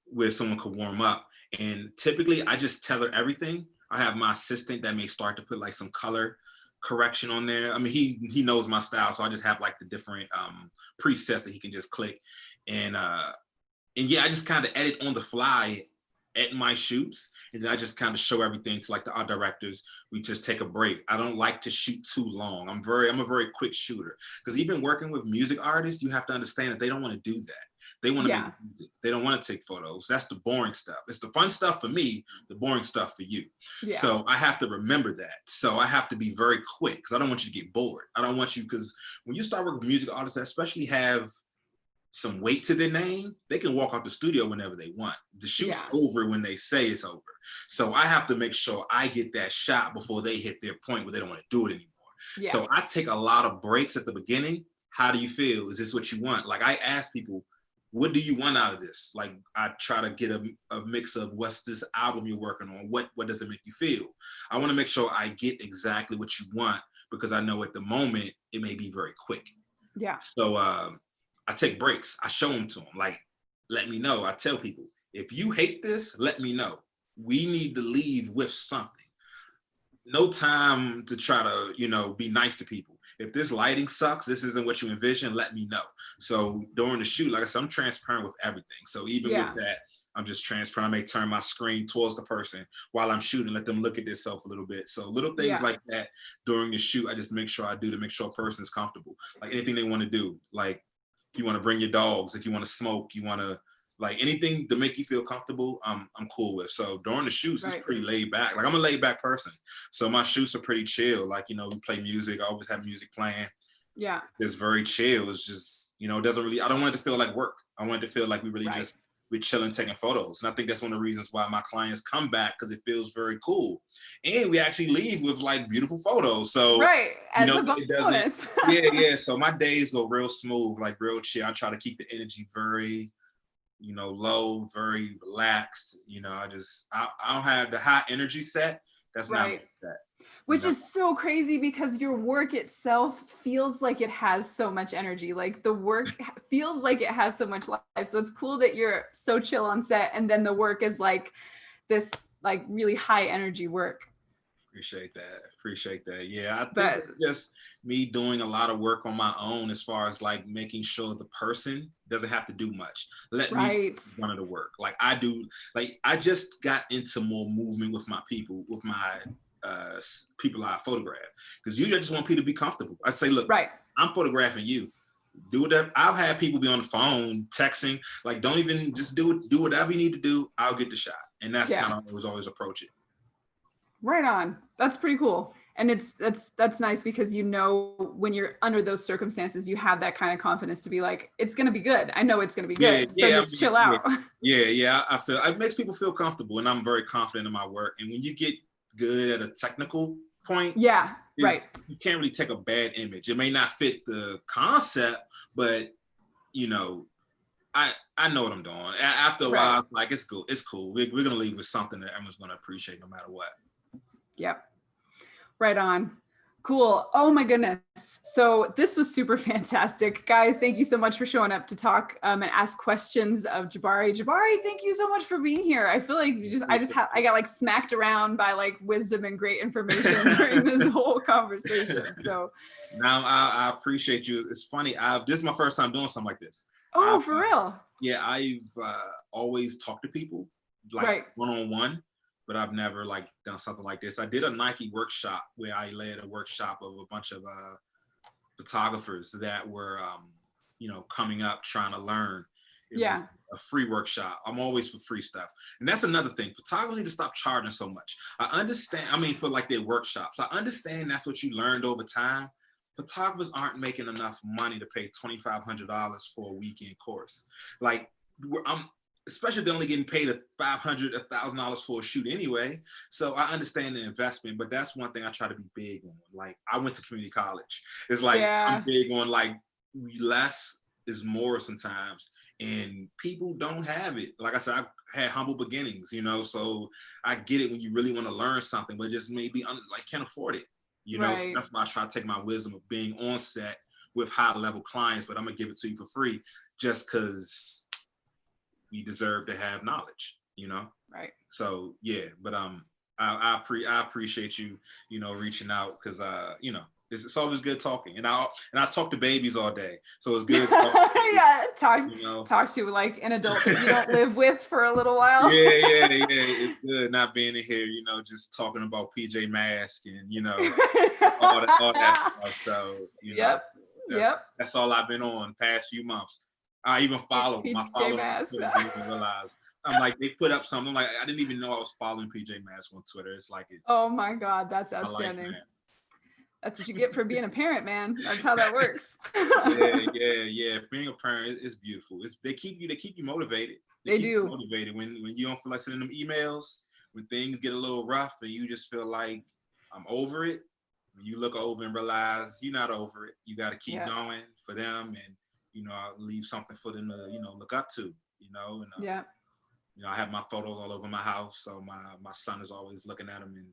Speaker 2: where someone could warm up. And typically I just tether everything. I have my assistant that may start to put like some color correction on there. I mean, he knows my style. So I just have like the different presets that he can just click. And yeah, I just kind of edit on the fly at my shoots, and then I just kind of show everything to like the art directors. We just take a break. I don't like to shoot too long. I'm a very quick shooter, because even working with music artists, you have to understand that they don't want to do that. They want to make music. They don't want to take photos. That's the boring stuff. It's the fun stuff for me, the boring stuff for you. Yeah. So I have to remember that. So I have to be very quick, because I don't want you to get bored. I don't want you, because when you start working with music artists that especially have some weight to their name, they can walk out the studio whenever they want. The shoot's over when they say it's over. So I have to make sure I get that shot before they hit their point where they don't want to do it anymore.
Speaker 1: Yeah.
Speaker 2: So I take a lot of breaks at the beginning. How do you feel? Is this what you want? Like I ask people, what do you want out of this? Like I try to get a mix of what's this album you're working on? What does it make you feel? I want to make sure I get exactly what you want because I know at the moment it may be very quick.
Speaker 1: Yeah.
Speaker 2: So I take breaks. I show them to them. Like, let me know. I tell people, if you hate this, let me know. We need to leave with something. No time to try to, be nice to people. If this lighting sucks, this isn't what you envision, let me know. So during the shoot, like I said, I'm transparent with everything. So even with that, I'm just transparent. I may turn my screen towards the person while I'm shooting, let them look at themselves a little bit. So little things like that during the shoot, I just make sure I do to make sure a person's comfortable. Like anything they want to do, like if you want to bring your dogs, if you want to smoke, you want to like anything to make you feel comfortable, I'm cool with. So during the shoots, it's pretty laid back. Like I'm a laid back person. So my shoots are pretty chill. Like, we play music. I always have music playing.
Speaker 1: Yeah.
Speaker 2: It's very chill. It's just, it doesn't really, I don't want it to feel like work. I want it to feel like we really we're chilling, taking photos. And I think that's one of the reasons why my clients come back, because it feels very cool. And we actually leave with like beautiful photos. So,
Speaker 1: as a bonus.
Speaker 2: yeah. So my days go real smooth, like real chill. I try to keep the energy very, low, very relaxed. I don't have the high energy set. That's not like that.
Speaker 1: Which is so crazy because your work itself feels like it has so much energy. Like the work feels like it has so much life. So it's cool that you're so chill on set, and then the work is like this like really high energy work.
Speaker 2: Appreciate that. Yeah, I think it's just me doing a lot of work on my own as far as like making sure the person doesn't have to do much. Let me run the work. Like I do, like I just got into more movement with my people, with my people I photograph. Because usually I just want people to be comfortable. I say, look, I'm photographing you. Do whatever. I've had people be on the phone, texting, like don't even just do it, do whatever you need to do, I'll get the shot. And that's kind of always approach it.
Speaker 1: Right on. That's pretty cool. And that's nice because when you're under those circumstances, you have that kind of confidence to be like, it's going to be good. I know it's going to be good. So just chill out.
Speaker 2: Yeah. I feel it makes people feel comfortable, and I'm very confident in my work. And when you get good at a technical point, you can't really take a bad image. It may not fit the concept, but I know what I'm doing. After a while, it's like, it's cool. It's cool. We're going to leave with something that everyone's going to appreciate no matter what.
Speaker 1: Yep. Right on. Cool. Oh my goodness. So this was super fantastic. Guys, thank you so much for showing up to talk and ask questions of Jabari. Jabari, thank you so much for being here. I feel like I got like smacked around by like wisdom and great information during this whole conversation. So
Speaker 2: now I appreciate you. It's funny. This is my first time doing something like this.
Speaker 1: Oh, for real?
Speaker 2: Yeah, I've always talked to people like one-on-one. But I've never like done something like this. I did a Nike workshop where I led a workshop of a bunch of photographers that were, coming up trying to learn. It was a free workshop. I'm always for free stuff. And that's another thing. Photographers need to stop charging so much. I understand, for like their workshops. I understand that's what you learned over time. Photographers aren't making enough money to pay $2,500 for a weekend course. Like especially if they're only getting paid $500, $1,000 for a shoot anyway. So I understand the investment, but that's one thing I try to be big on. Like I went to community college. It's like, I'm big on like less is more sometimes, and people don't have it. Like I said, I had humble beginnings, so I get it when you really want to learn something, but just maybe can't afford it, So that's why I try to take my wisdom of being on set with high level clients, but I'm gonna give it to you for free just because we deserve to have knowledge,
Speaker 1: Right.
Speaker 2: So but I appreciate you, reaching out, because it's always good talking, and I talk to babies all day, so it's good. Talk
Speaker 1: to like an adult that you don't live with for a little while.
Speaker 2: Yeah. It's good not being in here, just talking about PJ Masks and all that stuff. So that's all I've been on past few months. I even follow my followers. Realize I'm like, they put up something. I'm like, I didn't even know I was following PJ Masks on Twitter. It's like,
Speaker 1: oh my God, that's outstanding. That's what you get for being a parent, man. That's how that works.
Speaker 2: Yeah. Being a parent is beautiful. They keep you motivated.
Speaker 1: They
Speaker 2: Keep you
Speaker 1: do.
Speaker 2: motivated when you don't feel like sending them emails, when things get a little rough and you just feel like I'm over it. You look over and realize you're not over it. You got to keep going for them, and leave something for them to look up to. And I have my photos all over my house, so my son is always looking at them, and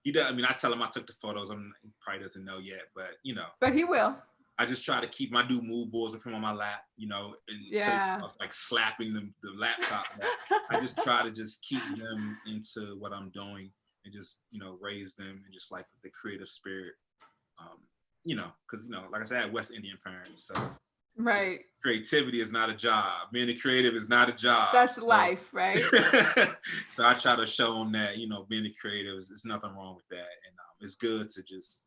Speaker 2: he does. I mean, I tell him I took the photos. He probably doesn't know yet, but
Speaker 1: But he will.
Speaker 2: I just try to keep my new mood boards with him on my lap, and I was like slapping the laptop. I just try to just keep them into what I'm doing and just, raise them and just like the creative spirit, because, like I said, I had West Indian parents. So
Speaker 1: right.
Speaker 2: Creativity is not a job. Being a creative is not a job.
Speaker 1: That's life, right?
Speaker 2: So I try to show them that, being a creative there's nothing wrong with that. And it's good to just,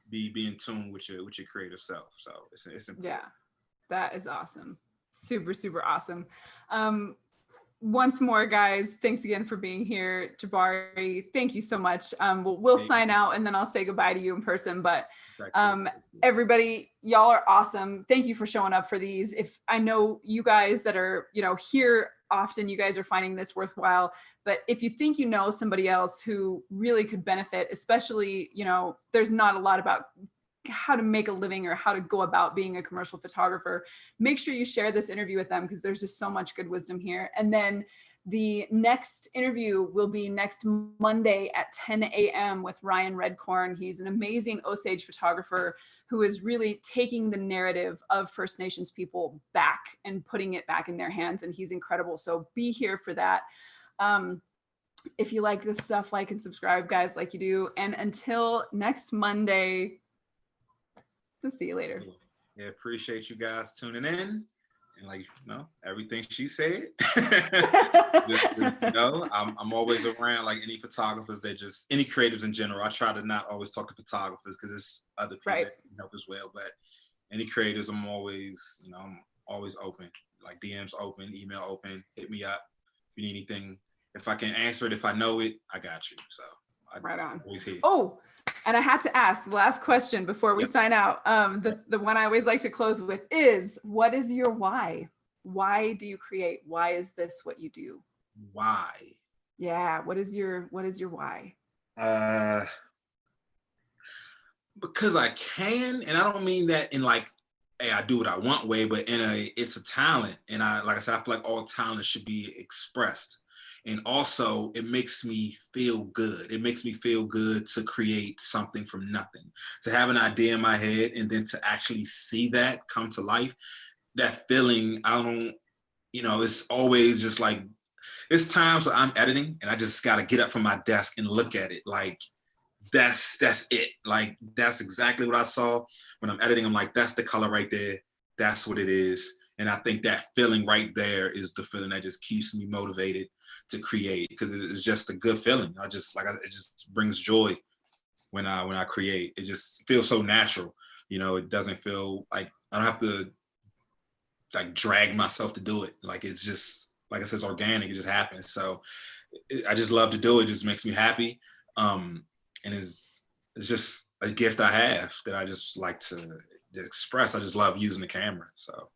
Speaker 2: be in tune with your creative self. So it's important.
Speaker 1: Yeah, that is awesome. Super, super awesome. Once more, guys, thanks again for being here. Jabari, thank you so much. We'll sign out and then I'll say goodbye to you in person. But everybody, y'all are awesome. Thank you for showing up for these. If I know you guys that are, here often, you guys are finding this worthwhile. But if you think somebody else who really could benefit, especially, there's not a lot about how to make a living or how to go about being a commercial photographer, make sure you share this interview with them because there's just so much good wisdom here. And then the next interview will be next Monday at 10 a.m. with Ryan Redcorn. He's an amazing Osage photographer who is really taking the narrative of First Nations people back and putting it back in their hands. And he's incredible. So be here for that. If you like this stuff, like and subscribe, guys, like you do. And until next Monday, we'll see you later.
Speaker 2: Yeah, appreciate you guys tuning in. And everything she said, I'm always around like any photographers any creatives in general. I try to not always talk to photographers because it's other people that can help as well. But any creatives, I'm always open, like DMs open, email open, hit me up if you need anything. If I can answer it, if I know it, I got you. So
Speaker 1: right on.
Speaker 2: Always here.
Speaker 1: Oh, and I had to ask the last question before we sign out. The one I always like to close with is, what is your why? Why do you create? Why is this what you do?
Speaker 2: Why?
Speaker 1: Yeah. What is your why?
Speaker 2: Because I can, and I don't mean that in like, hey, I do what I want way, but it's a talent. And like I said, I feel like all talent should be expressed. And also it makes me feel good. It makes me feel good to create something from nothing, to have an idea in my head and then to actually see that come to life. That feeling, it's always just like, it's times where I'm editing and I just got to get up from my desk and look at it. Like, that's it. Like, that's exactly what I saw when I'm editing. I'm like, that's the color right there. That's what it is. And I think that feeling right there is the feeling that just keeps me motivated to create, because it's just a good feeling. It just brings joy when I create. It just feels so natural. It doesn't feel like I don't have to like drag myself to do it. Like, it's just, like I said, it's organic. It just happens. So I just love to do it. It just makes me happy. And it's just a gift I have that I just like to express. I just love using the camera. So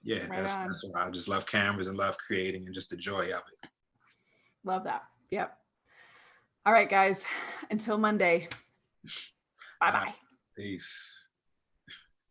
Speaker 2: yeah, that's why I just love cameras and love creating and just the joy of it.
Speaker 1: Love that. Yep. All right, guys, until Monday. Bye-bye.
Speaker 2: Peace.